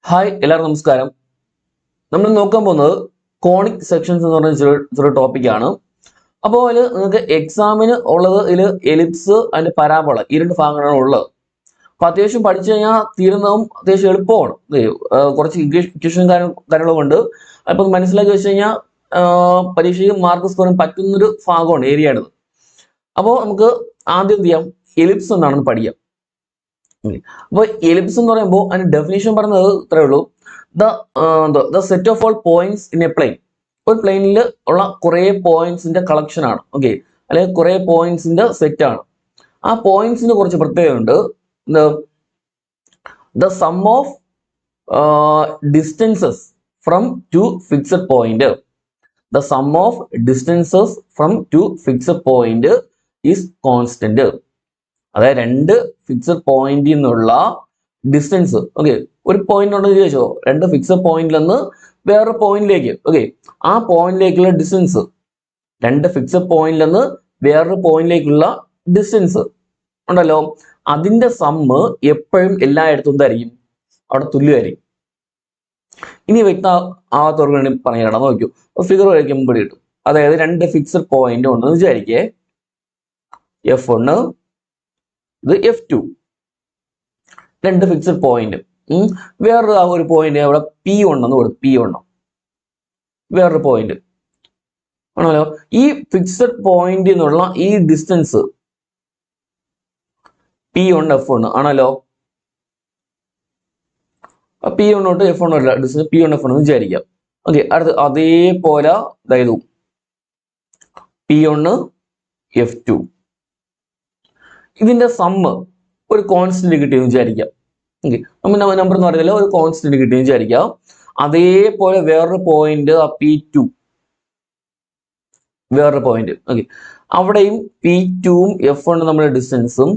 Hi എല്ലാവർക്കും നമസ്കാരം. നമ്മൾ നോക്കാൻ പോകുന്നത് കോണിക് സെക്ഷൻസ് എന്ന് പറഞ്ഞ ചെറിയ ടോപ്പിക്കാണ്. അപ്പോൾ അതിൽ നിങ്ങൾക്ക് എക്സാമിന് ഉള്ളത് ഇതിൽ എലിപ്സ് അതിന്റെ പരാബോള ഈ രണ്ട് ഭാഗങ്ങളാണ് ഉള്ളത്. അപ്പൊ അത്യാവശ്യം പഠിച്ചു കഴിഞ്ഞാൽ തീരുന്നതും അത്യാവശ്യം എളുപ്പമാണ്. കുറച്ച് ഇക്വേഷൻ കാര്യങ്ങളും ഉണ്ട്. അപ്പൊ മനസ്സിലാക്കി വെച്ച് കഴിഞ്ഞാൽ പരീക്ഷയ്ക്ക് മാർക്ക് സ്കോർ ചെയ്യാൻ പറ്റുന്നൊരു ഭാഗമാണ് ഏരിയയാണ്. അപ്പോൾ നമുക്ക് ആദ്യം എന്ത് ചെയ്യാം, എലിപ്സ് എന്താണെന്ന് പഠിക്കാം. അപ്പോൾ എലിപ്സ് എന്ന് പറയുമ്പോൾ അതിന്റെ ഡെഫിനേഷൻ പറയുന്നത് ഇത്രയേ ഉള്ളൂ. The set of all points in a plane. ഒരു പ്ലെയിനിൽ ഉള്ള കുറെ പോയിന്റ്സിന്റെ കളക്ഷൻ ആണ്. ഓക്കെ, അല്ലെങ്കിൽ കുറെ പോയിന്റ്സിന്റെ സെറ്റ് ആണ്. ആ പോയിന്റ്സിന് കുറച്ച് പ്രത്യേകതയുണ്ട്. The sum of distances from two fixed point. The sum of distances from two fixed point is constant. അതായത് രണ്ട് ഫിക്സഡ് പോയിന്റിൽ നിന്നുള്ള ഡിസ്റ്റൻസ്. ഓക്കെ, ഒരു പോയിന്റ് ഉണ്ടെന്ന് ചോദിച്ചോ, രണ്ട് ഫിക്സഡ് പോയിന്റിൽ നിന്ന് വേറൊരു പോയിന്റിലേക്ക്. ഓക്കെ, ആ പോയിന്റിലേക്കുള്ള ഡിസ്റ്റൻസ്, രണ്ട് ഫിക്സഡ് പോയിന്റിൽ നിന്ന് വേറൊരു പോയിന്റിലേക്കുള്ള ഡിസ്റ്റൻസ് ഉണ്ടല്ലോ, അതിന്റെ സമ്മ് എപ്പോഴും എല്ലായിടത്തും എന്തായിരിക്കും, അവിടെ തുല്യമായിരിക്കും. ഇനി വ്യക്തമാവാത്തവർക്ക് വേണ്ടി പറഞ്ഞു നോക്കൂ. ഫിഗർ വരയ്ക്കുമ്പോൾ കിട്ടും. അതായത് രണ്ട് ഫിക്സഡ് പോയിന്റ് ഉണ്ടെന്ന് വിചാരിക്കേ, F1 ഇത് F2, രണ്ട് ഫിക്സഡ് പോയിന്റ്. വേറൊരു ഒരു പോയിന്റ് അവിടെ P1 എന്ന് കൊടുത്തു. P1 വേറൊരു പോയിന്റ് ആണല്ലോ. ഈ ഫിക്സഡ് പോയിന്റ് എന്നുള്ള ഈ ഡിസ്റ്റൻസ് P1 F1 ആണല്ലോ. P1 തൊട്ട് F1 ഡിസ്റ്റൻസ് P1 F1 എന്ന് വിചാരിക്കാം. ഓക്കെ, അടുത്ത് അതേപോലെ അതായത് P1 F2, ഇതിന്റെ സമ്മ് ഒരു കോൺസ്റ്റന്റ് കിട്ടിയെന്ന് വിചാരിക്കാം. ഓക്കെ, നമ്മൾ നമ്പർ എന്ന് പറയുന്നില്ല, ഒരു കോൺസ്റ്റന്റ് കിട്ടിയെന്ന് വിചാരിക്കാം. അതേപോലെ വേറൊരു പോയിന്റ് P2, വേറൊരു പോയിന്റ്. ഓക്കെ, അവിടെയും P2ഉം F1 നമ്മുടെ ഡിസ്റ്റൻസും,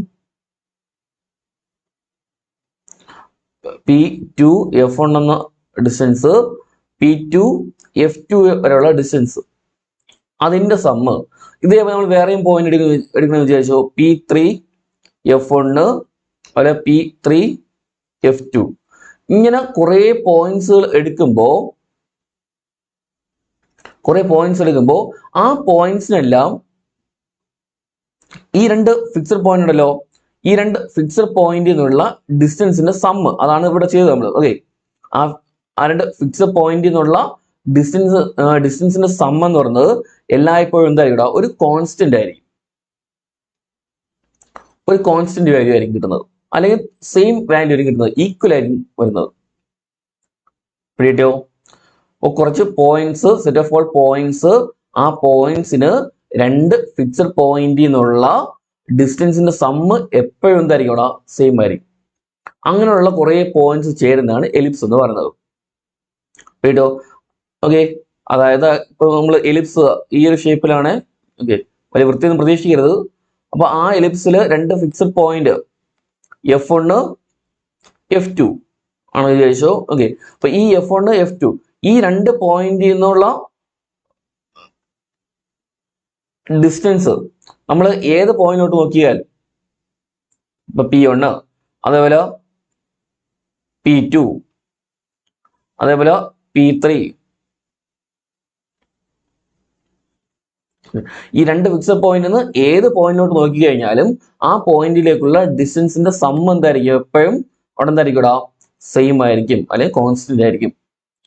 P2 F1 എന്ന ഡിസ്റ്റൻസ്, P2 F2 വരെയുള്ള ഡിസ്റ്റൻസ്, അതിന്റെ സമ്മ്. ഇതേപോലെ നമ്മൾ വേറെയും പോയിന്റ് എടുക്കണമെന്ന് വിചാരിച്ചോ, P3 F1 അല്ലെ P3 F2. ഇങ്ങനെ കുറെ പോയിന്റ്സുകൾ എടുക്കുമ്പോൾ ആ പോയിന്റ്സിനെല്ലാം ഈ രണ്ട് ഫിക്സഡ് പോയിന്റ് ഉണ്ടല്ലോ, ഈ രണ്ട് ഫിക്സഡ് പോയിന്റിൽ നിന്നുള്ള ഡിസ്റ്റൻസിന്റെ അതാണ് ഇവിടെ ചെയ്തത് നമ്മൾ. ഓക്കെ, ആ രണ്ട് ഫിക്സഡ് പോയിന്റിൽ നിന്നുള്ള ഡിസ്റ്റൻസിന്റെ എന്ന് പറയുന്നത് എല്ലായ്പ്പോഴും എന്തായിരിക്കും, ഒരു കോൺസ്റ്റന്റ് ആയിരിക്കും. ഒരു കോൺസ്റ്റന്റ് വാല്യൂ ആയിരിക്കും കിട്ടുന്നത്, അല്ലെങ്കിൽ സെയിം വാല്യൂ ആയിരിക്കും കിട്ടുന്നത്, ഈക്വൽ ആയിരിക്കും വരുന്നത്. പിടിയോ? കുറച്ച് points, set of all points, ആ പോയിന്റ്സിന് രണ്ട് ഫിക്സഡ് പോയിന്റിൽ നിന്നുള്ള ഡിസ്റ്റൻസിന്റെ സമ്മ് എപ്പോഴും എന്തായിരിക്കും അവിടെ സെയിം ആയിരിക്കും. അങ്ങനെയുള്ള കുറെ പോയിന്റ്സ് ചേരുന്നതാണ് എലിപ്സ് എന്ന് പറയുന്നത്. പിടിയോ? ഓക്കെ, അതായത് ഇപ്പൊ നമ്മൾ എലിപ്സ് ഈ ഒരു ഷേപ്പിലാണ്. ഓക്കെ, വലിയ വൃത്തിയൊന്നും പ്രതീക്ഷിക്കരുത്. അപ്പൊ ആ എലിപ്സിൽ രണ്ട് ഫിക്സഡ് പോയിന്റ് F1 F2 ആണ് വിചാരിച്ചോ. ഓക്കെ, അപ്പൊ ഈ F1 F2 ഈ രണ്ട് പോയിന്റിൽ നിന്നുള്ള ഡിസ്റ്റൻസ് നമ്മൾ ഏത് പോയിന്റിലോട്ട് നോക്കിയാൽ, ഇപ്പൊ P1, അതേപോലെ P2, അതേപോലെ P3, ഈ രണ്ട് ഫിക്സഡ് പോയിന്റിൽ നിന്ന് ഏത് പോയിന്റിലോട്ട് നോക്കി കഴിഞ്ഞാലും ആ പോയിന്റിലേക്കുള്ള ഡിസ്റ്റൻസിന്റെ സമ്മ് എന്തായിരിക്കും, എപ്പോഴും അവിടെ എന്തായിരിക്കും, സെയിം ആയിരിക്കും, അല്ലെങ്കിൽ കോൺസ്റ്റന്റ് ആയിരിക്കും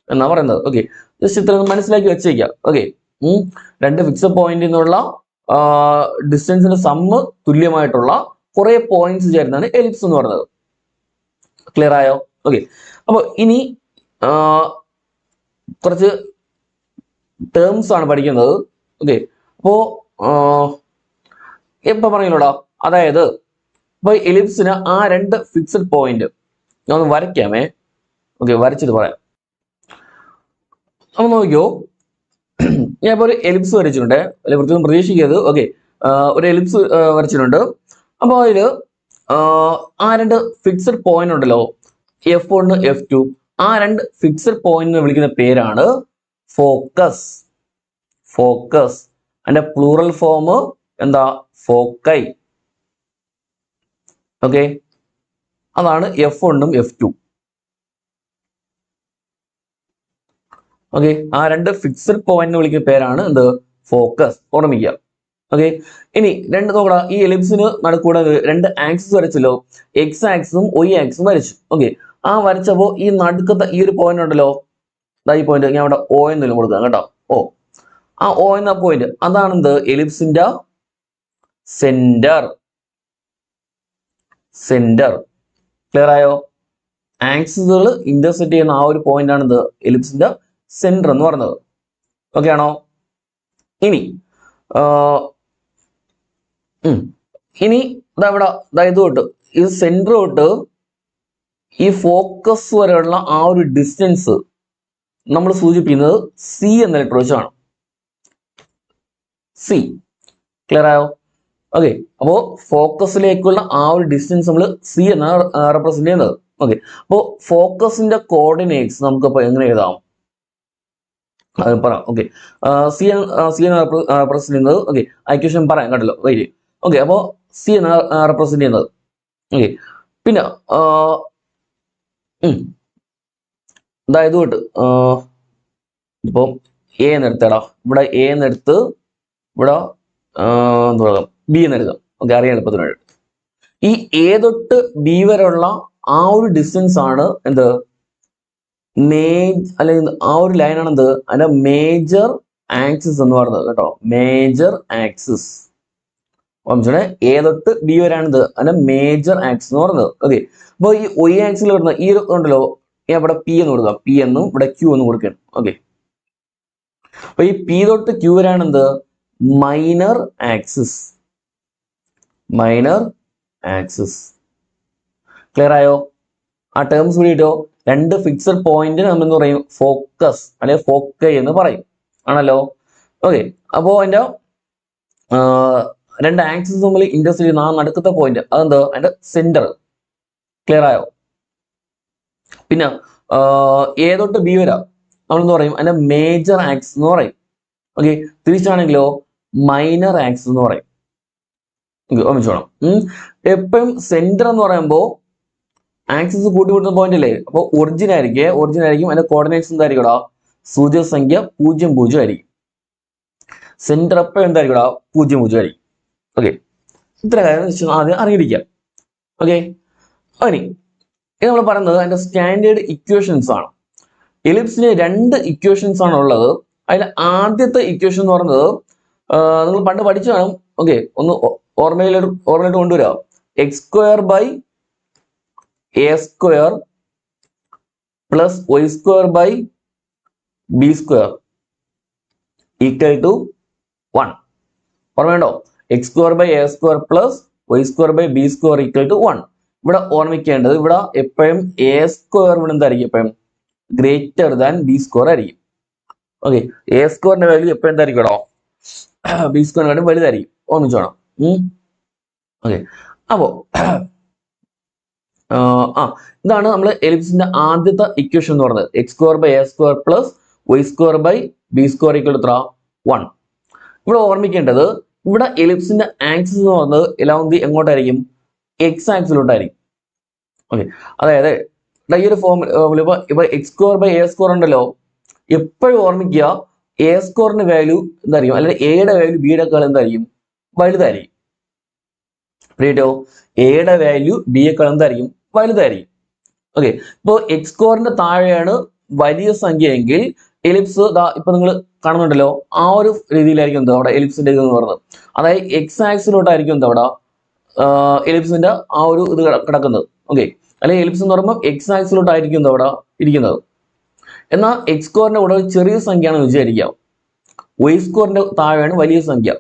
എന്നാ പറയുന്നത്. ഓക്കെ, ജസ്റ്റ് ഇത്ര മനസ്സിലാക്കി വെച്ചേക്കാം. ഓക്കെ, രണ്ട് ഫിക്സഡ് പോയിന്റിൽ നിന്നുള്ള ഡിസ്റ്റൻസിന്റെ സമ്മ് തുല്യമായിട്ടുള്ള കുറെ പോയിന്റ്സ് ചേരുന്നതാണ് എലിപ്സ് എന്ന് പറയുന്നത്. ക്ലിയർ ആയോ? ഓക്കെ, അപ്പൊ ഇനി കുറച്ച് ടേംസ് ആണ് പഠിക്കുന്നത്. ഓക്കെ, അപ്പോ എപ്പോ പറഞ്ഞോടാ, അതായത് ഇപ്പൊ എലിപ്സിന് ആ രണ്ട് ഫിക്സഡ് പോയിന്റ് ഞാൻ ഒന്ന് വരയ്ക്കാമേ. ഓക്കെ, വരച്ചിട്ട് പറയാം. അപ്പൊ നോക്കിയോ, ഞാൻ ഇപ്പൊ ഒരു എലിപ്സ് വരച്ചിട്ടുണ്ട്, അല്ലെ വൃത്തിയൊന്നും പ്രതീക്ഷിക്കരുത്. ഓക്കെ, ഒരു എലിപ്സ് വരച്ചിട്ടുണ്ട്. അപ്പൊ അതില് ആ രണ്ട് ഫിക്സഡ് പോയിന്റ് ഉണ്ടല്ലോ, F1 F2, ആ രണ്ട് ഫിക്സഡ് പോയിന്റിനെ വിളിക്കുന്ന പേരാണ് ഫോക്കസ്. ഫോക്കസ് അതിന്റെ പ്ലൂറൽ ഫോം എന്താ, ഫോക്കൈ. ഓക്കെ, അതാണ് F1ഉം F2. ഓക്കെ, ആ രണ്ട് ഫിക്സഡ് പോയിന്റിനെ വിളിക്കുന്ന പേരാണ് എന്ത്? ഫോക്കസ്. ഓർമ്മിക്കുക. ഓക്കെ, ഇനി രണ്ട് നോക്കടാ, ഈ എലിപ്സിന് നടുക്കൂടെ രണ്ട് ആക്സിസ് വരച്ചല്ലോ, എക്സ് ആക്സിസും വൈ ആക്സിസും വരച്ചു. ഓക്കെ, ആ വരച്ചപ്പോ ഈ നടുക്കത്തെ ഈ ഒരു പോയിന്റ് ഉണ്ടല്ലോ, ഈ പോയിന്റ് ഞാൻ അവിടെ ഓ എന്നെല്ലാം കൊടുക്കാം കേട്ടോ. ഓ, ആ ഓ എന്ന പോയിന്റ് അതാണ് എന്ത്? എലിപ്സിന്റെ സെന്റർ. സെന്റർ ക്ലിയർ ആയോ? ആക്സിസുകൾ ഇന്റർസെക്ട് ചെയ്യുന്ന ആ ഒരു പോയിന്റ് ആണ് എന്ത്? എലിപ്സിന്റെ സെന്റർ എന്ന് പറയുന്നത്. ഓക്കെ ആണോ? ഇനി ഇനി ഇവിടെ ഇത് തൊട്ട് ഈ സെന്റർ തൊട്ട് ഈ ഫോക്കസ് വരെയുള്ള ആ ഒരു ഡിസ്റ്റൻസ് നമ്മൾ സൂചിപ്പിക്കുന്നത് സി എന്ന ലെറ്റർ വെച്ചാണ്. സി ക്ലിയർ ആയോ? ഓക്കെ, അപ്പോ ഫോക്കസിലേക്കുള്ള ആ ഒരു ഡിസ്റ്റൻസ് നമ്മൾ സി എന്നാണ് റെപ്രസെന്റ് ചെയ്യുന്നത്. ഓക്കെ, അപ്പോ ഫോക്കസിന്റെ കോർഡിനേറ്റ്സ് നമുക്കപ്പോ എങ്ങനെ എഴുതാം? അത് പറയാം. ഓക്കെ, സി എന്ന് റെപ്രസെന്റ് ചെയ്യുന്നത്, ഓക്കെ ഇക്വേഷൻ പറയാം കേട്ടല്ലോ. വെയിറ്റ്. ഓക്കെ, അപ്പോ സി എന്ന് റെപ്രസെന്റ് ചെയ്യുന്നത്. ഓക്കെ, പിന്നെ ഇതായത് ഇപ്പൊ എ എന്നെടുത്തടാ, ഇവിടെ എ എന്നെടുത്ത് ഇവിടെ എന്താ പറയുക ബി എന്നെടുക്കാം. ഓക്കെ, അറിയാൻ എളുപ്പത്തിന് വേണ്ടി ഈ എ തൊട്ട് ബി വരെയുള്ള ആ ഒരു ഡിസ്റ്റൻസ് ആണ് എന്ത്? അല്ലെങ്കിൽ ആ ഒരു ലൈനാണ് എന്ത്? അതിന്റെ മേജർ ആക്സിസ് എന്ന് പറയുന്നത് കേട്ടോ. മേജർ ആക്സിസ് എ തൊട്ട് ബി വരെയാണിത് അതിന്റെ മേജർ ആക്സിസ് എന്ന് പറയുന്നത്. ഓക്കെ, അപ്പൊ ഈ വൈ ആക്സിൽ വരുന്ന ഈ ഒരു ഉണ്ടല്ലോ, ഇവിടെ പി എന്ന് കൊടുക്കാം, പി എന്നും ഇവിടെ ക്യൂ എന്നും കൊടുക്കണം. ഓക്കെ, അപ്പൊ ഈ പി തൊട്ട് ക്യൂ വരെയാണ് എന്ത്? Minor axis. Minor axis clear ആയോ? ആ ടേംസ് കൂടിയിട്ടോ. രണ്ട് ഫിക്സഡ് പോയിന്റ് നമ്മൾ എന്ന് പറയും ഫോക്കസ് അല്ലെങ്കിൽ ഫോക്കൈ എന്ന് പറയും, ആണല്ലോ. ഓക്കെ, അപ്പോ അതിന്റെ രണ്ട് ആക്സിസ് നമ്മൾ ഇന്റർസെക്ട് ചെയ്യുന്ന ആ നടുക്കത്തെ പോയിന്റ് അതെന്താ? അതിന്റെ സെന്റർ. ക്ലിയർ ആയോ? പിന്നെ എ തൊട്ട് ബി വരെ നമ്മളെന്ന് പറയും അതിന്റെ മേജർ ആക്സിസ് എന്ന് പറയും. ഓക്കെ, തിരിച്ചാണെങ്കിലോ മൈനർ ആക്സിസ് എന്ന് പറയും. ഓർമ്മിച്ചോണം. എപ്പോഴും സെന്റർ എന്ന് പറയുമ്പോൾ ആക്സിസ് കൂട്ടിമുട്ടുന്ന പോയിന്റ് അല്ലേ? അപ്പോൾ ഒറിജിൻ ആയിരിക്കും അതിന്റെ കോർഡിനേറ്റ്സ് എന്തായിരിക്കും? സൂചക സംഖ്യ 0 0 ആയിരിക്കും. സെന്റർ എപ്പോഴും എന്തായിരിക്കും? 0 0 ആയിരിക്കും. ഓക്കെ, ഇത്ര കാര്യം ആദ്യം അറിഞ്ഞിരിക്കാം. ഓക്കെ, ഇനി ഇത് നമ്മൾ പറയുന്നത് അതിന്റെ സ്റ്റാൻഡേർഡ് ഇക്വേഷൻസ് ആണ്. എലിപ്സിന് രണ്ട് ഇക്വേഷൻസ് ആണ് ഉള്ളത്. അതിൽ ആദ്യത്തെ ഇക്വേഷൻ എന്ന് പറയുന്നത് നിങ്ങൾ പണ്ട് പഠിച്ചു കാണും. ഓക്കെ, ഒന്ന് ഓർമ്മയിലോട്ട് കൊണ്ടുവരിക. X square by A square plus Y square by B square equal to 1. ഓർമ്മയുണ്ടോ? X square by A square plus Y square by B square equal to 1. ഇവിടെ ഓർമ്മിക്കേണ്ടത് ഇവിടെ എപ്പോഴും എ സ്ക്വയർ ഇവിടെ എന്തായിരിക്കും? എപ്പോഴും ഗ്രേറ്റർ ദാൻ ബി സ്ക്വയർ ആയിരിക്കും. Okay, A സ്ക്വയറിന്റെ വാല്യൂ എപ്പോഴും എന്തായിരിക്കും? ബി സ്ക്വയറിനെക്കാട്ടും വലുതായിരിക്കും. ഓർമ്മിച്ചോണം. ഓക്കെ, അപ്പോ ഇതാണ് നമ്മൾ എലിപ്സിന്റെ ആദ്യത്തെ ഇക്വേഷൻ എന്ന് പറയുന്നത്. X square by A square plus Y square by B square equal to 1. ഇവിടെ ഓർമ്മിക്കേണ്ടത് ഇവിടെ എലിപ്സിന്റെ ആക്സിസ് എന്ന് പറയുന്നത് എല്ലാം എങ്ങോട്ടായിരിക്കും? എക്സ് ആക്സിലോട്ടായിരിക്കും. ഓക്കെ, അതായത് ഈ ഒരു ഫോമിൽ ഇപ്പൊ X square by A square ഉണ്ടല്ലോ, എപ്പോഴും ഓർമ്മിക്കുക എ സ്ക്വയറിന്റെ വാല്യൂ എന്തായിരിക്കും? അല്ലെങ്കിൽ എയുടെ വാല്യൂ ബിയുടെ എന്തായിരിക്കും? വലുതായിരിക്കും. പ്രീട്ടോ, എയുടെ വാല്യൂ ബിയേക്കാൾ എന്തായിരിക്കും? വലുതായിരിക്കും. ഓക്കെ, ഇപ്പോൾ എക്സ് സ്ക്വയറിന്റെ താഴെയാണ് വലിയ സംഖ്യ എങ്കിൽ എലിപ്സ് ഇപ്പൊ നിങ്ങൾ കാണുന്നുണ്ടല്ലോ, ആ ഒരു രീതിയിലായിരിക്കും എന്താ അവിടെ എലിപ്സിന്റെ ഇത് എന്ന് പറയുന്നത്. അതായത് എക്സ് ആക്സിലോട്ടായിരിക്കും എന്താ അവിടെ എലിപ്സിന്റെ ആ ഒരു ഇത് കിടക്കുന്നത്. ഓക്കെ, അല്ലെങ്കിൽ എലിപ്സ് എന്ന് പറയുമ്പോൾ എക്സ് ആക്സിലോട്ടായിരിക്കും എന്താ അവിടെ ഇരിക്കുന്നത്. എന്നാൽ എക്സ് സ്ക്വയറിന്റെ കൂടെ ഒരു ചെറിയ സംഖ്യയാണെന്ന് വിചാരിക്കാം. വൈ സ്ക്വയറിന്റെ താഴെയാണ് വലിയ സംഖ്യ.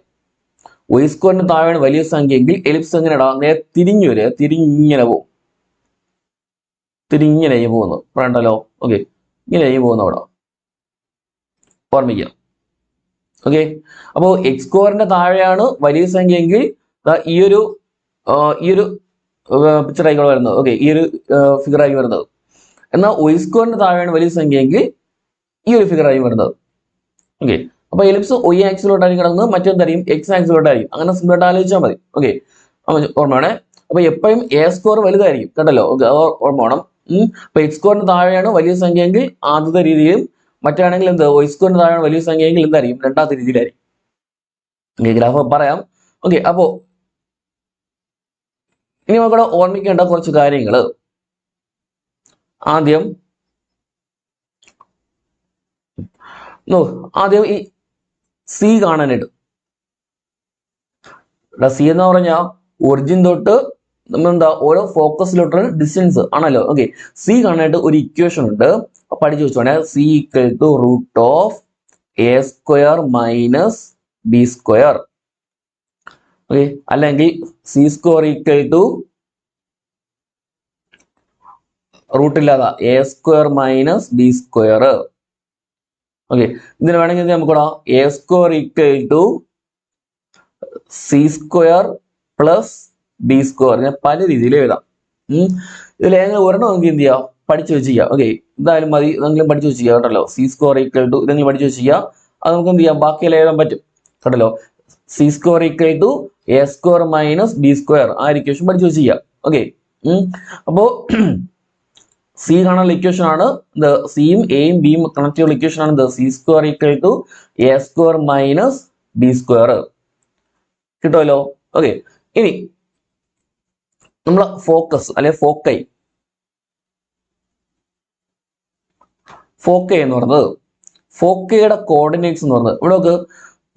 വൈ സ്ക്വയറിന്റെ താഴെയാണ് വലിയ സംഖ്യ എങ്കിൽ എലിപ്സ് എങ്ങനെയാ? നേരെ തിരിഞ്ഞു വരിക, തിരിഞ്ഞിങ്ങനെ പോകും. തിരിഞ്ഞിനെ പോകുന്നു പറയണ്ടല്ലോ. ഓക്കെ, ഇങ്ങനെ പോകുന്നു അവിടെ. ഓർമ്മിക്കാം. ഓക്കെ, അപ്പോൾ എക്സ് സ്ക്വയറിന്റെ താഴെയാണ് വലിയ സംഖ്യ എങ്കിൽ ഈ ഒരു പിക്ചർ ആയിക്കോടെ വരുന്നത്. ഓക്കെ, ഈ ഒരു ഫിഗർ ആയി വരുന്നത്. എന്നാൽ വൈ സ്ക്വയറിന്റെ താഴെയാണ് വലിയ സംഖ്യ എങ്കിൽ ഈ ഒരു ഫിഗർ ആയി വരുന്നത്. ഓക്കെ, അപ്പൊ എലിപ്സ് വൈ ആക്സിലോട്ടായിരിക്കും കിടക്കുന്നത്, മറ്റെന്തായിരിക്കും? എക്സ് ആക്സിലോട്ടായിരിക്കും. അങ്ങനെ സിമ്പിളായിട്ട് ആലോചിച്ചാൽ മതി. ഓക്കെ, ഓർമ്മയാണ്. അപ്പൊ എപ്പോഴും എ സ്ക്വയർ വലുതായിരിക്കും കേട്ടല്ലോ. ഓക്കെ, ഓർമ്മ വേണം. അപ്പൊ എക്സ് സ്ക്വയറിന് താഴെയാണ് വലിയ സംഖ്യ എങ്കിൽ ആദ്യത്തെ രീതിയിലും, മറ്റാണെങ്കിൽ എന്ത് വൈ സ്ക്വയറിന് താഴെയാണ് വലിയ സംഖ്യയെങ്കിൽ എന്തായിരിക്കും രണ്ടാമത്തെ രീതിയിലായിരിക്കും. ഗ്രാഫ് പറയാം. ഓക്കെ, അപ്പോ ഇനി നമുക്കിവിടെ ഓർമ്മിക്കേണ്ട കുറച്ച് കാര്യങ്ങൾ. ആദ്യം ഈ സി കാണാനായിട്ട്, സി എന്ന് പറഞ്ഞാൽ ഒറിജിൻ തൊട്ട് നമ്മളെന്താ ഓരോ ഫോക്കസിലോട്ടുള്ള ഡിസ്റ്റൻസ് ആണല്ലോ. ഓക്കെ, സി കാണാനായിട്ട് ഒരു ഇക്വേഷൻ ഉണ്ട്, പഠിച്ചു വെച്ചോണേ. C equal to root of A square minus B square. Okay, അല്ലെങ്കിൽ സി സ്ക്വയർ ഈക്വൽ ടു റൂട്ടില്ലാതാ A square minus B square. Okay, ഇതിന് വേണമെങ്കിൽ നമുക്കിടാം A square equal to C square plus B square. ഞാൻ പല രീതിയിൽ എഴുതാം. ഇതിൽ ഏതെങ്കിലും ഒരെണ്ണം നമുക്ക് എന്ത് ചെയ്യാം, പഠിച്ചു വെച്ചിരിക്കുക. ഓക്കെ, എന്തായാലും മതി, ഇതെങ്കിലും പഠിച്ചു വെച്ചിരിക്കുക കേട്ടല്ലോ. സി സ്ക്വയർ ഈക്വൽ ടു ഇതെങ്കിലും പഠിച്ചു വെച്ചിരിക്കുക. അത് നമുക്ക് എന്ത് ചെയ്യാം, ബാക്കിയെല്ലാം എഴുതാൻ പറ്റും കേട്ടല്ലോ. C square equal to A square minus B square, ആ ഇക്വേഷൻ പഠിച്ചു വെച്ചിരിക്കുക. ഓക്കെ, അപ്പോ സി കാണാനുള്ള ഇക്വേഷൻ ആണ് ഇത്. സിയും എയും ബിയും കണക്ട് ചെയ്യുന്ന ഇക്വേഷൻ ആണ് ഇത്. C square equal to A square minus B square. കിട്ടുമല്ലോ. ഓക്കെ, ഇനി നമ്മളെ ഫോക്കസ് അല്ലെ ഫോക്കൈ എന്ന് പറയുന്നത്, ഫോക്കയുടെ കോർഡിനേറ്റ്സ് എന്ന് പറയുന്നത് ഇവിടെ നോക്ക്.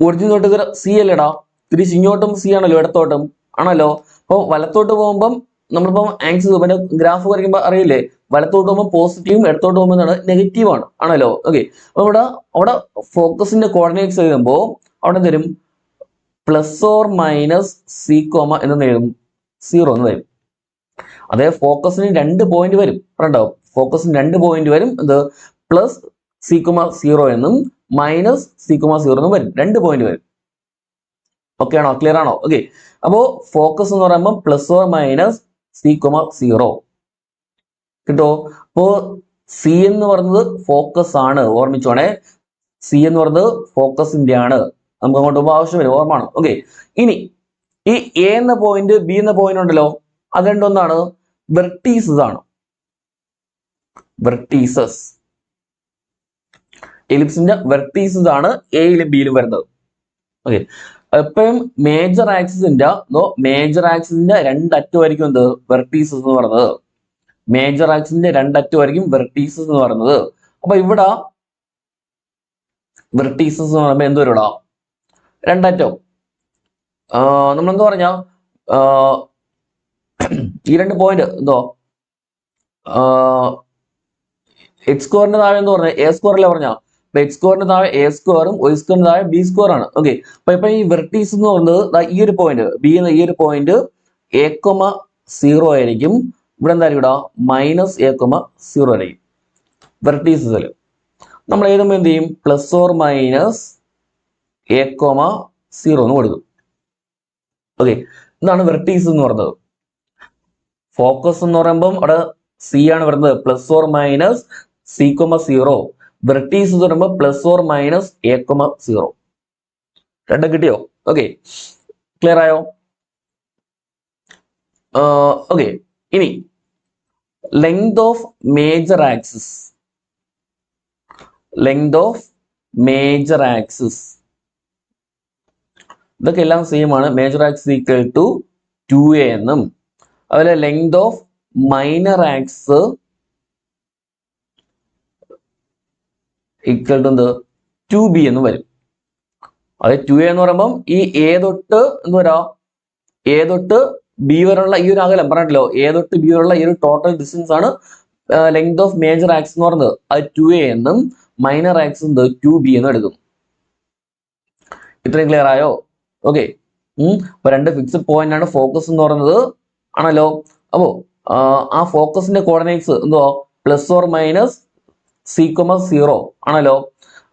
ഒറിജിൻ തൊട്ട് സി അല്ലേടാ, തിരിച്ച് ഇങ്ങോട്ടും സി ആണല്ലോ, ഇടത്തോട്ടും ആണല്ലോ. അപ്പോൾ വലത്തോട്ട് പോകുമ്പം നമ്മളിപ്പം ആക്സിസ് പിന്നെ ഗ്രാഫ് വരയ്ക്കുമ്പോൾ അറിയില്ലേ, വലത്തോട്ട് പോകുമ്പോൾ പോസിറ്റീവും ഇടത്തോട്ട് പോകുമ്പോൾ എന്താണ് നെഗറ്റീവ് ആണല്ലോ. ഓക്കെ, അപ്പോൾ അവിടെ ഫോക്കസിന്റെ കോർഡിനേറ്റ്സ് എഴുതുമ്പോൾ അവിടെ തരും plus or minus C comma എന്ന് എഴുതും, 0 എന്ന് വരും. അതേ ഫോക്കസിന് 2 പോയിന്റ് വരും, കണ്ടോ, ഫോക്കസിന് 2 പോയിന്റ് വരും. എന്ത് പ്ലസ് സി കോമ 0 എന്നും മൈനസ് സി കോമ 0 എന്നും വരും, 2 പോയിന്റ് വരും. ഓക്കെ ആണോ, ക്ലിയർ ആണോ? ഓക്കെ, അപ്പോ ഫോക്കസ് എന്ന് പറയുമ്പോൾ plus or minus C comma 0 കിട്ടോ. അപ്പോ സി എന്ന് പറയുന്നത് ഫോക്കസ് ആണ്, ഓർമ്മിച്ചോണേ. സി എന്ന് പറയുന്നത് ഫോക്കസിന്റെ ആണ്, നമുക്ക് അങ്ങോട്ട് പോകുമ്പോൾ ആവശ്യം വരും, ഓർമ്മയാണ്. ഓക്കെ, ഇനി ഈ എ എന്ന പോയിന്റ് ബി എന്ന പോയിന്റ് ഉണ്ടല്ലോ, അത് രണ്ടൊന്നാണ് വെർട്ടീസസ് ആണ്. വെർട്ടീസസ്, എലിപ്സിന്റെ വെർട്ടീസസ് ആണ് എയിലും ബിയിലും വരുന്നത്. ഓക്കെ, എപ്പോഴും മേജർ ആക്സിസിന്റെ 2 അറ്റമായിരിക്കും എന്ത് വെർട്ടീസസ് എന്ന് പറയുന്നത്. മേജർ ആക്സിസിന്റെ 2 അറ്റമായിരിക്കും വെർട്ടീസസ് എന്ന് പറയുന്നത്. അപ്പൊ ഇവിടെ വെർട്ടീസസ് എന്ന് പറയുമ്പോൾ എന്ത് വരും, 2 അറ്റം. നമ്മളെന്താ പറഞ്ഞ ഈ 2 പോയിന്റ് എന്തോ എക്സ് സ്ക്വയറിന്റെ താഴെ എന്ന് പറഞ്ഞ എ സ്ക്വയർ അല്ലേ പറഞ്ഞ. അപ്പൊ എക്സ് സ്ക്വയറിന്റെ താഴെ എ സ്ക്വയറും വൈ സ്ക്വയറിന്റെ താഴെ ബി സ്ക്വയർ ആണ്. ഓക്കെ, അപ്പൊ ഇപ്പൊ ഈ വെർട്ടീസ് എന്ന് പറയുന്നത് ഈ ഒരു പോയിന്റ് ബി എന്ന ഈ ഒരു പോയിന്റ് a,0 ആയിരിക്കും. ഇവിടെ എന്തായാലും ഇവിടെ മൈനസ് a,0 ആയിരിക്കും വെർട്ടീസസിൽ. നമ്മൾ എഴുതുമ്പോൾ എന്ത് ചെയ്യും, പ്ലസ് ഓർ മൈനസ് a,0 എന്ന് കൊടുക്കും. ഓക്കെ, ഇതാണ് വെർട്ടീസ് എന്ന് പറയുന്നത്. ഫോക്കസ് എന്ന് പറയുമ്പോൾ അവിടെ സി ആണ് വരുന്നത്, plus or minus C comma 0. Vertices എന്ന് പറയുമ്പോൾ പ്ലസ് ഓർ മൈനസ് a,0. 2 കിട്ടിയോ? ഓക്കെ, ക്ലിയർ ആയോ? ഓക്കെ, ഇനി length of major axis. Length of major axis ഇതൊക്കെ എല്ലാം സെയിം ആണ്. Major axis equal to 2a എന്നും, അതുപോലെ length of minor axis equal to എന്ത് 2b എന്ന് വരും. അത് 2a എന്ന് പറയുമ്പം ഈ എ തൊട്ട് എന്ത് വരാം, എ തൊട്ട് ബി വരെയുള്ള ഈ ഒരു അകലം പറഞ്ഞിട്ടല്ലോ, എ തൊട്ട് ബി വരെയുള്ള ഈ ഒരു ടോട്ടൽ ഡിസ്റ്റൻസ് ആണ് ലെങ്ത് ഓഫ് മേജർ ആക്സിസ് എന്ന് പറയുന്നത്. അത് 2a എന്നും മൈനർ ആക്സിസ് എന്ത് 2b എന്നും എടുക്കും. ഇത്രയും ക്ലിയർ ആയോ? ഓക്കെ, അപ്പൊ 2 ഫിക്സഡ് പോയിന്റ് ആണ് ഫോക്കസ് എന്ന് പറയുന്നത് ആണല്ലോ. അപ്പോ ആ ഫോക്കസിന്റെ കോർഡിനേറ്റ്സ് എന്തോ plus or minus C comma 0 ആണല്ലോ.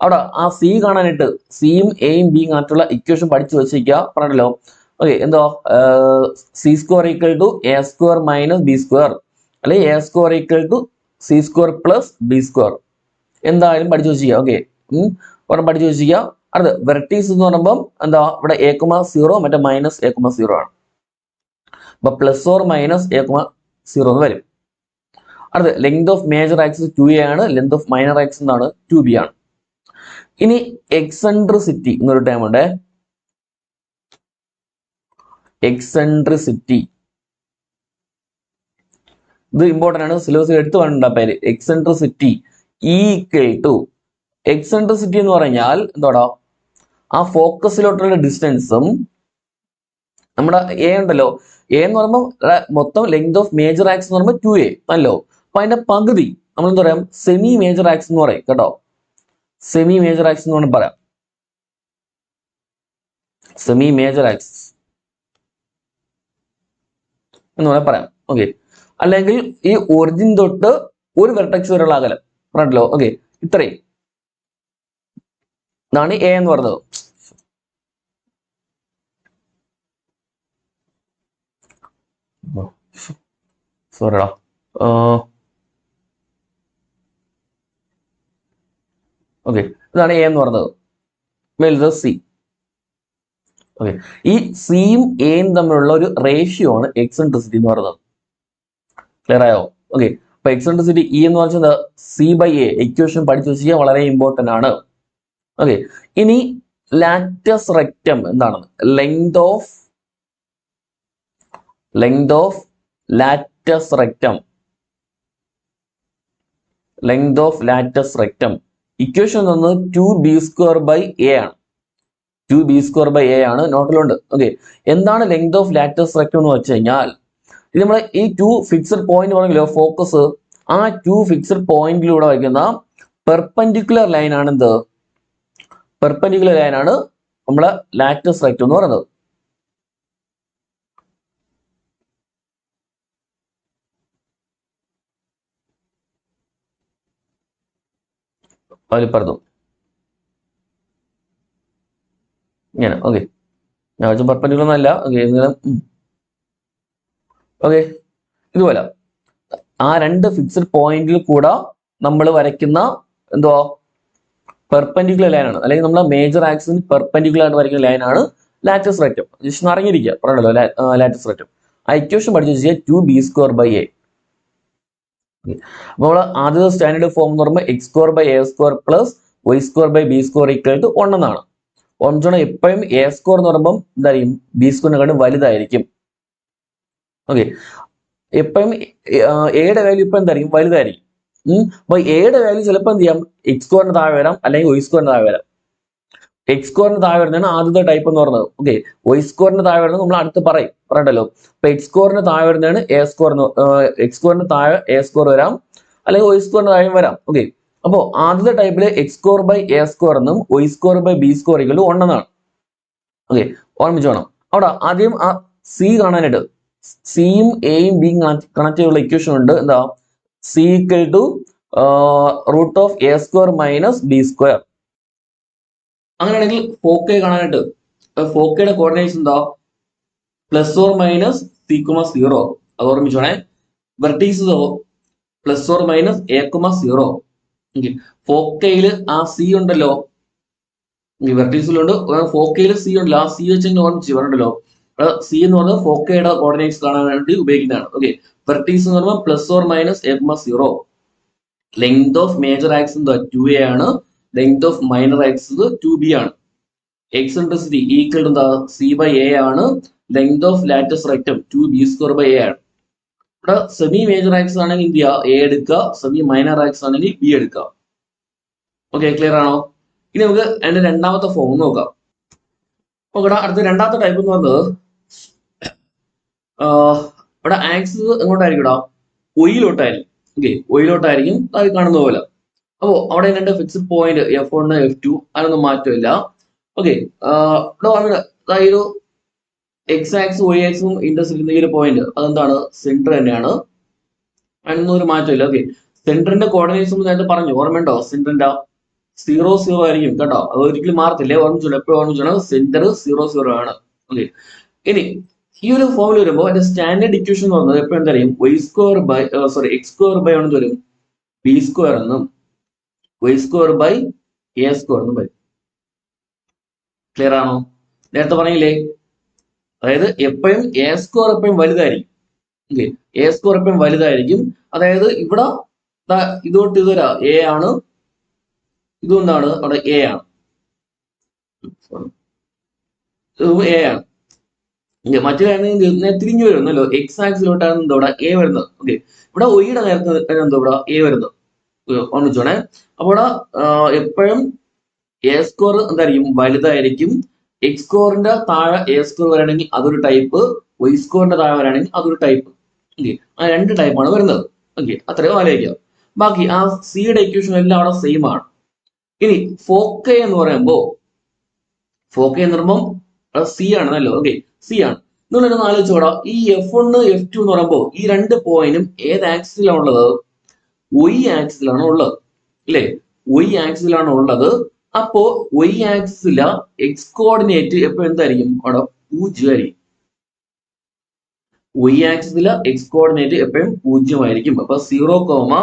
അവിടെ ആ സി കാണാനായിട്ട് സിയും എയും ബിയും കാണാനുള്ള ഇക്വേഷൻ പഠിച്ചു വെച്ചിരിക്കുക പറഞ്ഞല്ലോ. ഓക്കെ, എന്തോ C square equal to A square minus B square, അല്ലെങ്കിൽ A square equal to C square plus B square. എന്തായാലും പഠിച്ചു വെച്ചിരിക്കുക. ഓക്കെ, ഒരെണ്ണം പഠിച്ചു വെച്ചിരിക്കുക. അടുത്ത് വെർട്ടീസ് എന്ന് പറയുമ്പോൾ എന്താ ഇവിടെ a,0 മറ്റേ മൈനസ് a,0 ആണ്. അപ്പൊ പ്ലസ് ഓർ മൈനസ് a,0 എന്ന് വരും. അടുത്ത് length of major axis 2a ആണ്, ലെങ്ത് ഓഫ് മൈനർ ആക്സിസ് എന്താണ് 2b ആണ്. ഇനി എക്സെൻട്രിസിറ്റി എന്നൊരു ടേം ഉണ്ട്. എക്സെൻട്രിസിറ്റി ഇത് ഇമ്പോർട്ടന്റ് ആണ്, സിലബസ് എടുത്തു വേണ്ട പേര്. എക്സെൻട്രിസിറ്റി ഈക്വൽ ടു, എക്സെൻട്രിസിറ്റി എന്ന് പറഞ്ഞാൽ എന്താടാ, ആ ഫോക്കസിലോട്ടുള്ള ഡിസ്റ്റൻസും നമ്മുടെ എ ഉണ്ടല്ലോ, എ എന്ന് പറയുമ്പോൾ മൊത്തം ലെങ്ത് ഓഫ് മേജർ ആക്സ് എന്ന് പറയുമ്പോൾ 2a അല്ലോ. അപ്പൊ അതിന്റെ പകുതി നമ്മൾ എന്താ പറയാം, സെമി മേജർ ആക്സ് എന്ന് പറയും കേട്ടോ. സെമി മേജർ ആക്സ് എന്ന് വേണമെങ്കിൽ പറയാം. സെമി മേജർ ആക്സ് എന്ന് വേണമെങ്കിൽ പറയാം. ഓക്കെ, അല്ലെങ്കിൽ ഈ ഒറിജിൻ തൊട്ട് ഒരു വെർട്ടെക്സ് വരെയുള്ള അകലം പറഞ്ഞല്ലോ. ഓക്കെ, ഇത്രയും ഇതാണ് എ എന്ന് പറഞ്ഞത്. സോറിടാ, ഓക്കെ, ഇതാണ് എ എന്ന് പറഞ്ഞത്. വലുത് സി. ഓക്കെ, ഈ സിയും എയും തമ്മിലുള്ള ഒരു റേഷ്യോ ആണ് എക്സെൻട്രിസിറ്റി എന്ന് പറയുന്നത്. ക്ലിയർ ആയോ? ഓക്കെ, അപ്പൊ എക്സെൻട്രിസിറ്റി ഇ എന്ന് പറഞ്ഞത് സി ബൈ എ, ഇക്വേഷൻ പഠിച്ചു വെച്ചാൽ വളരെ ഇമ്പോർട്ടന്റ് ആണ്. ഓക്കെ, ഇനി ലാറ്റസ് റെക്റ്റം എന്താണെന്ന്, length of latus rectum, length of latus rectum equation എന്നത് 2b² ബൈ എ ആണ്. 2b² ബൈ എ ആണ്, നോട്ടിലുണ്ട്. ഓക്കെ, എന്താണ് ലെങ്ത് ഓഫ് ലാറ്റസ് റെക്റ്റം എന്ന് വെച്ച് കഴിഞ്ഞാൽ, ഇത് നമ്മളെ ഈ 2 ഫിക്സഡ് പോയിന്റ് പറഞ്ഞല്ലോ ഫോക്കസ്, ആ 2 ഫിക്സഡ് പോയിന്റിലൂടെ വയ്ക്കുന്ന പെർപെൻഡിക്കുലർ ലൈൻ ആണ് എന്ത്, പെർപെൻഡിക്കുലർ ലൈൻ ആണ് നമ്മളെ ലാറ്റസ് റെക്റ്റം എന്ന് പറയുന്നത്. അതിൽ പറഞ്ഞു ഇങ്ങനെ. ഓക്കെ, ഞാൻ വെച്ചാൽ പെർപെൻഡിക്കുലർ ഒന്നല്ല. ഓക്കെ, ഇതുപോലെ ആ 2 ഫിക്സഡ് പോയിന്റിൽ കൂടെ നമ്മൾ വരയ്ക്കുന്ന എന്തോ പെർപെൻഡിക്കുലർ ലൈനാണ്, അല്ലെങ്കിൽ നമ്മുടെ മേജർ ആക്സിന് പെർപെൻഡിക്കുലർ ആയിട്ട് വരയ്ക്കുന്ന ലൈനാണ് ലാറ്റസ് റെക്റ്റം. ജസ്റ്റ് അറിഞ്ഞിരിക്കുക, പറയണല്ലോ ലാറ്റസ് റെക്റ്റം. ആ ഇക്വേഷൻ പഠിച്ചു വെച്ചാൽ 2b² ബൈ എ. അപ്പോൾ നമ്മൾ ആദ്യത്തെ സ്റ്റാൻഡേർഡ് ഫോം എന്ന് പറയുമ്പോൾ x² by a² plus y² by b² equal to 1 എന്നാണ്. ഓർമ്മിച്ചോണം, എപ്പോഴും a² എന്ന് പറയുമ്പോൾ എന്തായിരിക്കും, b²നെക്കാളും വലുതായിരിക്കും. ഓക്കെ, എപ്പോഴും എയുടെ വാല്യൂ ഇപ്പൊ എന്തായിരിക്കും, വലുതായിരിക്കും. അപ്പൊ എയുടെ വാല്യൂ ചിലപ്പോൾ എന്ത് ചെയ്യാം, x² താഴെ വരാം, അല്ലെങ്കിൽ y² താഴെ വരാം. x² താഴെ വരുന്നതാണ് ആദ്യത്തെ ടൈപ്പ് എന്ന് പറയുന്നത്. ഓക്കെ, y² താഴെ വരുന്നത് നമ്മൾ അടുത്ത് പറയണ്ടല്ലോ. അപ്പൊ x² താഴെ വരുന്നതാണ് a². x² താഴെ a² വരാം, അല്ലെങ്കിൽ y² താഴെ വരാം. ഓക്കെ, അപ്പോ ആദ്യത്തെ ടൈപ്പില് x² ബൈ a² എന്നും y² by b² equal to 1 എന്നാണ്. ഓക്കെ, ഓർമ്മിച്ചോണം. അവിടെ ആദ്യം ആ സി കാണാനായിട്ട്, സിയും എയും ബിയും കണക്ട് ചെയ്തുള്ള ഇക്വേഷൻ ഉണ്ട്. എന്താ, C equal to root of a² minus b². അങ്ങനെയാണെങ്കിൽ ഫോക്കെ കാണാനായിട്ട്, ഫോക്കയുടെ കോർഡിനേറ്റ്സ് എന്താ, പ്ലസ് ഓർ മൈനസ് c,0. അത് ഓർമ്മിച്ചോണേ. വെർട്ടീസോ പ്ലസ് ഓർ മൈനസ് a,0. ഫോക്കയില് ആ സി ഉണ്ടല്ലോ, വെർട്ടീസിലുണ്ട്, ഫോക്കയില് സി ഉണ്ടല്ലോ, ആ സി വെച്ച് ഓർമ്മിച്ച് പറഞ്ഞല്ലോ. സി എന്ന് പറഞ്ഞാൽ ഫോക്കയുടെ കോർഡിനേറ്റ്സ് കാണാൻ വേണ്ടി ഉപയോഗിക്കുന്നതാണ്. ഓക്കെ, വെർട്ടീസ് എന്ന് പറയുമ്പോൾ plus or minus a,0. Length of major axis എന്താ 2a ആണ്, length of minor axis 2b ആണ്. എക്സെൻട്രിസിറ്റി ഈക്വൽ ടു എന്താ, c ബൈ a ആണ്, length of latus rectum 2b² by a ആണ്. ഇവിടെ സെമി മേജർ ആക്സ് ആണെങ്കിൽ എന്ത് ചെയ്യുക, a എടുക്കുക, സെമി മൈനർ ആക്സ് ആണെങ്കിൽ b എടുക്കുക. ഓക്കെ, ക്ലിയർ ആണോ? ഇനി നമുക്ക് അതിന്റെ രണ്ടാമത്തെ ഫോം നോക്കാം. നോക്കടാ, അടുത്ത രണ്ടാമത്തെ ടൈപ്പ് എന്ന് പറയുന്നത്, ഇവിടെ ആക്സിസ് എങ്ങോട്ടായിരിക്കും, ഒയിലോട്ടായിരിക്കും. ഓക്കെ, ഒയിലോട്ടായിരിക്കും, അത് കാണുന്ന പോലെ. അപ്പോ അവിടെ 2 ഫിക്സഡ് പോയിന്റ് F1 F2 അതൊന്നും മാറ്റമില്ല. ഓക്കെ, ഇവിടെ അതായത് എക്സ് ആക്സും വൈ ആക്സും ഇന്റർസെക്ട് ചെയ്യുന്ന ഈ ഒരു പോയിന്റ് അതെന്താണ്, സെന്റർ തന്നെയാണ്, അതിനൊന്നും ഒരു മാറ്റമില്ല. ഓക്കെ, സെന്ററിന്റെ കോർഡിനേറ്റ്സ് നേരത്തെ പറഞ്ഞു, ഓർമ്മയുണ്ടോ? സെന്ററിന്റെ 0,0 ആയിരിക്കും കേട്ടോ, അത് ഒരിക്കലും മാറത്തില്ലേ, ഓർമ്മിച്ചോളൂ. എപ്പോഴും ഓർമ്മിച്ചോളൂ, സെന്റർ 0,0 ആണ്. ഓക്കെ, ഇനി ഈ ഒരു ഫോമിൽ വരുമ്പോൾ അതിന്റെ സ്റ്റാൻഡേർഡ് ഇക്വേഷൻ എന്ന് പറയുന്നത് എപ്പോഴും എന്തായിരിക്കും, x² ബൈ എന്ത് വരും, b² എന്നും y² ബൈ a² എന്നും വരും. ക്ലിയർ ആണോ? നേരത്തെ പറഞ്ഞില്ലേ, അതായത് എപ്പോഴും a² എപ്പോഴും വലുതായിരിക്കും. ഓക്കെ, a² എപ്പോഴും വലുതായിരിക്കും. അതായത് ഇവിടെ ഇതോട്ട് ഇതുവരാ a ആണ്, ഇതും എന്താണ് അവിടെ എ ആണ്, ഇതും എ ആണ്. മറ്റു കാര്യം തിരിഞ്ഞു വരുന്നല്ലോ, എക്സ് ആക്സിലോട്ടാണ് എന്താ ഇവിടെ എ വരുന്നത്. ഓക്കെ, ഇവിടെ ഒയുടെ നേരത്തെ എന്താ ഇവിടെ എ വരുന്നത് ഓർമ്മിച്ചോണേ. അപ്പൊ ഇവിടെ എപ്പോഴും എ സ്കോർ എന്തായിരിക്കും വലുതായിരിക്കും. എക്സ് സ്കോറിന്റെ താഴെ എ സ്കോർ വരാണെങ്കിൽ അതൊരു ടൈപ്പ്, വൈ സ്കോറിന്റെ താഴെ വരാണെങ്കിൽ അതൊരു ടൈപ്പ്. ഓക്കെ, ആ രണ്ട് ടൈപ്പാണ് വരുന്നത്. ഓക്കെ, അത്രയും ആലോചിക്കുക. ബാക്കി ആ സിയുടെ ഇക്വേഷൻ എല്ലാം അവിടെ സെയിം ആണ്. ഇനി ഫോക്കെ എന്ന് പറയുമ്പോൾ സി ആണെന്നല്ലോ. ഓക്കെ, സി ആണ്. നിങ്ങളൊന്ന് ആലോചിച്ചോടാ, ഈ F1 F2 എന്ന് പറയുമ്പോൾ ഈ രണ്ട് പോയിന്റും ഏത് ആക്സിസിലാണ് ഉള്ളത്? Y ആക്സിസിലാണ് ഉള്ളത് അല്ലേ? Y ആക്സിസിലാണ് ഉള്ളത്. അപ്പോ Y ആക്സിസിലെ എക്സ് കോർഡിനേറ്റ് എപ്പോഴും എന്തായിരിക്കും? അവിടെ 0 ആയിരിക്കും. Y ആക്സിസിലെ എക്സ് കോർഡിനേറ്റ് എപ്പോഴും 0 ആയിരിക്കും. അപ്പൊ 0,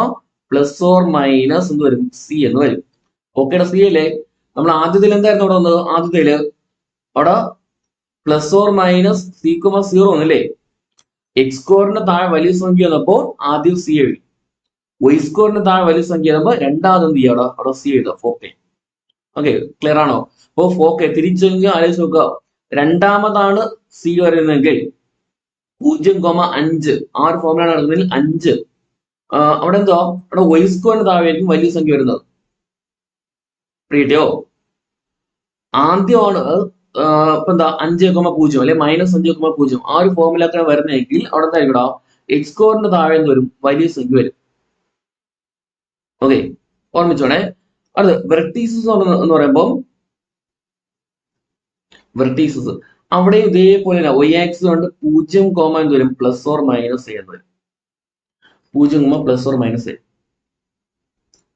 പ്ലസ് ഓർ മൈനസ് എന്ത് വരും? സി എന്ന് വരും. ഓക്കേടെ, സി അല്ലേ? നമ്മൾ ആദ്യത്തിൽ എന്തായിരുന്നു അവിടെ വന്നത്? ആദ്യത്തില് അവിടെ പ്ലസ് ഓർ മൈനസ് സി, 0 എന്നല്ലേ? എക്സ് സ്കോറിന്റെ താഴെ വലിയ സംഖ്യ വന്നപ്പോൾ ആദ്യം സി എഴുതി. വൈ സ്കോറിന്റെ താഴെ വലിയ സംഖ്യ വന്നപ്പോൾ രണ്ടാമത് എന്ത് ചെയ്യുക? അവിടെ സി എഴുതുക. ഫോക്കെ. ഓക്കെ, ക്ലിയർ ആണോ? അപ്പൊ ഫോക്കെ തിരിച്ചെങ്കിൽ ആലോചിച്ച് നോക്കുക. രണ്ടാമതാണ് സി വരുന്നതെങ്കിൽ 0,5 ആ ഒരു ഫോമിലാണ് നടക്കുന്നതിൽ 5. അവിടെ എന്തോ അവിടെ വൈ സ്കോറിന്റെ താഴെ ആയിരിക്കും വലിയ സംഖ്യ വരുന്നത്. പ്രീതിയോ ആദ്യമാണ് ഇപ്പൊ എന്താ 5,0 അല്ലെ -5,0 ആ ഒരു ഫോമിലൊക്കെ വരുന്നെങ്കിൽ അവിടെ എന്തായിരിക്കും? എക്സ് സ്കോറിന്റെ താഴെ എന്ത് വരും? വലിയ സംഖ്യ വരും. ഓക്കെ, ഓർമ്മിച്ചോണേ. അടുത്ത് വെർട്ടീസസ് എന്ന് പറയുമ്പോൾ വെർട്ടീസസ് അവിടെ ഇതേപോലെ വൈ ആക്സിസ് കൊണ്ട് 0, എന്ത് വരും? പ്ലസ് ഓർ മൈനസ് എന്ന് വരും. 0, plus or minus A.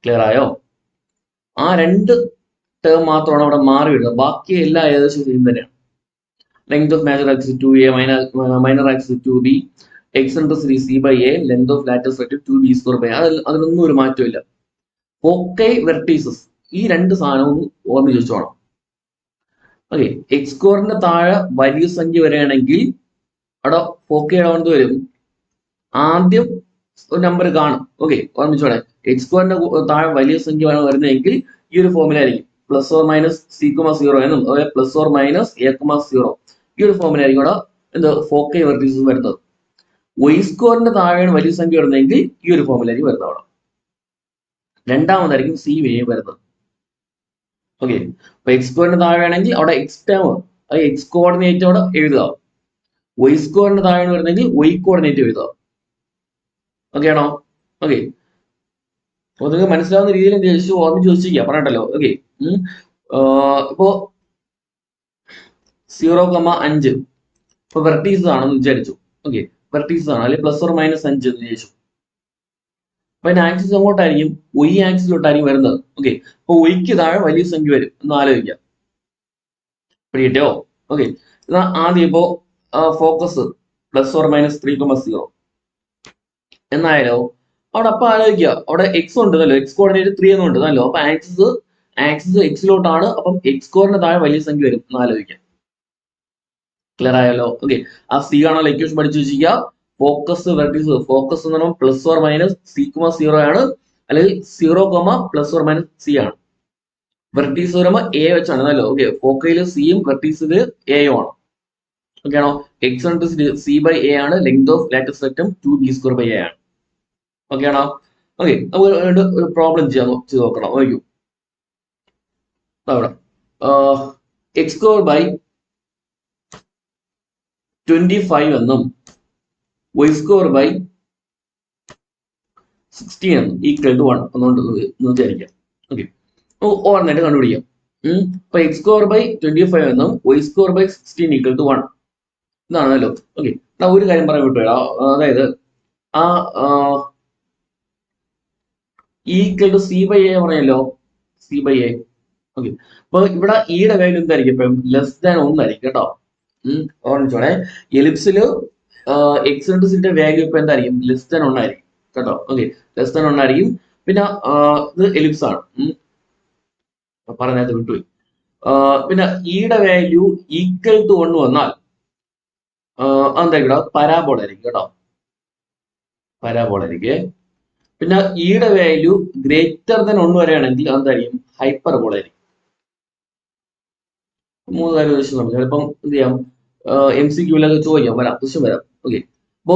Clear ആയോ? ആ രണ്ട് ടേം മാത്രമാണ് അവിടെ മാറി വരുന്നത്. ബാക്കി എല്ലാം ഏകദേശം സെയിം തന്നെയാണ്. Length of major axis 2a, minor axis 2b, eccentricity c/a, length of latus rectum 2b². അതിനൊന്നും ഒരു മാറ്റമില്ല. ഫോക്കെ വെർട്ടീസസ് ഈ രണ്ട് സാധനവും ഓർമ്മിച്ച് വെച്ചോണം. ഓക്കെ, എക്സ് സ്കോറിന്റെ താഴെ വലിയ സംഖ്യ വരികയാണെങ്കിൽ അവിടെ ഫോക്കയുടെ എന്ത് വരും? ആദ്യം ഒരു നമ്പർ കാണും. ഓക്കെ, ഓർമ്മിച്ചോടെ. എക്സ് സ്കോറിന്റെ താഴെ വലിയ സംഖ്യ വരുന്നതെങ്കിൽ ഈ ഒരു ഫോമിലായിരിക്കും പ്ലസ് ഓർ മൈനസ് c, 0 എന്നും അതുപോലെ പ്ലസ് ഓർ മൈനസ് a, 0 ഈ ഒരു ഫോമിലായിരിക്കും അവിടെ എന്ത് ഫോക്കെ വെർട്ടീസസ് വരുന്നത്. വൈ സ്കോറിന്റെ താഴെയാണ് വലിയ സംഖ്യ വരുന്നതെങ്കിൽ ഈ ഒരു ഫോമിലായിരിക്കും വരുന്നത്. അവിടെ രണ്ടാമതായിരിക്കും സി വേ വരുന്നത്. ഓക്കെ, അപ്പൊ എക്സ് സ്കോറിന്റെ താഴെ ആണെങ്കിൽ അവിടെ എക്സ് ടേം അത് എക്സ് കോർഡിനേറ്റ് അവിടെ എഴുതുക. വൈ സ്കോറിന്റെ താഴെ വരുന്നെങ്കിൽ വൈ കോർഡിനേറ്റ് എഴുതുക. ഓക്കെ ആണോ? ഓക്കെ, അപ്പൊ നിങ്ങൾക്ക് മനസ്സിലാവുന്ന രീതിയിൽ എന്ത് ചോദിച്ചു ഓർമ്മിച്ച് ചോദിച്ചിരിക്കുക പറഞ്ഞിട്ടല്ലോ. ഓക്കെ, ഇപ്പോ 0,5 ഇപ്പൊ വെർട്ടീസസ് ആണെന്ന് വിചാരിച്ചു. ഓക്കെ, വെർട്ടീസസ് ആണ് അല്ലെങ്കിൽ പ്ലസ് ഓർ മൈനസ് 5 എന്ന് വിചാരിച്ചു. അപ്പൊ അതിന്റെ ആക്സിസ് എങ്ങോട്ടായിരിക്കും? വൈ ആക്സിലോട്ടായിരിക്കും വരുന്നത്. ഓക്കെ, അപ്പൊ വൈക്ക് താഴെ വലിയ സംഖ്യ വരും എന്ന് ആലോചിക്കാം. പിടിയോ? ഓക്കെ, ആദ്യം ഇപ്പോ ഫോക്കസ് പ്ലസ് ഓർ മൈനസ് 3,0 എന്നായാലോ അവിടെ അപ്പൊ ആലോചിക്കുക. അവിടെ എക്സ് ഉണ്ടല്ലോ, എക്സ് കോർഡിനേറ്റ് 3 എന്നുണ്ടല്ലോ. അപ്പൊ ആക്സിസ് എക്സിലോട്ടാണ്. അപ്പം എക്സ് സ്കോറിന്റെ താഴെ വലിയ സംഖ്യ വരും എന്ന് ആലോചിക്കാം. ക്ലിയർ ആയല്ലോ? ഓക്കെ, ആ സി ആണല്ലോ ഇക്വേഷൻ പഠിച്ചു വെച്ചിരിക്കുക. ഫോക്കസ് വെർട്ടീസ്, ഫോക്കസ് എന്ന് പറയുമ്പോൾ പ്ലസ് ഓർ മൈനസ് c, 0 ആണ്, അല്ലെങ്കിൽ 0, പ്ലസ് ഓർ മൈനസ് സി ആണ്. വെർട്ടീസ് വരുമ്പോൾ എ വെച്ചാണ് അല്ലോ. ഓക്കെ, ഫോക്കയില് സിയും വെർട്ടീസില് എയും ആണ്. ഓക്കെ ആണോ? എക്സെൻട്രിസിറ്റി c/a ആണ്, length of latus rectum 2b²/a ആണ്. ഓക്കെ ആണോ? ഓക്കെ, നമുക്ക് ഒരു പ്രോബ്ലം ചെയ്ത് നോക്കണം. നോക്കൂ, അവിടെ x²/25 എന്നും y²/16 എന്നും =1 എന്നുകൊണ്ട് വിചാരിക്കാം. ഓക്കെ, ഓർമ്മയായിട്ട് കണ്ടുപിടിക്കാം. അപ്പൊ x²/25 എന്നും y²/16 =1 ഇതാണല്ലോ. ഓക്കെ, ഒരു കാര്യം പറയാൻ വിട്ടുപോയി. അതായത് ആ c/a പറഞ്ഞല്ലോ, c/a. ഓക്കെ, അപ്പൊ ഇവിടെ യുടെ വാല്യൂ എന്തായിരിക്കും? ഇപ്പം <<1 ആയിരിക്കും കേട്ടോ. ഓർമ്മിച്ചോടെ, എലിപ്സില് എക്സെൻട്രിസിറ്റിയുടെ വാല്യൂ ഇപ്പൊ എന്തായിരിക്കും? <<1 ആയിരിക്കും കേട്ടോ. ഓക്കെ, <<1 ആയിരിക്കും. പിന്നെ ഇത് എലിപ്സ് ആണ്, പറഞ്ഞത് വിട്ടുപോയി. പിന്നെ യുടെ വാല്യൂ =1 വന്നാൽ എന്തായിരിക്കും? പരാബോള ആയിരിക്കും കേട്ടോ. പരാബോള ആയിരിക്കും. പിന്നെ ഇയുടെ വാല്യൂ ഗ്രേറ്റർ ദൻ 1 വരെയാണെങ്കിൽ എന്തായിരിക്കും ഹൈപ്പർബോള ആയിരിക്കും. 3 കാര്യം ഉദ്ദേശിച്ച് നമുക്ക് ചിലപ്പം എന്ത് ചെയ്യാം MCQലൊക്കെ ചോദിക്കാം, വരാം, ക്വസ്റ്റ്യൻ വരാം. ഓക്കെ, അപ്പോ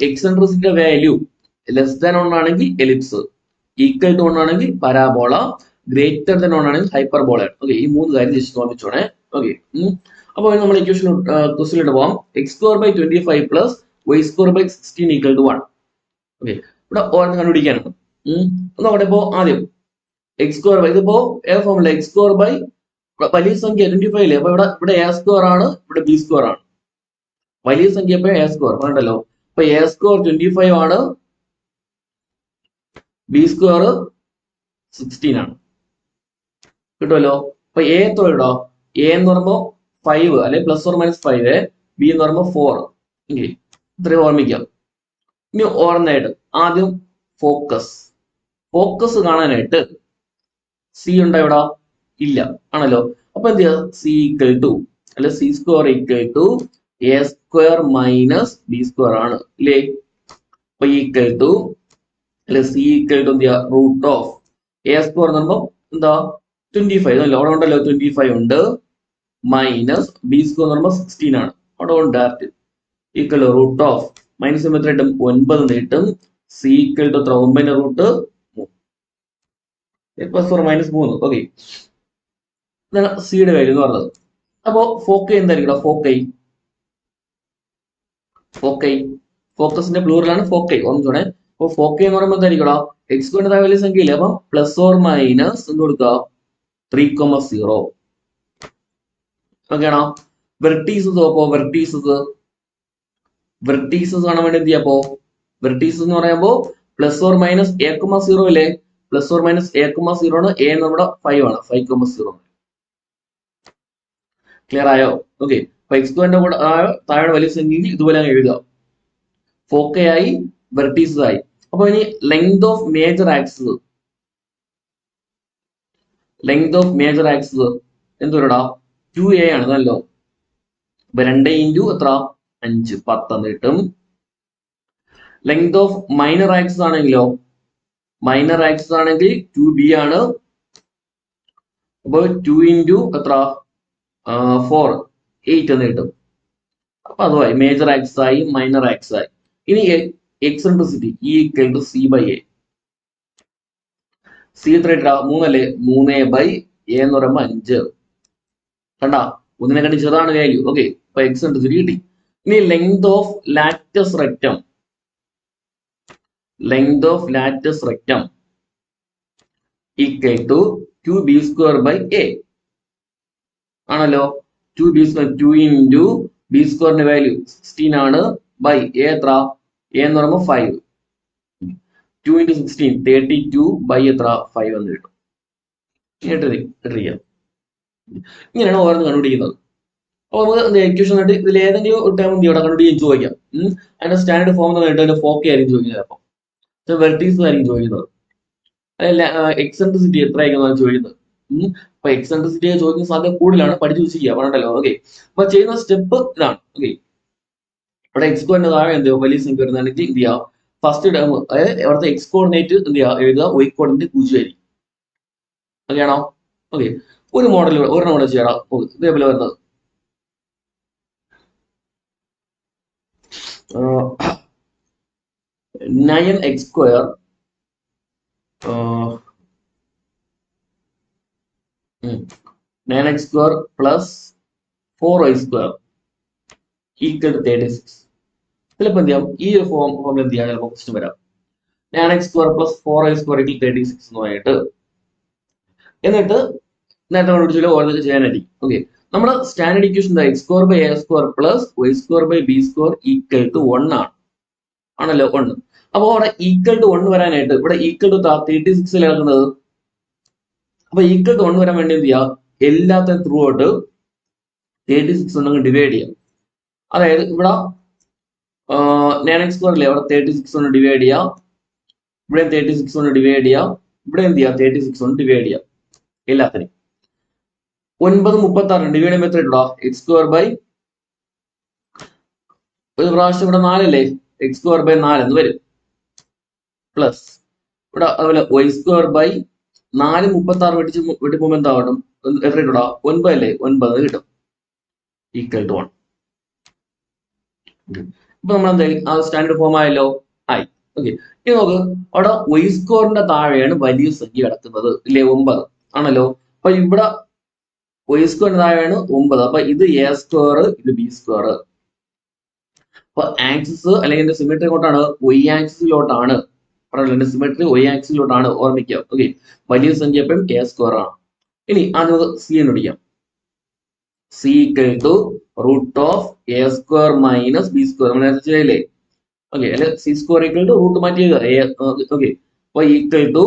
എക്സെൻട്രിസിറ്റിയുടെ വാല്യൂ ലെസ് ദാൻ 1 ആണെങ്കിൽ എലിപ്സ്, ഈക്വൽ ടു 1 ആണെങ്കിൽ പരാബോള, ഗ്രേറ്റർ ദൻ 1 ആണെങ്കിൽ ഹൈപ്പർബോള ആണ്. ഓക്കെ, ഈ 3 കാര്യം ജസ്റ്റ് ഓർമ്മിച്ചോണേ. ഓക്കെ, അപ്പോൾ നമ്മൾ ഇക്വേഷൻ ക്വസ്റ്റ്യനിലോട്ട് പോകാം. x²/25 plus y²/16 equal to 1. Okay, ഇവിടെ ഓരോന്ന് കണ്ടുപിടിക്കാനുണ്ട്. നോക്കട്ടെ. ഇപ്പോ ആദ്യം x², ഇതിപ്പോ ഫോമുല x² വലിയ സംഖ്യ 25 അല്ലേ, അപ്പൊ ഇവിടെ a² ആണ്, ഇവിടെ b² ആണ്. വലിയ സംഖ്യ ഇപ്പൊ a² പറഞ്ഞല്ലോ, അപ്പൊ a² 25 ആണ്, b² 16 ആണ്. കിട്ടുമല്ലോ. അപ്പൊ a എത്ര ഇടോ? a എന്ന് പറയുമ്പോ 5 അല്ലെ ±5, b എന്ന് പറയുമ്പോ 4. ഇത്രയും ഓർമ്മിക്കാം. ഇനി ഓർമ്മയായിട്ട് ആദ്യം ഫോക്കസ് കാണാനായിട്ട് സി ഉണ്ടോ ഇവിടെ? ഇല്ല, ആണല്ലോ. അപ്പൊ എന്ത് ചെയ്യാം? സി ഈക്വൽ ടു അല്ലെ c² equal to a² - b² ആണ് ഇല്ലേ? അപ്പൊ ഈക്വൽ ടു അല്ലെ സി ഈക്വൽ ടു എന്ത് ചെയ്യാ? റൂട്ട് ഓഫ് a² എന്ന് പറയുമ്പോ എന്താ 25 അല്ലോ, അവിടെ ഉണ്ടല്ലോ 25 ഉണ്ട്, മൈനസ് b² എന്ന് പറയുമ്പോ 16 ആണ്, അവിടെ ഉണ്ട് direct, equal root of minus എത്ര കിട്ടും? 9 നീട്ടും. C equal to 9 root +4 - 3. Okay, ഇതാണ് സിയുടെ വാല്യൂ എന്ന് പറഞ്ഞത്. അപ്പോ ഫോക്കൈ എന്തായിരിക്കും? ഫോക്കസിന്റെ പ്ലൂറലാണ് ഫോക്കൈ, ഓർമ്മിച്ചോണേ. അപ്പൊ ഫോക്കൈ എന്ന് പറയുമ്പോൾ എന്തായിരിക്കും? x² വലിയ സംഖ്യ ഇല്ലേ, അപ്പം ± എന്ത് കൊടുക്കുക? 3,0. ഓക്കെ ആണോ? വെർട്ടീസസ് നോക്കോ, വെർട്ടീസസ് കാണാൻ വേണ്ടി എന്ത് ചെയ്യാപ്പോ? വെർട്ടീസസ് എന്ന് പറയുമ്പോ +± a,0 അല്ലേ, +± a,0 ആണ്. a നമ്മുടെ 5 ആണ്, 5,0. ക്ലിയർ ആയോ? ഓക്കെ, അപ്പൊ x²ന്റെ കൂടെ താഴെ വലിയ സംഖ്യയിൽ ഇതുപോലെ എഴുതുക. ഫോക്കൈ ആയി, വെർട്ടീസസ് ആയി. അപ്പൊ ഇനി ലെങ്ത് ഓഫ് മേജർ ആക്സിസ് എന്തോടാ? 2a ആണ്, നല്ലോ. അപ്പൊ 2 ഇൻറ്റു എത്ര? 5, 10 കിട്ടും. ലെങ്ത് ഓഫ് മൈനർ ആക്സിസ് ആണെങ്കിലോ? 2b ആണ്. അപ്പൊ 2 ഇൻറ്റു എത്ര? 4, 8 എന്ന് കിട്ടും. അപ്പൊ അതുമായി മേജർ ആക്സിസ് ആയി, മൈനർ ആക്സിസ് ആയി. ഇനി eccentricity E equal to c/a. C എത്ര ഇട്ടാ? 3 അല്ലേ, 3a/a എന്ന് പറയുമ്പോ 5. കണ്ടാ, ഒന്നിനെ കണ്ടി ചെറുതാണ് വാല്യൂ. ഓക്കെ, അപ്പൊ എക്സെൻട്രിസിറ്റി കിട്ടി. ഇനി length of latus rectum equal to 2b²/a ആണല്ലോ. 2 ഇൻറ്റു b² വാല്യൂ 16 ആണ്, ബൈ a എത്ര? a എന്ന് പറയുമ്പോൾ 5. 2 ഇൻറ്റു 16 32 ബൈ എത്ര? 5 എന്ന് കിട്ടും. ഇങ്ങനെയാണ് ഓരോന്ന് കണ്ടുപിടിക്കുന്നത്. അപ്പൊ നമുക്ക് ഇക്വേഷൻ ആയിട്ട് ഇതിൽ ഏതെങ്കിലും ഒരു ടൈം ഇവിടെ കണ്ടുപിടിക്കാൻ ചോദിക്കാം. അതിന്റെ സ്റ്റാൻഡേർഡ് ഫോം എന്ന് ഫോക്കൈ ആയിരിക്കും ചോദിക്കുന്നത്, ചിലപ്പോൾ വെർട്ടീസസ് ആയിരിക്കും ചോദിക്കുന്നത്, അതല്ല എക്സെൻട്രിസിറ്റി എത്ര ആയിരിക്കും ചോദിക്കുന്നത്. അപ്പൊ എക്സെൻട്രിസിറ്റി ചോദിക്കുന്ന സാധ്യത കൂടുതലാണ്, പഠിച്ചു വെച്ചിരിക്കുക, പറഞ്ഞല്ലോ. ഓക്കെ, അപ്പൊ ചെയ്യുന്ന സ്റ്റെപ്പ് ഇതാണ്. ഓക്കെ, ഇവിടെ x² താഴെ എന്ത് വലിയ സംഖ്യ വരുന്നതാണെങ്കിൽ എന്ത് ചെയ്യുക? ഫസ്റ്റ് ടേം അതായത് അവിടുത്തെ x കോർഡിനേറ്റ് എന്ത് ചെയ്യുക? എഴുതുക, y കോർഡിനേറ്റ് 0 ആയിരിക്കും. ഓക്കെ ആണോ? ഓക്കെ, ഒരു മോഡൽ ഒരെണ്ണം കൂടെ ചെയ്യണം. ഇതേപോലെ വരുന്നത് 9x² 9x² plus 4y² equal to 36. ചിലപ്പോൾ എന്ത് ചെയ്യാം? ഈ ഒരു ഫോമിൽ എന്ത് ചെയ്യാം? ചിലപ്പോൾ ക്വസ്റ്റ്യൻ വരാം. 9x² plus 4y² equal 36 എന്നുമായിട്ട്. എന്നിട്ട് നേരത്തെ കണ്ടുപിടിച്ചാൽ ഓരോന്നൊക്കെ ചെയ്യാനായിരിക്കും. ഓക്കെ, നമ്മുടെ standard equation x²/a² plus y²/b² equal to 1 ആണ്, ആണല്ലോ, 1. അപ്പൊ അവിടെ ഈക്വൽ ടു 1 വരാനായിട്ട് ഇവിടെ ഈക്വൽ ടു 36 കിടക്കുന്നത്. അപ്പൊ ഈക്വൽ ടു 1 വരാൻ വേണ്ടി എന്ത് ചെയ്യാം? എല്ലാത്തിനും ത്രൂ ഔട്ട് 36 ഉണ്ടെങ്കിൽ ഡിവൈഡ് ചെയ്യാം. അതായത് ഇവിടെ 9x² അല്ലേ, അവിടെ 36 കൊണ്ട് ഡിവൈഡ് ചെയ്യാം, ഇവിടെ 36 കൊണ്ട് ഡിവൈഡ് ചെയ്യാം, ഇവിടെ എന്ത് ചെയ്യാം? 36 കൊണ്ട് ഡിവൈഡ് ചെയ്യാം എല്ലാത്തിനും. 9 36 ഡിവൈഡ് ചെയ്യുമ്പോൾ എത്ര ഇട്ടോ? x²/, ഒരു പ്രാവശ്യം ഇവിടെ 4 അല്ലേ, x²/4 എന്ന് വരും. പ്ലസ് ഇവിടെ അതുപോലെ വൈ സ്ക്വയർ ബൈ 4 വെട്ടിപ്പോകുമ്പോൾ എന്താവണം? എത്ര കിട്ടൂടാ? 9 അല്ലേ? 9 കിട്ടും. Equal to 1. ഇപ്പൊ നമ്മൾ എന്തായാലും ആ സ്റ്റാൻഡേർഡ് ഫോം ആയല്ലോ, ആയി. ഓക്കെ, ഇനി നോക്ക്, അവിടെ വൈ സ്ക്വയറിന്റെ താഴെയാണ് വലിയ സംഖ്യ കിടക്കുന്നത്, ഇല്ലേ? 9 ആണല്ലോ. അപ്പൊ ഇവിടെ വൈ സ്ക്വയറിന്റെ താഴെയാണ് 9. അപ്പൊ ഇത് എ സ്ക്വയർ, ഇത് ബി സ്ക്വയർ. അപ്പൊ ആക്സിസ് അല്ലെങ്കിൽ സിമെട്രി എങ്ങോട്ടാണ്? വൈ ആക്സിസിലോട്ടാണ്. പറഞ്ഞല്ലോ, സിമെട്രി വൈ ആക്സിസിലോട്ടാണ്, ഓർമ്മിക്കുക. ഓക്കെ, വലിയ സംഖ്യ എപ്പോഴും എ സ്ക്വയർ ആണ്. ഇനി ആദ്യം നമുക്ക് സി എന്ന് വിളിക്കാം. C equal to root of A square minus B square. നമ്മൾ നേരത്തെ ചെയ്യല്ലേ? ഓക്കെ, അല്ലെ C square equal to root മാറ്റിയത്. ഓക്കെ, അപ്പൊ equal to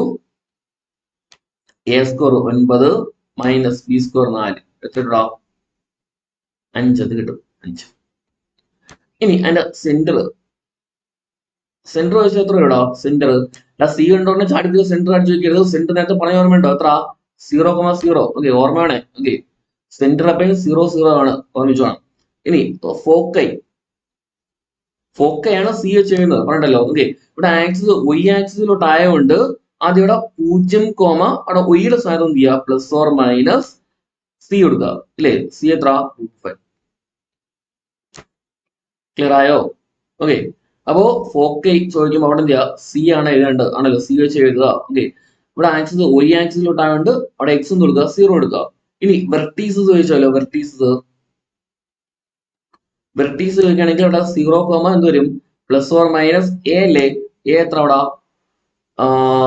A square 9 minus B square 4. എത്ര കിട്ടാ? 5. അത് കിട്ടും, 5. ഇനി അതിന്റെ സെന്റർ വെച്ചാൽ എത്ര ഇടാ? സെന്റർ സി ഉണ്ടോന്നെ ചാടി സെന്റർ അടിച്ചു വെക്കരുത്. സെന്റർ നേരത്തെ പറഞ്ഞ ഓർമ്മയുണ്ടോ? എത്ര? 0,0. ഓക്കെ, ഓർമ്മ വേണേ. ഓക്കെ, സെന്റർ അപ്പം 0, 0 ആണ്, ഓർമ്മിച്ചു വേണം. ഇനി ഫോക്കയാണ് സി ചെയ്യുന്നത്, പറഞ്ഞല്ലോ. ഓക്കെ, ഇവിടെ ആക്സിസ് വൈ ആക്സിസിലോട്ട് ആയതുകൊണ്ട് ആദ്യം ഇവിടെ 0, അവിടെ ഒയ്യുടെ സ്ഥാനം എന്ത് ചെയ്യുക? പ്ലസ് ഓർ മൈനസ് സി കൊടുക്കുക, ഇല്ലേ? സി എത്ര? 5. ക്ലിയർ ആയോ? ഓക്കെ, അപ്പോ ഫോക്കൈ ചോദിക്കുമ്പോൾ അവിടെ എന്ത് ചെയ്യുക? സി ആണ് എഴുതേണ്ടത്, ആണല്ലോ. സി വെച്ച് എഴുതുക. ഓക്കെ, ഇവിടെ ആക്സിസ് വൈ ആക്സിസിലോട്ട് ആയതുകൊണ്ട് അവിടെ എക്സ് എന്ന് കൊടുക്കുക, 0 കൊടുക്കുക. ഇനി വെർട്ടീസസ് ചോദിച്ചാലോ? വെർട്ടീസസ് ചോദിക്കുകയാണെങ്കിൽ അവിടെ 0, എന്ത് വരും? പ്ലസ് ഓർ മൈനസ് എ അല്ലേ? എ എത്ര അവിടെ?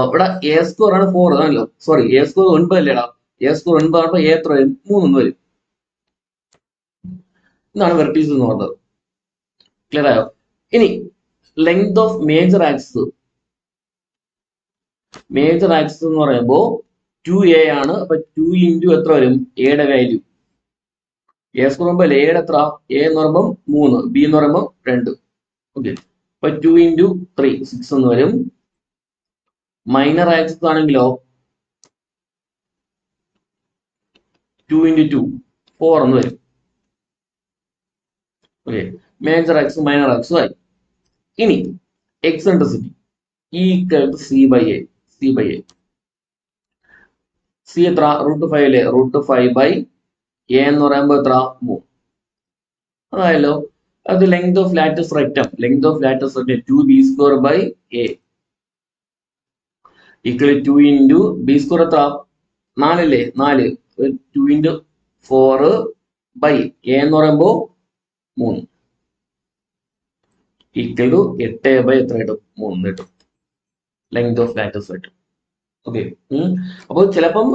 ഇവിടെ എ സ്ക്വയർ ആണ് 4 ആണല്ലോ. സോറി, എ സ്ക്വയർ 9 അല്ലേടാ? എ സ്ക്വയർ 9 ആകുമ്പോൾ എ എത്ര വരും? 3 എന്ന് വരും. ഇതാണ് വെർട്ടീസ് എന്ന് പറഞ്ഞത്. ക്ലിയർ ആയോ? ഇനി length of major axis. Major axis എന്ന് പറയുമ്പോൾ 2a ആണ്. അപ്പൊ 2 ഇൻറ്റു എത്ര വരും? എയുടെ വാല്യൂ. എ സ്ക്വയർ പറയുമ്പോൾ എയുടെ എത്ര? എ എന്ന് പറയുമ്പോൾ 3, ബി എന്ന് പറയുമ്പോൾ 2. ഓക്കെ, അപ്പൊ 2 ഇൻറ്റു 3 6 എന്ന് വരും. മൈനർ ആക്സിസ് ആണെങ്കിലോ 2 ഇൻറ്റു 2 4 എന്ന് വരും. Okay, major axis minor axis ആയി. ഇനി eccentricity equal to C by A. C എത്ര? √5 അല്ലേ? √5 ബൈ എ എന്ന് പറയുമ്പോൾ എത്ര? 3. അതായല്ലോ. അത് length of latus rectum. 2b square by A equal 2 into B square എത്ര? 4 അല്ലേ? 4. 2 ഇൻറ്റു 4 ബൈ എ എന്ന് പറയുമ്പോൾ 3 ഈക്വൽ ടു 8 ബൈ എത്ര കിട്ടും? 3 കിട്ടും. Length of latus rectum. Okay, അപ്പോൾ ചിലപ്പം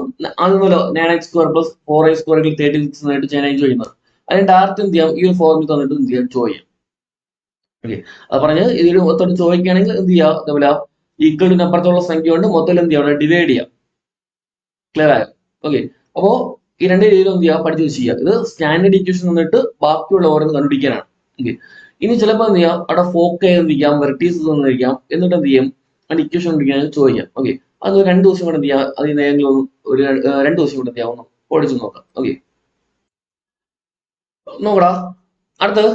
അതുപോലെ 9x square plus 4a square 36 ആയിട്ട് ചെയ്യാനായി ചോദിക്കുന്നത്. അതിന് ഡയറക്റ്റ് എന്ത് ചെയ്യാം? ഈ ഒരു ഫോർമുല തന്നിട്ട് എന്ത് ചെയ്യാം? ചോദിക്കാം. ഓക്കെ, അത് പറഞ്ഞ് ഇതിൽ മൊത്തം ചോദിക്കുകയാണെങ്കിൽ എന്ത് ചെയ്യാം? അതേപോലെ ഈക്വൽ ടു അപ്പുറത്തുള്ള സംഖ്യ കൊണ്ട് മൊത്തം എന്ത് ചെയ്യാം? ഡിവൈഡ് ചെയ്യാം. ക്ലിയർ ആയോ? ഓക്കെ, അപ്പോ ഈ രണ്ട് രീതിയിലും എന്ത് ചെയ്യാം? പഠിച്ചു ചെയ്യാം. ഇത് സ്റ്റാൻഡേർഡ് ഇക്വേഷൻ തന്നിട്ട് ബാക്കിയുള്ള ഓരോന്ന് കണ്ടുപിടിക്കാനാണ്. ഓക്കെ, ഇനി ചിലപ്പോൾ എന്ത് ചെയ്യാം? അവിടെ ഫോക്കൈ എന്തിരിക്കാം, വെർട്ടീസസ് തന്നിരിക്കാം. എന്നിട്ട് എന്ത് ചെയ്യും? അതിന്റെ ഇക്വേഷൻ കണ്ടുപിടിക്കാൻ ചോദിക്കാം. ഓക്കെ, അത് 2 ദിവസം കൊണ്ട് എന്ത് ചെയ്യാം? അതിന് ഏതെങ്കിലും ഒരു 2 ദിവസം കൊണ്ട് എന്ത് ചെയ്യാം? ഒന്ന് ഓടിച്ചു നോക്കാം. ഓക്കെ, നോക്കടാ. അടുത്തത്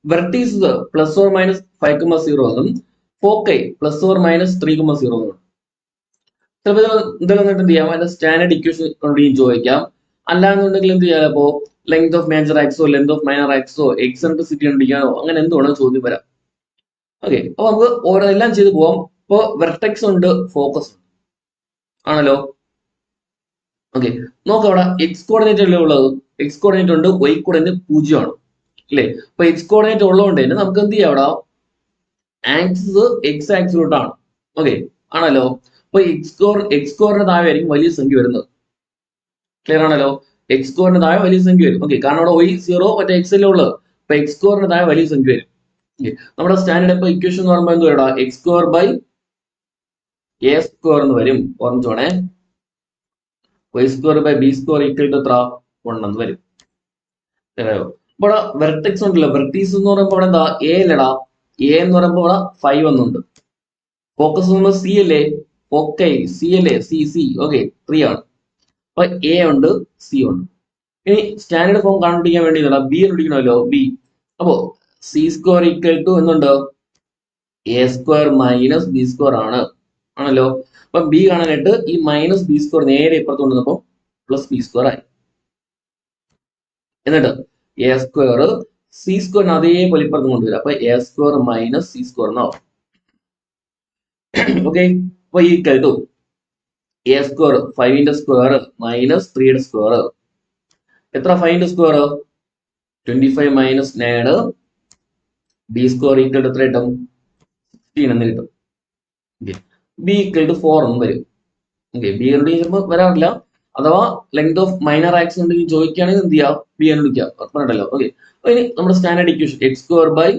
വെർട്ടീസസ് പ്ലസ് ഓർ മൈനസ് 5,0 എന്നും ഫോക്കൈ പ്ലസ് ഓർ മൈനസ് 3,0 എന്നും. ചിലപ്പോൾ എന്തെങ്കിലും എന്ത് ചെയ്യാം? അതിന്റെ സ്റ്റാൻഡേർഡ് ഇക്വേഷൻ കൊണ്ടും ചോദിക്കാം. അല്ലാന്നുണ്ടെങ്കിൽ എന്ത് ചെയ്യാം? അപ്പോ length of major axis length of minor axis eccentricity കണ്ടുപിടിക്കാനോ അങ്ങനെ എന്ത് വേണം ചോദ്യം വരാം. ഓക്കെ, അപ്പൊ നമുക്ക് ഓരോന്നെല്ലാം ചെയ്ത് പോവാം. ഇപ്പൊ വെർട്ടെക്സ് ഉണ്ട്, ഫോക്കസ് ഉണ്ട്, ആണല്ലോ. ഓക്കെ, നോക്കാം. അവിടെ എക്സ് കോർഡിനേറ്റ് അല്ലേ ഉള്ളത്? എക്സ് കോർഡിനേറ്റ് ഉണ്ട്, വൈ കോർഡിനേറ്റ് 0 ആണ്, അല്ലേ? അപ്പൊ എക്സ് കോർഡിനേറ്റ് ഉള്ളതുകൊണ്ട് തന്നെ നമുക്ക് എന്ത് ചെയ്യാം? അവിടെ ആക്സിസ് എക്സ് ആക്സിലോട്ടാണ്. ഓക്കെ, ആണല്ലോ. അപ്പൊ എക്സ് കോറിന് താഴെ ആയിരിക്കും വലിയ സംഖ്യ വരുന്നത്. ക്ലിയർ ആണല്ലോ? എക്സ് കോറിന് താഴെ വലിയ സംഖ്യ വരും. ഓക്കെ, കാരണം അവിടെ y 0 മറ്റേ എക്സ് അല്ലേ ഉള്ളത്. അപ്പൊ എക്സ് കോറിന് താഴെ വലിയ സംഖ്യ വരും. നമ്മുടെ സ്റ്റാൻഡേർഡ് ഇപ്പൊ ഇക്വേഷൻ എന്ന് പറയുമ്പോൾ എന്ത് വരടാ? X square by A square എന്ന് വരും. ഓർമ്മിച്ചോണേ. Y square by B square equal to എത്ര? 1 എന്ന് വരും. ഇവിടെ വെർട്ടെക്സ് ഉണ്ടല്ലോ, വെർട്ടീസ് എന്ന് പറയുമ്പോൾ അവിടെ എന്താ? എ അല്ലടാ. എ എന്ന് പറയുമ്പോൾ ഇവിടെ 5 എന്നുണ്ട്. ഫോക്കസ് എന്ന് സി അല്ലേ? ഫോക്കൈ സി അല്ലേ? സി. ഓക്കെ, 3 ആണ്. അപ്പൊ എ ഉണ്ട്, സി ഉണ്ട്. ഇനി സ്റ്റാൻഡേർഡ് ഫോം കണ്ടുപിടിക്കാൻ വേണ്ടി ബി കണ്ടുപിടിക്കണമല്ലോ, ബി. അപ്പോ സി സ്ക്വയർ ഈക്വൽ ടു എന്നുണ്ട്? A square minus B square ആണ്. ആണല്ലോ. അപ്പൊ ബി കാണാനായിട്ട് ഈ മൈനസ് ബി സ്ക്വയർ നേരെ ഇപ്പുറത്ത് കൊണ്ടുവന്നപ്പോൾ പ്ലസ് ബി സ്ക്വയർ ആയി. എന്നിട്ട് എ സ്ക്വയർ സി സ്ക്വയറിന് അതേപോലെ ഇപ്പുറത്ത് കൊണ്ടുവരാം. അപ്പൊ A square minus C square എന്നാവും. ഓക്കെ, അപ്പൊ ഈക്വൽ ടു എ സ്ക്വയർ 5ന്റെ സ്ക്വയർ മൈനസ് 3യുടെ സ്ക്വയർ. എത്ര 5ന്റെ square? 25 minus 9. B square equal to എത്ര കിട്ടും? 16 എന്ന് കിട്ടും. ബി ഈക്വൽ ടു 4 എന്ന് വരും. ഓക്കെ, ബി കണ്ടുപിടിക്കുമ്പോൾ വരാറില്ല. അഥവാ ലെങ്ത് ഓഫ് മൈനർ ആക്സിസ് ഉണ്ടെങ്കിൽ ചോദിക്കുകയാണെങ്കിൽ എന്ത് ചെയ്യാം? ബി കണ്ടുപിടിക്കാം, പറഞ്ഞല്ലോ. ഓക്കെ, ഇനി നമ്മുടെ standard equation X square by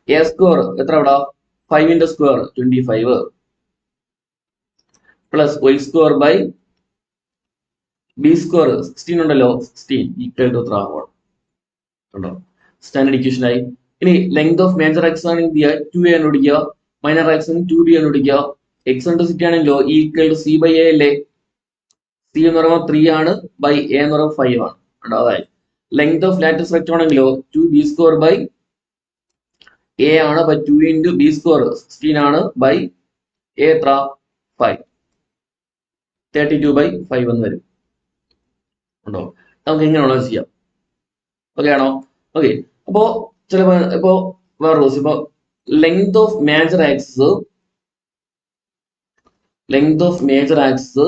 A square എത്ര ഇവിടെ? 5ന്റെ square 25 plus Y square by B square 16 ഉണ്ടല്ലോ, 16 ഈക്വൽ ടു എത്ര ഉണ്ടോ? സ്റ്റാൻഡേർഡ് ഇക്വേഷൻ ആയി. ഇനി ലെങ്ത് ഓഫ് മേജർ ആക്സിസ് ആണെങ്കിൽ എന്ത് ചെയ്യുക? 2a കണ്ടുപിടിക്കുക. മൈനർ ആക്സിന് 2b കണ്ടുപിടിക്കുക. എക്സെൻട്രിസിറ്റി ആണെങ്കിലോ equal to C by A അല്ലേ? സി എന്ന് പറയുമ്പോൾ 3 ആണ്, ബൈ എ എന്ന് പറയുമ്പോൾ 5 ആണ്. അതായത് ലെങ്ത് ഓഫ് ലാറ്റിസ് റെക്റ്റ് ആണെങ്കിലോ 2b സ്ക്വയർ ബൈ എ ആണ്, ബൈ 2 ഇൻറ്റു ബി സ്ക്വയർ 16 ആണ്, ബൈ എ എത്ര? 5. 32 ബൈ 5 എന്ന് വരും. ഉണ്ടോ? നമുക്ക് എങ്ങനെയാണോ ചെയ്യാം. ഓക്കെ ആണോ? ഓക്കെ, അപ്പോ ചിലപ്പോ ഇപ്പോ വേറെ ദിവസം ഇപ്പൊ ലെങ്ത് ഓഫ് മേജർ ആക്സിസ്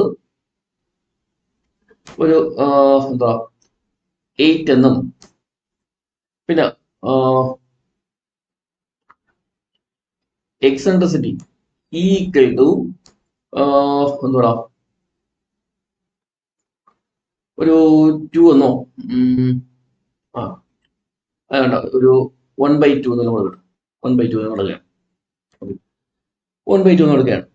ഒരു എന്താ 8 എന്നും പിന്നെ എക്സെൻട്രിസിറ്റി ഈക്വൽ ടു എന്താ ഒരു 2 എന്നോ വേണ്ട, ഒരു 1/2 എന്ന് നമ്മൾ കിട്ടും. 1/2 എന്ന് കൊടുക്കുകയാണ്. 1/2 എന്ന് കൊടുക്കുകയാണ്.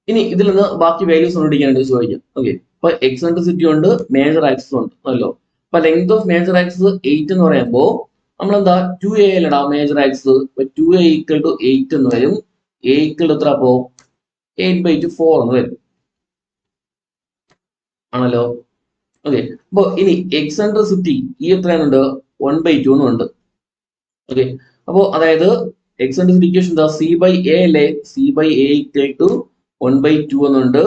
ഇനി ഇതിൽ നിന്ന് ബാക്കി വാല്യൂസ് കണ്ടുപിടിക്കാനായിട്ട് ചോദിക്കാം. ഓക്കെ, അപ്പൊ എക്സെൻട്രിസിറ്റി ഉണ്ട്, മേജർ ആക്സിസ് ഉണ്ട് അല്ലോ. അപ്പൊ ലെങ്ത് ഓഫ് മേജർ ആക്സിസ് 8 എന്ന് പറയുമ്പോൾ നമ്മളെന്താ 2a ഇടാം major axis. 2a equal to 8 എന്ന് വരും. a ഈക്വൽ ടു എത്ര? അപ്പോ 8/2 4 എന്ന് വരും. ആണല്ലോ. ഓക്കെ, അപ്പൊ ഇനി എക്സെൻട്രിസിറ്റി ഈ എത്രയാണുണ്ട്? 1/2 എന്നുണ്ട്. ഓക്കെ, അപ്പോ അതായത് എക്സെൻട്രിസിറ്റി ഇക്വേഷൻ എന്താ? സി ബൈ എ അല്ലേ? C by A equal to 1/2 എന്നുണ്ട്.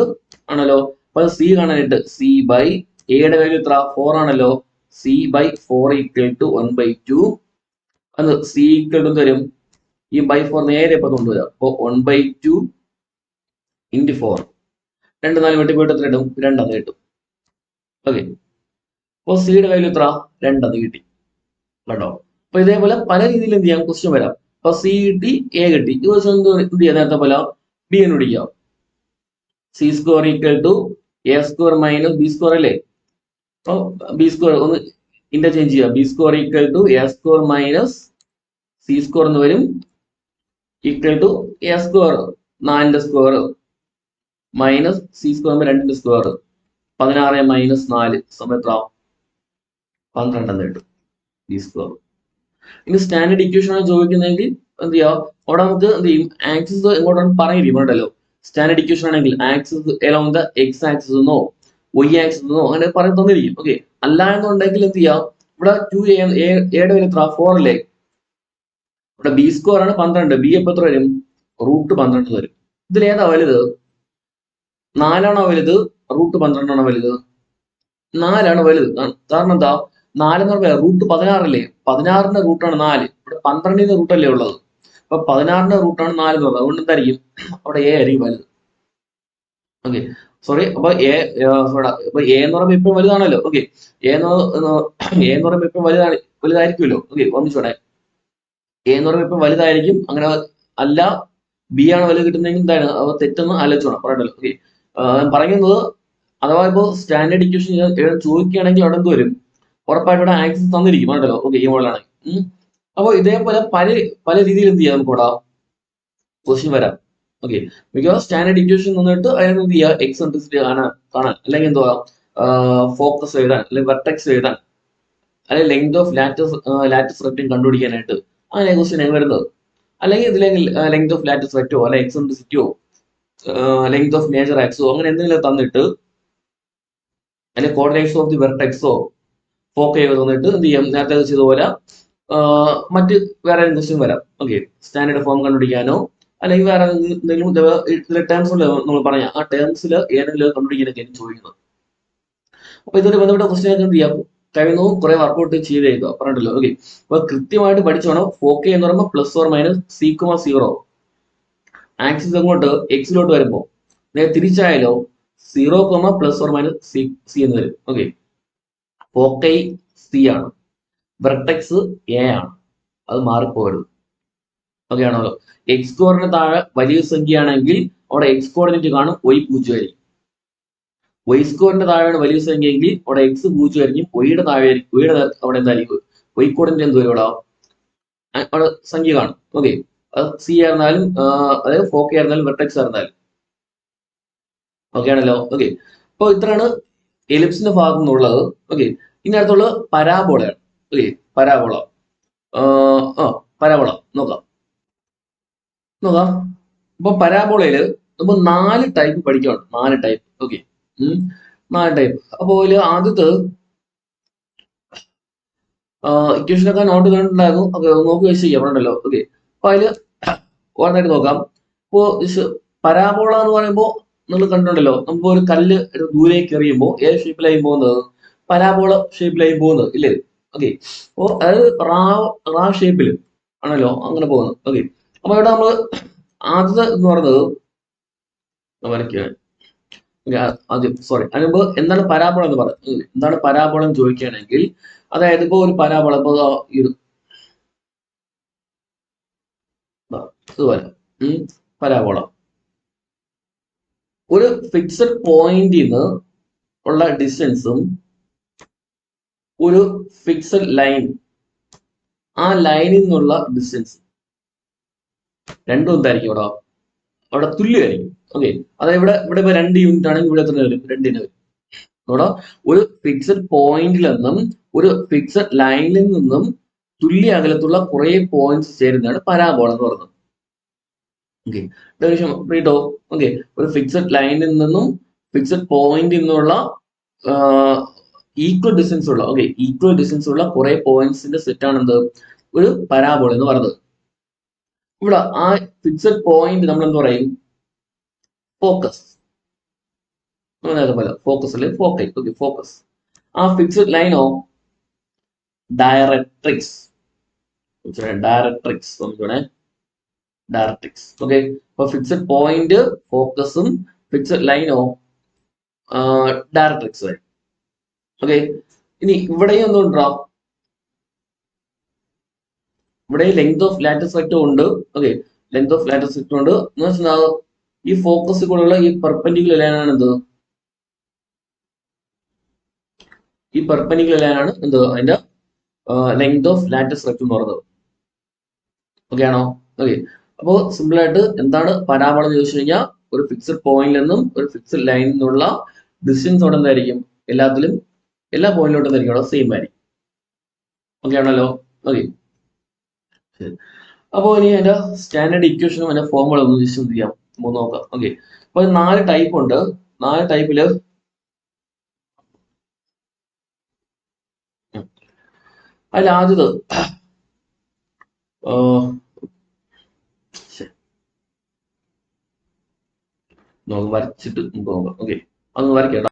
ആണല്ലോ. അപ്പൊ സി കാണാനായിട്ട് സി ബൈ എയുടെ വാല്യൂ എത്ര? 4 ആണല്ലോ. C by 4 equal to 1/2. അത് സി ഈക്വൽ ടു തരും. ഈ ബൈ 4 നേരെ ഇപ്പൊ കൊണ്ടുവരാം. അപ്പൊ 1/2 ഇൻറ്റു 4. 2 4 വെട്ടിപ്പോയിട്ട് എത്ര കിട്ടും? 2 അത് കിട്ടും. ഓക്കെ, അപ്പൊ സിയുടെ വാല്യൂ എത്ര? 2 അത് കിട്ടി കേട്ടോ. അപ്പൊ ഇതേപോലെ പല രീതിയിൽ എന്ത് ചെയ്യാം? ക്വസ്റ്റ്യൻ വരാം. അപ്പൊ സി കിട്ടി, എ കിട്ടി. ഈ ക്വസ്റ്റ്യൻ എന്ത് ചെയ്യാം? നേരത്തെ പോലെ ബി കണ്ടുപിടിക്കാം. C square equal to A square minus B square അല്ലേ? അപ്പൊ ബി സ്ക്വയർ ഒന്ന് ഇന്റർചേഞ്ച് ചെയ്യാം. B square equal to A square minus C square എന്ന് വരും. ഈക്വൽ ടു എ സ്ക്വയർ 4ന്റെ സ്ക്വയർ മൈനസ് സി സ്ക്വയർ 2ന്റെ സ്ക്വയർ 16 മൈനസ് 4 സമയത്ര 12 എന്ന് കിട്ടും ബി സ്ക്വയർ. ഇനി സ്റ്റാൻഡേർഡ് ഇക്വേഷൻ ആണ് ചോദിക്കുന്നതെങ്കിൽ എന്ത് ചെയ്യാം? അവിടെ നമുക്ക് എന്ത് ചെയ്യും? ആക്സിസ് എങ്ങോട്ടാണ് പറഞ്ഞിരിക്കുന്നുണ്ടല്ലോ. സ്റ്റാൻഡേർഡ് ഇക്വേഷൻ ആണെങ്കിൽ axis along the X axis എന്നോ വൈ ആക്സിസ് എന്നോ അങ്ങനെ പറയാൻ തന്നിരിക്കും. ഓക്കെ, അല്ല എന്നുണ്ടെങ്കിൽ എന്ത് ചെയ്യാം? ഇവിടെ 2a എയുടെ വില എത്ര? 4 അല്ലേ? ഇവിടെ ബി സ്ക്വയർ ആണ് 12. ബി എപ്പോ എത്ര വരും? √12 വരും. ഇതിൽ ഏതാ വലുത്? 4 വലുത്? √12 വലുത്? 4 വലുത്. കാരണം എന്താ? 4 എന്ന് പറഞ്ഞാൽ √16 അല്ലേ? 16ന്റെ റൂട്ടാണ് 4. ഇവിടെ 12ന്റെ റൂട്ടല്ലേ ഉള്ളത്. അപ്പൊ 16ന്റെ റൂട്ടാണ് 4 എന്ന് പറയുന്നത്. അതുകൊണ്ട് എന്തായിരിക്കും? അവിടെ എ ആയിരിക്കും വലുത്. Okay, sorry. അപ്പൊ എ എന്ന് പറയുമ്പോൾ ഇപ്പം വലുതാണല്ലോ. ഓക്കെ, എ എന്ന് പറയുമ്പോൾ ഇപ്പം വലുതായിരിക്കുമല്ലോ. ഓക്കെ, ഒന്നിച്ചോടെ എ എന്ന് പറയുമ്പോൾ ഇപ്പം വലുതായിരിക്കും. അങ്ങനെ അല്ല ബി ആണ് വലുത് കിട്ടുന്നതെങ്കിൽ എന്താണ് തെറ്റെന്ന് ആലോചിച്ചോണം, പറയണ്ടല്ലോ. ഓക്കെ, പറയുന്നത് അഥവാ ഇപ്പോ സ്റ്റാൻഡേർഡ് ഇക്വേഷൻ ചോദിക്കുകയാണെങ്കിൽ അവിടെ എന്ത് വരും? ഉറപ്പായിട്ട് ഇവിടെ ആക്സിസ് തന്നിരിക്കും, വേണ്ടല്ലോ. ഓക്കെ, ഈ മോഡലാണെങ്കിൽ. അപ്പോൾ ഇതേപോലെ പല രീതിയിൽ എന്ത് ചെയ്യാം? നമുക്ക് ഇവിടെ ക്വസ്റ്റ്യൻ വരാം. ഓക്കെ, ബിക്കോസ് സ്റ്റാൻഡേർഡ് ഇക്വേഷൻ വന്നിട്ട് അതിന് എന്ത് ചെയ്യുക? എക്സെൻട്രിസിറ്റി കാണാൻ, അല്ലെങ്കിൽ എന്തുവാ ഫോക്കസ് എഴുതാൻ, അല്ലെങ്കിൽ വെർട്ടെക്സ് എഴുതാൻ, അല്ലെങ്കിൽ ലെങ്ത് ഓഫ് ലാറ്റിസ് റെക്റ്റും കണ്ടുപിടിക്കാനായിട്ട് അങ്ങനെ ക്വസ്റ്റ്യൻ വരുന്നത്. അല്ലെങ്കിൽ ഇതിലെങ്കിൽ ലെങ്ത് ഓഫ് ലാറ്റിസ് റെക്റ്റോ അല്ലെങ്കിൽ എക്സെൻട്രിസിറ്റിയോ ലെങ്ത് ഓഫ് മേജർ ആക്സോ അങ്ങനെ എന്തെങ്കിലും തന്നിട്ട്, അല്ലെങ്കിൽ കോർഡിനേറ്റ്സ് ഓഫ് ദി വെർട്ടെക്സോ ഫോക്കയോ തന്നിട്ട് എന്ത് ചെയ്യാം? നേരത്തെ ചെയ്തതുപോലെ മറ്റ് വേറെ ക്വസ്റ്റ്യൻ വരാം. ഓക്കെ, സ്റ്റാൻഡേർഡ് ഫോം കണ്ടുപിടിക്കാനോ അല്ലെങ്കിൽ വേറെ എന്തെങ്കിലും ഇതിലെ ടേംസ് നമ്മൾ പറഞ്ഞ ആ ടേംസിൽ ഏതെങ്കിലും കണ്ടുപിടിക്കാനൊക്കെ എനിക്ക് ചോദിക്കുന്നത്. അപ്പൊ ഇതൊരു ബന്ധപ്പെട്ട ക്വസ്റ്റ്യൻ ഒക്കെ എന്ത് ചെയ്യാം, കഴിയുന്നതും കുറെ വർക്കൗട്ട് ചെയ്തേക്കുക പറഞ്ഞിട്ടല്ലോ. ഓക്കെ, അപ്പൊ കൃത്യമായിട്ട് പഠിച്ചോണം. ഫോക്കെ എന്ന് പറയുമ്പോൾ plus or minus C,0 axis അങ്ങോട്ട് എക്സിലോട്ട് വരുമ്പോൾ തിരിച്ചായാലോ 0, പ്ലസ് ഓർ മൈനസ് സി എന്ന് വരും. ഓക്കെ, ഫോക്കൈ C ആണ്, വെർട്ടെക്സ് A ആണ്, അത് മാറിപ്പോകരുത്. ഓക്കെ ആണല്ലോ. എക്സ് സ്കോറിന് താഴെ വലിയ സംഖ്യയാണെങ്കിൽ അവിടെ എക്സ് കോർഡിനേറ്റ് കാണും, Y 0 ആയിരിക്കും. Y സ്കോറിന്റെ താഴെയാണ് വലിയ സംഖ്യ എങ്കിൽ അവിടെ X 0 ആയിരിക്കും, Yയുടെ താഴെ Yയുടെ അവിടെ എന്തായിരിക്കും, Y കോർഡിനേറ്റ് എന്ത് വരും, അവിടെ സംഖ്യ കാണും. ഓക്കെ, അത് C ആയിരുന്നാലും അതായത് ഫോക്കെ ആയിരുന്നാലും വെർട്ടെക്സ് ആയിരുന്നാലും. ഓക്കെ ആണല്ലോ. ഓക്കെ, അപ്പൊ ഇത്രയാണ് എലിപ്സിന്റെ ഭാഗത്തു നിന്നുള്ളത്. ഓക്കെ, ഇനി അടുത്തുള്ളത് പരാബോളയാണ്. ഓക്കെ, പരാബോള പരാബോള നോക്കാം. അപ്പൊ പരാബോളയില് നമ്മൾ 4 ടൈപ്പ് പഠിക്കണം. 4 ടൈപ്പ്. Okay, 4 type. അപ്പോ ഇതില് ആദ്യത്തെ ഇക്വേഷനൊക്കെ നോട്ട് കണ്ടിട്ടുണ്ടായിരുന്നു. നോക്കി വെച്ച് ചെയ്യാം പറഞ്ഞല്ലോ. ഓക്കെ, അപ്പൊ അതില് ഓർമ്മയായിട്ട് നോക്കാം. ഇപ്പോ പരാബോള എന്ന് പറയുമ്പോൾ നിങ്ങൾ കണ്ടിട്ടുണ്ടല്ലോ, നമുക്ക് ഒരു കല്ല് ദൂരേക്ക് എറിയുമ്പോൾ ഏത് ഷേപ്പിലായി പോകുന്നത്, പരാബോള ഷേപ്പിലായി പോകുന്നത് ഇല്ലേ. ഓക്കെ, അപ്പോ അതായത് റാ ഷേപ്പിൽ ആണല്ലോ അങ്ങനെ പോകുന്നത്. ഓക്കെ, അപ്പൊ ഇവിടെ നമ്മള് ആദ്യത്തെ എന്ന് പറയുന്നത് വരയ്ക്കുകയാണ്. ആദ്യം അതിനുമ്പ് എന്താണ് പരാബോള എന്ന് പറയുന്നത്, എന്താണ് പരാബോള എന്ന് ചോദിക്കുകയാണെങ്കിൽ, അതായത് ഇപ്പോ ഒരു പരാബോള ഇപ്പൊ ഇതുപോലെ പരാബോള ഒരു ഫിക്സഡ് പോയിന്റിൽ നിന്ന് ഉള്ള ഡിസ്റ്റൻസും ഒരു ഫിക്സഡ് ലൈൻ, ആ ലൈനിൽ നിന്നുള്ള ഡിസ്റ്റൻസ് രണ്ടും എന്തായിരിക്കും അവിടെ തുല്യമായിരിക്കും. ഓക്കെ, അതായത് ഇവിടെ ഇപ്പൊ 2 യൂണിറ്റ് ആണെങ്കിൽ ഇവിടെ എത്ര വരും, 2 വരും. അവിടെ ഒരു ഫിക്സഡ് പോയിന്റിൽ നിന്നും ഒരു ഫിക്സഡ് ലൈനിൽ നിന്നും തുല്യ അകലത്തുള്ള കുറെ പോയിന്റ്സ് ചേരുന്നതാണ് പരാബോള എന്ന് പറയുന്നത്. ഓക്കെ, കേട്ടോ. ഓക്കെ, ഒരു ഫിക്സഡ് ലൈനിൽ നിന്നും ഫിക്സഡ് പോയിന്റിൽ നിന്നുള്ള ഈക്വൽ ഡിസ്റ്റൻസ് ഉള്ള ഈക്വൽ ഡിസ്റ്റൻസ് ഉള്ള കുറെ പോയിന്റ്സിന്റെ സെറ്റ് ആണ് എന്ത്, ഒരു പരാബോള എന്ന് പറയുന്നത്. ഇവിടെ ആ ഫിക്സഡ് പോയിന്റ് നമ്മൾ എന്ത് പറയും, ഫോക്കസ്. ഫോക്കസ് അല്ലെ ഫോക്കൈ. Okay, focus. ആ ഫിക്സഡ് ലൈനോ ഡയറക്ട്രിക്സ്. ഡയറക്ട്രിക്സ്. ഓക്കെ, അപ്പൊ ഫിക്സഡ് പോയിന്റ് ഫോക്കസും ഫിക്സഡ് ലൈനോ ഡയറക്ട്രിക്സ് വരും. ഓക്കെ, ഇനി ഇവിടെയും എന്തുകൊണ്ടോ, ഇവിടെ ലെങ്ത് ഓഫ് ലാറ്റിസ് വെക്ടർ ഉണ്ട്. Okay, length of lattice vector ഉണ്ട് എന്ന് വെച്ചാൽ ഈ ഫോക്കസിൽ കൂടെയുള്ള ഈ പെർപെൻഡിക്കുലർ ലൈനാണ് എന്ത്, ഈ പെർപെൻഡിക്കുലർ ലൈനാണ് എന്ത്, അതിന്റെ ലെങ്ത് ഓഫ് ലാറ്റിസ് വെക്ടർ എന്ന് പറയുന്നത്. ഓക്കെ ആണോ. ഓക്കെ, അപ്പോൾ സിമ്പിൾ ആയിട്ട് എന്താണ് പരാബോള എന്ന് ചോദിച്ചു കഴിഞ്ഞാൽ, ഒരു ഫിക്സഡ് പോയിന്റിൽ നിന്നും ഒരു ഫിക്സഡ് ലൈനിൽ നിന്നുള്ള ഡിസ്റ്റൻസ് അവിടെ എന്തായിരിക്കും, എല്ലാത്തിലും എല്ലാ പോയിന്റിലോട്ടും എന്തായിരിക്കും അവിടെ സെയിം ആയിരിക്കും. ഓക്കെ ആണല്ലോ. ഓക്കെ, അപ്പോൾ ഇനി അതിന്റെ സ്റ്റാൻഡേർഡ് ഇക്വേഷനും അതിന്റെ ഫോർമുല ഒന്ന് ജസ്റ്റ് ചെയ്യാം, നോക്കാം. ഓക്കെ, അപ്പൊ 4 ടൈപ്പ് ഉണ്ട്. 4 ടൈപ്പില് അതിൽ ആദ്യത് നമുക്ക് വരച്ചിട്ട് നോക്കാം. ഓക്കെ, അതൊന്ന് വരയ്ക്കട്ടോ.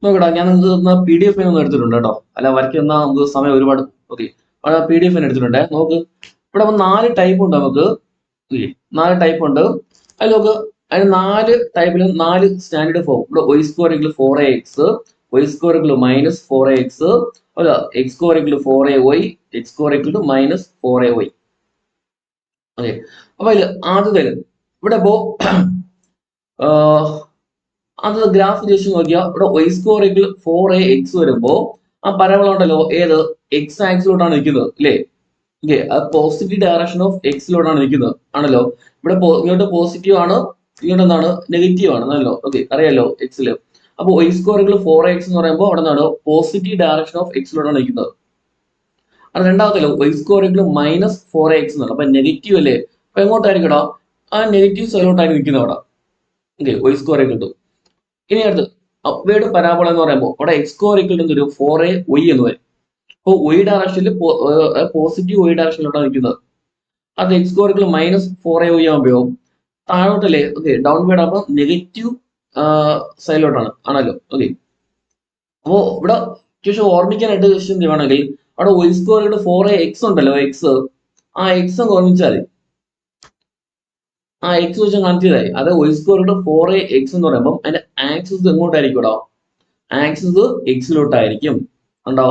നോക്കടാ, ഞാൻ നിങ്ങൾക്ക് PDF ഒന്ന് എടുത്തിട്ടുണ്ട് കേട്ടോ. അല്ല വരയ്ക്കുന്ന നമുക്ക് സമയം ഒരുപാട്. ഓക്കെ, PDF എടുത്തിട്ടുണ്ട്. നോക്ക്, ഇവിടെ 4 ടൈപ്പ് ഉണ്ട് നമുക്ക്. 4 ടൈപ്പ് ഉണ്ട്. അതിൽ നോക്ക്, അതിന് 4 ടൈപ്പിലും 4 സ്റ്റാൻഡേർഡ് ഫോം. ഇവിടെ Y square = 4AX, Y square = -4AX, അല്ല X square = 4AY, X square = -4AY. Okay, അപ്പൊ അതിൽ ആദ്യത്തെ ഇവിടെ ഇപ്പോ അത് ഗ്രാഫ് ജസ്റ്റ് നോക്കിയാൽ ഇവിടെ Y സ്ക്വയർ = 4AX വരുമ്പോ ആ പരവള ഉണ്ടല്ലോ ഏത് X ആക്സിലോട്ടാണ് നിൽക്കുന്നത് അല്ലേ. ഓക്കെ, അത് പോസിറ്റീവ് ഡയറക്ഷൻ ഓഫ് എക്സിലോട്ടാണ് നിൽക്കുന്നത് ആണല്ലോ. ഇവിടെ ഇങ്ങോട്ട് പോസിറ്റീവ് ആണ്, ഇങ്ങോട്ട് എന്താണ് നെഗറ്റീവ് ആണ് ആണല്ലോ. ഓക്കെ, അറിയാലോ എക്സില്. അപ്പൊ Y സ്ക്വയർ = 4AX എന്ന് പറയുമ്പോൾ അവിടെ നിന്നാണ് പോസിറ്റീവ് ഡയറക്ഷൻ ഓഫ് എക്സിലോട്ടാണ് നിൽക്കുന്നത്. അത് രണ്ടാമത്തല്ലോ Y സ്ക്വയർ = -4AX എന്നാണ്. അപ്പൊ നെഗറ്റീവ് അല്ലേ, അപ്പൊ എങ്ങോട്ടായിരിക്കടോ, ആ നെഗറ്റീവ് സൈഡിലോട്ടാണ് നിൽക്കുന്നത് അവിടെ. ഓക്കെ, Y സ്ക്വയർ = ഇനി അടുത്ത് അപ്വേർഡ് പരാബോള എന്ന് പറയുമ്പോൾ അവിടെ X സ്ക്വയർ = 4AY എന്ന് വരും. അപ്പോൾ y ഡയറക്ഷനിൽ പോസിറ്റീവ് y ഡയറക്ഷനിലോട്ടാണ് നിൽക്കുന്നത്. അത് എക്സ് സ്ക്വയറിൽ -4ay ആകുമ്പോഴോ താഴോട്ടല്ലേ, ഓക്കെ ഡൗൺവേർഡ് ആകുമ്പോൾ നെഗറ്റീവ് സൈഡിലോട്ടാണ് ആണല്ലോ. ഓക്കെ അപ്പോ ഇവിടെ ശേഷം ഓർമ്മിക്കാനായിട്ട് എന്ത് വേണമെങ്കിൽ അവിടെ y സ്ക്വയറിൽ 4x ഉണ്ടല്ലോ, എക്സ്, ആ എക്സ് അങ്ങ് ഓർമ്മിച്ചാൽ ആ എക്സ് വെച്ച് കണക്ട് ചെയ്തായി. അത് y സ്ക്വയറിൽ 4x എന്ന് പറയുമ്പോൾ അതിന്റെ ആക്സിസ് എങ്ങോട്ടായിരിക്കും ഇവിടെ, ആക്സിസ് എക്സിലോട്ടായിരിക്കും. ഉണ്ടോ?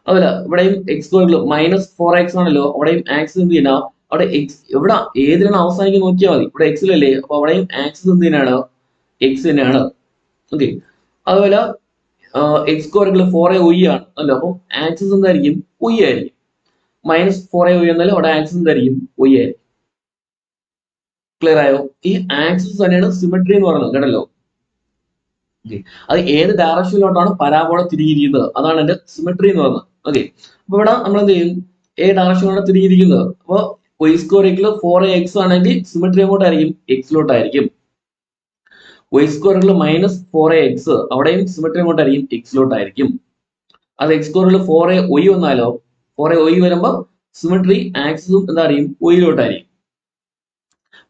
അതല്ല ഇവിടെയും എക്സ് സ്ക്വയറിൽ -4x ആണല്ലോ, അവിടെയും ആക്സിസ് എന്ത് ചെയ്യുന്ന അവിടെ എക്സ് എവിടെ ഏതിനാണ് അവസാനിക്കും നോക്കിയാൽ മതി. ഇവിടെ എക്സിലല്ലേ, അപ്പൊ അവിടെയും ആക്സിസ് എന്ത് തന്നെയാണ്, എക്സ് തന്നെയാണ്. ഓക്കെ അതുപോലെ എക്സ് സ്ക്വയറിൽ 4ay ആണ് അല്ലോ, അപ്പം ആക്സിസ് എന്തായിരിക്കും, y ആയിരിക്കും. -4ay എന്നാലും അവിടെ ആക്സിസ് എന്തായിരിക്കും, y ആയിരിക്കും. ക്ലിയർ ആയോ? ഈ ആക്സിസ് തന്നെയാണ് സിമെട്രി എന്ന് പറയുന്നത് കേട്ടല്ലോ. അത് ഏത് ഡയറക്ഷനിലോട്ടാണ് പരാബോള തിരിയിരിക്കുന്നത് അതാണ് എന്റെ സിമെട്രി എന്ന് പറയുന്നത്. ഓക്കെ അപ്പൊ ഇവിടെ നമ്മൾ എന്ത് ചെയ്യും, ഏത് ഡയറക്ഷനിലാണ് തിരിയിരിക്കുന്നത്. അപ്പൊ y സ്ക്വയറിൽ 4x ആണെങ്കിൽ സിമെട്രി എങ്ങോട്ടായിരിക്കും, എക്സിലോട്ടായിരിക്കും. y സ്ക്വയറിൽ -4x അവിടെയും സിമെട്രി എങ്ങോട്ടായിരിക്കും, എക്സിലോട്ടായിരിക്കും. അത് എക്സ് സ്ക്വയറിൽ 4ay വന്നാലോ, 4ay വരുമ്പോ സിമെട്രി ആക്സിസും എന്തായിരിക്കും, y-ലോട്ടായിരിക്കും.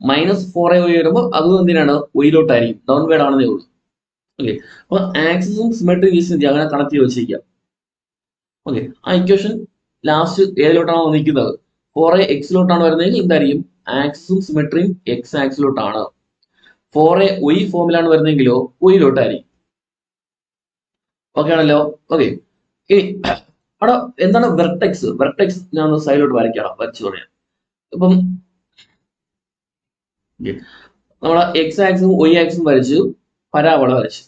-4ay വരുമ്പോൾ അതും എന്തിനാണ്, y-ലോട്ടായിരിക്കും. ഡൗൺവേർഡ് ആണെന്നേ ഉള്ളൂ. ഓക്കെ അപ്പൊ ആക്സിസും സിമെട്രി അങ്ങനെ കണക്ട് ചെയ്ത് വെച്ചിരിക്കാം. ഓക്കെ ആ ഇക്വേഷൻ ലാസ്റ്റ് ഏതിലോട്ടാണോ നിൽക്കുന്നത്, 4a എക്സിലോട്ടാണ് വരുന്നതെങ്കിൽ എന്തായിരിക്കും, ആക്സിസും സിമെട്രിയും എക്സ് ആക്സിലോട്ടാണ്. 4ay ഫോമിലാണ് വരുന്നതെങ്കിലോ y-ലോട്ടായിരിക്കും. ഓക്കെ ആണല്ലോ. ഓക്കെ ഇനി അവിടെ എന്താണ് വെർട്ടെക്സ്, വെർട്ടെക്സ് ഞാൻ ഒന്ന് സൈഡിലോട്ട് വരച്ചു പറയാം. ഇപ്പം നമ്മളെ എക്സ് ആക്സും y ആക്സും വരച്ചു, പരാബോള വരച്ചു.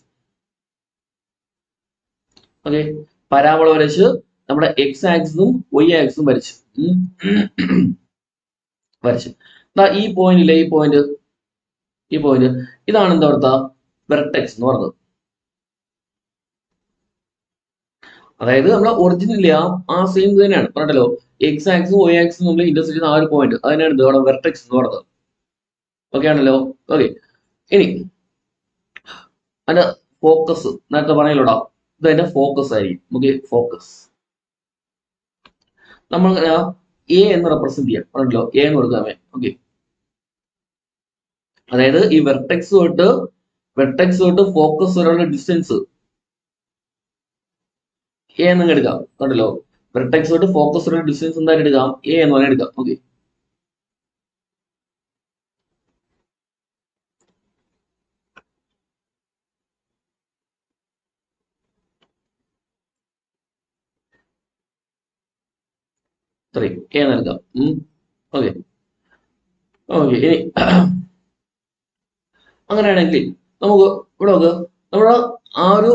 ഓക്കെ പരാബോള വരച്ച് നമ്മുടെ എക്സ് ആക്സും y ആക്സും വരച്ചു. ഈ പോയിന്റിലെ ഈ പോയിന്റ് ഇതാണ് എന്താ പറയുക, വെർട്ടെക്സ് എന്ന് പറയുന്നത്. അതായത് നമ്മളെ ഒറിജിനലി ആ സെയിം തന്നെയാണ് പറഞ്ഞല്ലോ, എക്സ് ആക്സും y ആക്സും നമ്മൾ ഇന്റർസെക്ട് ചെയ്യുന്ന ആ ഒരു പോയിന്റ് അതിനാണ് ഇത് അവിടെ വെർട്ടെക്സ് എന്ന് പറയുന്നത്. ഓക്കെ ആണല്ലോ. ഓക്കെ ഇനി അതിന്റെ ഫോക്കസ് നേരത്തെ പറഞ്ഞല്ലോടാ, ഇത് അതിന്റെ ഫോക്കസ് ആയിരിക്കും. ഓക്കെ ഫോക്കസ് നമ്മൾ എ എന്ന് റെപ്രസെന്റ് ചെയ്യാം പറഞ്ഞല്ലോ, എ എന്ന് കൊടുക്കാമേ. ഓക്കെ അതായത് ഈ വെർട്ടെക്സ് തൊട്ട് ഫോക്കസ് വരെയുള്ള ഡിസ്റ്റൻസ് എ എന്ന് എടുക്കാം കണ്ടല്ലോ. വെർട്ടെക്സ് തൊട്ട് ഫോക്കസ് വരെയുള്ള ഡിസ്റ്റൻസ് എന്തായാലും എടുക്കാം, എ എന്ന് പറഞ്ഞാൽ എടുക്കാം. ഓക്കെ ഇത്രയും എ എന്ന് എടുക്കാം. ഓക്കെ ഓക്കെ ഇനി അങ്ങനെയാണെങ്കിൽ നമുക്ക് ഇവിടെ നോക്ക്, നമ്മുടെ ആ ഒരു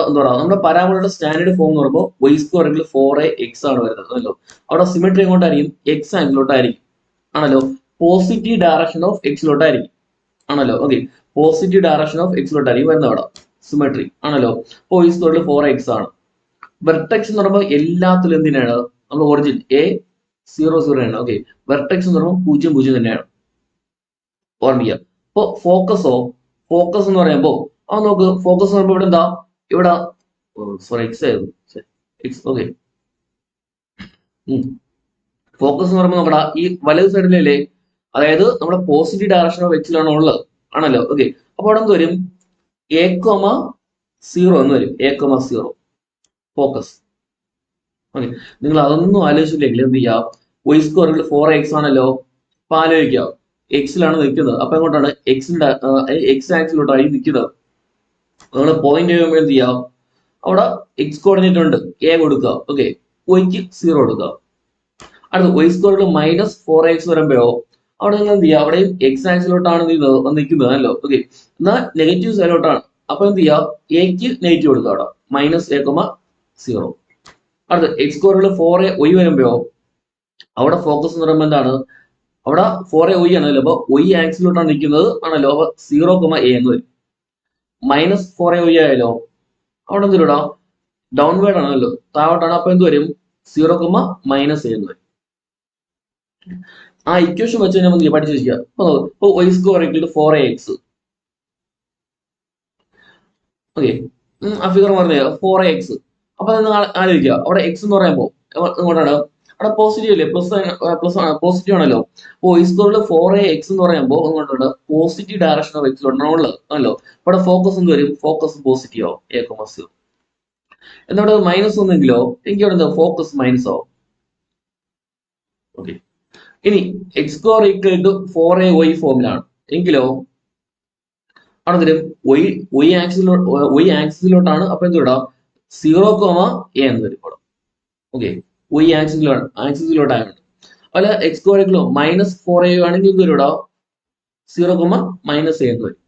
എന്താ പറയുക, നമ്മുടെ പരാബോളയുടെ സ്റ്റാൻഡേർഡ് ഫോം എന്ന് പറയുമ്പോൾ y സ്ക്വയറിൽ 4ax ആണ് വരുന്നത് അല്ലോ. അവിടെ സിമെട്രി എങ്ങോട്ടായിരിക്കും, എക്സ് ആംഗിലോട്ടായിരിക്കും ആണല്ലോ. പോസിറ്റീവ് ഡയറക്ഷൻ ഓഫ് എക്സിലോട്ടായിരിക്കും ആണല്ലോ. ഓക്കെ പോസിറ്റീവ് ഡയറക്ഷൻ ഓഫ് എക്സിലോട്ടായിരിക്കും വരുന്നത് അവിടെ സിമെട്രി ആണല്ലോ. അപ്പോൾ y സ്ക്വയറിൽ 4x ആണ്. വെർട്ടെക്സ് എന്ന് പറയുമ്പോൾ എല്ലാത്തിലും എന്തിനാണ്, നമ്മൾ ഒറിജിൻ A00 ആണ്. ഓക്കെ വെർട്ടെക്സ് എന്ന് പറയുമ്പോൾ 0 തന്നെയാണ് ഓർമ്മിക്കുക. അപ്പൊ ഫോക്കസ് എന്ന് പറയുമ്പോൾ നോക്ക്, ഫോക്കസ് എന്ന് പറയുമ്പോൾ ഇവിടെ എന്താ, ഇവിടെ സോറി എക്സ് ആയിരുന്നു എക്സ്. ഓക്കെ ഫോക്കസ് എന്ന് പറയുമ്പോൾ നമ്മുടെ ഈ വലത് സൈഡിലല്ലേ, അതായത് നമ്മുടെ പോസിറ്റീവ് ഡയറക്ഷൻ ഓഫ് എക്സിലാണോ ഉള്ളത് ആണല്ലോ. ഓക്കെ അപ്പൊ അവിടെ എന്ത് വരും, A,0 എന്ന് വരും, A,0 ഫോക്കസ്. ഓക്കെ നിങ്ങൾ അതൊന്നും ആലോചിച്ചില്ലെങ്കിൽ എന്ത് ചെയ്യാം, y സ്ക്വയറിൽ 4x ആണല്ലോ, അപ്പൊ ആലോചിക്കാം എക്സിലാണ് നിൽക്കുന്നത്. അപ്പൊ എങ്ങോട്ടാണ്, എക്സ് ആക്സിലോട്ടാണ് നിൽക്കുന്നത്. നമ്മൾ പോയിന്റ് ചെയ്യുമ്പോൾ എന്ത് ചെയ്യാം, അവിടെ എക്സ് കോർഡിനേറ്റ് ഉണ്ട്, എ കൊടുക്കുക. ഓക്കെ വൈക്ക് 0 കൊടുക്കുക. അടുത്ത് y സ്ക്വയറിൽ -4x വരുമ്പോഴോ അവിടെ നിങ്ങൾ എന്ത് ചെയ്യുക, അവിടെയും എക്സ് ആക്സിലോട്ടാണ് നിൽക്കുന്നത് അല്ലോ. ഓക്കെ എന്നാൽ നെഗറ്റീവ് സൈഡിലോട്ടാണ്. അപ്പൊ എന്ത് ചെയ്യുക, എക്ക് നെഗറ്റീവ് കൊടുക്കുക അവിടെ -a,0. അടുത്ത് എക്സ് സ്ക്വയറിൽ 4ay വരുമ്പോഴോ അവിടെ ഫോക്കസ് എന്ന് പറയുമ്പോൾ എന്താണ്, അവിടെ 4ay ആണല്ലോ, അപ്പൊ y ആക്സിലോട്ടാണ് നിൽക്കുന്നത് ആണല്ലോ. അപ്പൊ 0,a എന്ന് വരും. -4ay ആയാലോ അവിടെ എന്തിലൂടാ, ഡൗൺവേർഡ് ആണല്ലോ, താഴോട്ടാണ്. അപ്പൊ എന്ത് വരും, 0,-a എന്ന് വരും. ആ ഇക്വേഷൻ വെച്ച് നമുക്ക് പഠിച്ചു വെക്കുക. അപ്പൊ y സ്ക്വയർ 4ax. ഓക്കെ ആ ഫിഗർ പറഞ്ഞ 4ax അപ്പൊ നിങ്ങൾ ആലോചിക്കുക, അവിടെ എക്സ് എന്ന് പറയുമ്പോൾ ഇങ്ങോട്ടാണ് അവിടെ പോസിറ്റീവ് അല്ലേ, പ്ലസ് പോസിറ്റീവ് ആണല്ലോ. അപ്പോൾ ഈ സ്കോറിൽ 4ax എന്ന് പറയുമ്പോൾ ഇങ്ങോട്ടാണ് പോസിറ്റീവ് ഡയറക്ഷൻ ഓഫ് എക്സിലോട്ടാണ് ഉള്ളത് ആണല്ലോ. അവിടെ ഫോക്കസ് എന്ത് വരും, ഫോക്കസ് പോസിറ്റീവ് ആവും, a,0. എന്നവിടെ മൈനസ് ഒന്നെങ്കിലോ എനിക്ക് അവിടെ എന്താ ഫോക്കസ് മൈനസ് ആവും. ഓക്കെ, ഇനി X square equal to 4ay ഫോമിലാണ് എങ്കിലോ അവിടെ വരും y ആക്സിസിലോട്ടാണ്. അപ്പൊ എന്തുവിടാ 0,a എന്ന് വരും ഇവിടെ. Okay, y ആക്സിസിലോട്ടാണ്. അതുപോലെ എക്സ് സ്ക്വയർ ഈക്വൽ -4a ആണെങ്കിൽ എന്ത് വരും ഇവിടെ 0,-a എന്ന് വരും.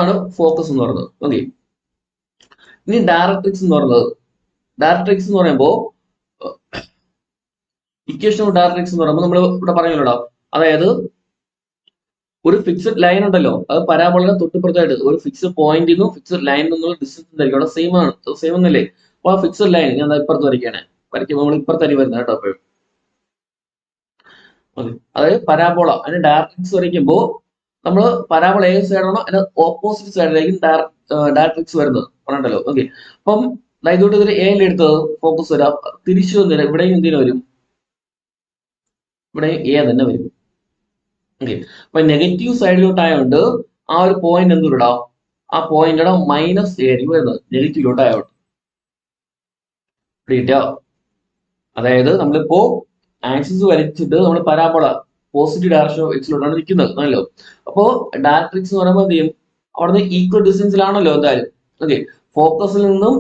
ആണ് ഫോക്കസ് എന്ന് പറയുന്നത്. ഓക്കെ, ഇനി ഡയറക്ട്രിക്സ് എന്ന് പറയുന്നത്, ഡയറക്ട്രിക്സ് എന്ന് പറയുമ്പോൾ ഇക്വേഷൻ ഓഫ് ഡയറക്ട്രിക്സ് എന്ന് പറയുമ്പോൾ നമ്മൾ ഇവിടെ പറയുമല്ലോടാ, അതായത് ഒരു ഫിക്സഡ് ലൈൻ ഉണ്ടല്ലോ, അത് പരാബോളയുടെ തൊട്ടുപുറത്തായിട്ട് ഒരു ഫിക്സഡ് പോയിന്റിൽ നിന്നും ഫിക്സഡ് ലൈനിൽ നിന്നുള്ള ഡിസ്റ്റൻസ് എന്തായിരിക്കും അവിടെ സെയിം ഒന്നല്ലേ. അപ്പൊ ആ ഫിക്സഡ് ലൈൻ ഞാൻ ഇപ്പുറത്ത് വരയ്ക്കുമ്പോൾ നമ്മൾ ഇപ്പുറത്തരി വരുന്നത് കേട്ടോ. അപ്പോഴും ഓക്കെ, അതായത് പരാബോള അതിന് ഡയറക്ട്രിക്സ് വരയ്ക്കുമ്പോൾ നമ്മൾ പരാബോള ഏത് സൈഡാണോ അതിന്റെ ഓപ്പോസിറ്റ് സൈഡിലായിരിക്കും ഡയറക്ട്രിക്സ് വരുന്നത് പറഞ്ഞിട്ടല്ലോ. ഓക്കെ, അപ്പം ഇതോട്ട് ഇതിൽ എയിൽ എടുത്തത് ഫോക്കസ് വരാം, തിരിച്ചു വന്നില്ല ഇവിടെയും എന്തിനു വരും, ഇവിടെ എ തന്നെ വരും. ഓക്കെ, അപ്പൊ നെഗറ്റീവ് സൈഡിലോട്ടായോണ്ട് ആ ഒരു പോയിന്റ് എന്തുവിടാം, ആ പോയിന്റിടെ -a ആയിരിക്കും വരുന്നത് നെഗറ്റീവിലോട്ടായോണ്ട്. കിട്ടിയോ? അതായത് നമ്മളിപ്പോ ആക്സിസ് വരച്ചിട്ട് നമ്മൾ പരാബോള പോസിറ്റീവ് ഡയറക്ഷൻ ഓഫ് എക്സിലോട്ടാണ് നിൽക്കുന്നത് ആണല്ലോ. അപ്പോ ഡയറക്ട്രിക്സ് എന്ന് പറയുമ്പോൾ എന്ത് ചെയ്യും, അവിടുന്ന് ഈക്വൽ ഡിസ്റ്റൻസിലാണല്ലോ എന്തായാലും. ഓക്കെ, ഫോക്കസിൽ നിന്നും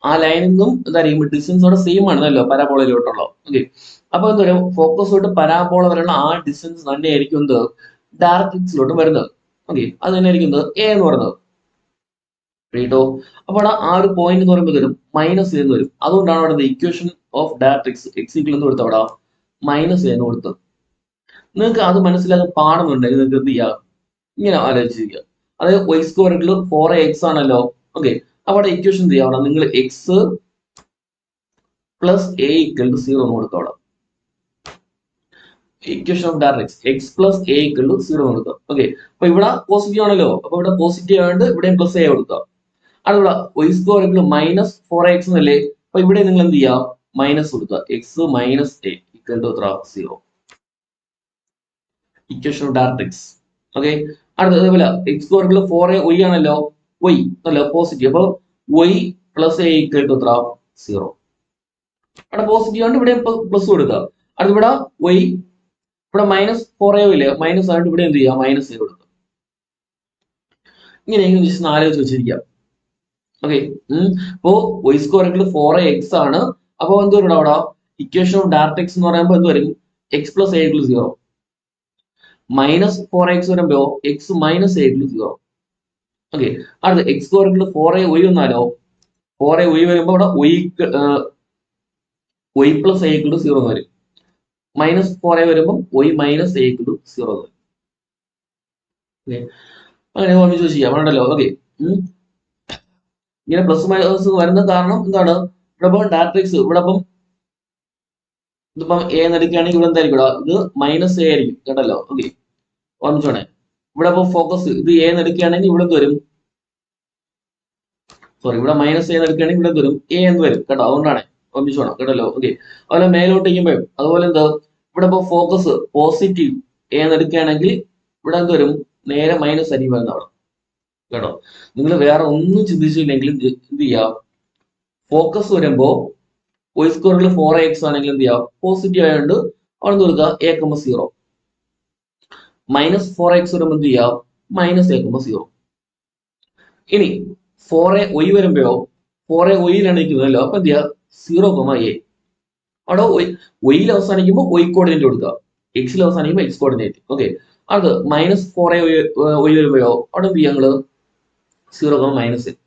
ആ ലൈനിൽ നിന്നും എന്തായിരിക്കും ഡിസ്റ്റൻസ് അവിടെ സെയിം ആണല്ലോ പരാബോളയിലോട്ടുള്ള. ഓക്കെ, അപ്പൊ എന്താ പറയുക, ഫോക്കസ് തൊട്ട് പരാബോള വരെയുള്ള ആ ഡിസ്റ്റൻസ് തന്നെയായിരിക്കും എന്ത് ഡയറക്ട്രിക്സിലോട്ട് വരുന്നത്. ഓക്കെ, അത് തന്നെയായിരിക്കും എന്ത് എ എന്ന് പറയുന്നത്. കേട്ടോ, അപ്പോൾ ആ ഒരു പോയിന്റ് എന്ന് പറയുമ്പോൾ വരും -a എന്ന് വരും. അതുകൊണ്ടാണ് അവിടെ equation of directrix X equal എന്ന് കൊടുത്തത് അവിടെ -a എന്ന് കൊടുത്തത്. നിങ്ങൾക്ക് അത് മനസ്സിലാക്കാൻ പാടുന്നുണ്ടെങ്കിൽ നിങ്ങൾക്ക് എന്ത് ചെയ്യാം, ഇങ്ങനെ ആലോചിച്ചിരിക്കുക. അതായത് y സ്ക്വയർ 4ax ആണല്ലോ. ഓക്കെ, അവിടെ ഇക്വേഷൻ എന്ത് ചെയ്യാം, അവിടെ നിങ്ങൾ X plus a equal to 0 എന്ന് കൊടുക്കുക. അവിടെ equation of directrix X plus a equal to 0 എന്ന് കൊടുക്കുക. ഓക്കെ, അപ്പൊ ഇവിടെ പോസിറ്റീവ് ആണല്ലോ, അപ്പൊ ഇവിടെ പോസിറ്റീവ് ആയതുകൊണ്ട് ഇവിടെയും പ്ലസ് a കൊടുക്കുക. അതുകൂടെ y സ്ക്വയർ -4ax എന്നല്ലേ, അപ്പൊ ഇവിടെ നിങ്ങൾ എന്ത് ചെയ്യുക, മൈനസ് കൊടുക്കുക, X minus a equal to 0. Equation of directrix. Okay, അടുത്ത അതേപോലെ എക്സ് സ്ക്വയർ 4ay ആണല്ലോ, y അല്ലോ പോസിറ്റീവ്, അപ്പൊ y plus a equal to 0. അവിടെ പോസിറ്റീവ് ആണ്, ഇവിടെ പ്ലസ് കൊടുക്കുക. അടുത്ത ഇവിടെ y ഇവിടെ -4a ഇല്ലേ, മൈനസ് ആയിട്ട് ഇവിടെ എന്ത് ചെയ്യുക, -a കൊടുക്കുക. ഇങ്ങനെയെങ്കിലും ജസ്റ്റ് ആലോചിച്ച് വെച്ചിരിക്കാം. ഓക്കെ, അപ്പോ y സ്ക്വയർ 4ax ആണ്. അപ്പൊ എന്ത് വരും അവിടെ ഇക്വേഷൻ ഓഫ് ഡയറക്ട്രിക്സ് എന്ന് പറയുമ്പോൾ എന്ത് വരും, എക്സ് പ്ലസ് a 0, -4ax വരുമ്പോ എക്സ് -a 0. ഓക്കെ, അടുത്ത എക്സ് സ്ക്വയർ 4ay വന്നാലോ, 4ay വരുമ്പോ അവിടെ y പ്ലസ് a 0 വരും. -4a വരുമ്പോൾ y -a 0 വരും. അങ്ങനെ ഓർമ്മിച്ച് ചെയ്യാം വേണ്ടല്ലോ. ഓക്കെ, ഇങ്ങനെ പ്ലസ് മൈനസ് വരുന്ന കാരണം എന്താണ്, ഇവിടെ ഇപ്പം ഡയറക്ട്രിക്സ് ഇവിടെ ഇപ്പം ഇതിപ്പം a എടുക്കുകയാണെങ്കിൽ ഇവിടെ എന്തായിരിക്കും, ഇത് -a ആയിരിക്കും കേട്ടല്ലോ. ഓക്കെ, ഓർമ്മിച്ചോണേ. ഇവിടെ ഇപ്പൊ ഫോക്കസ് ഇത് a എടുക്കുകയാണെങ്കിൽ ഇവിടെ എന്ത് വരും, സോറി ഇവിടെ -a എടുക്കുകയാണെങ്കിൽ ഇവിടെ എന്ത് വരും, a എന്ന് വരും കേട്ടോ. അതുകൊണ്ടാണ് ഓർമ്മിച്ചോണം കേട്ടല്ലോ. ഓക്കെ, അതുപോലെ മേലോട്ട് ഇരിക്കുമ്പോഴും അതുപോലെ എന്താ, ഇവിടെ ഇപ്പൊ ഫോക്കസ് പോസിറ്റീവ് a എടുക്കുകയാണെങ്കിൽ ഇവിടെ എന്ത് വരും, നേരെ മൈനസ് ആയിരിക്കും വരുന്ന അവിടെ കേട്ടോ. നിങ്ങൾ വേറെ ഒന്നും ചിന്തിച്ചില്ലെങ്കിൽ എന്ത് ചെയ്യാം, ഫോക്കസ് വരുമ്പോ y സ്ക്വയർ 4ax ആണെങ്കിൽ എന്ത് ചെയ്യാം, പോസിറ്റീവ് ആയതുകൊണ്ട് അവിടെ നിന്ന് കൊടുക്കുക a,0. -4ax വരുമ്പോൾ എന്ത് ചെയ്യാം, -a,0. ഇനി 4ay വരുമ്പോഴോ 4ay നിൽക്കുന്നല്ലോ, അപ്പൊ എന്ത് ചെയ്യാം 0,a. അവിടെ y അവസാനിക്കുമ്പോൾ y കോർഡിനേറ്റ് കൊടുക്കുക, എക്സിൽ അവസാനിക്കുമ്പോൾ x കോർഡിനേറ്റ്. ഓക്കെ, അത് -4ay വരുമ്പോഴോ അവിടെ എന്ത് ചെയ്യാം ഞങ്ങള് 0,-.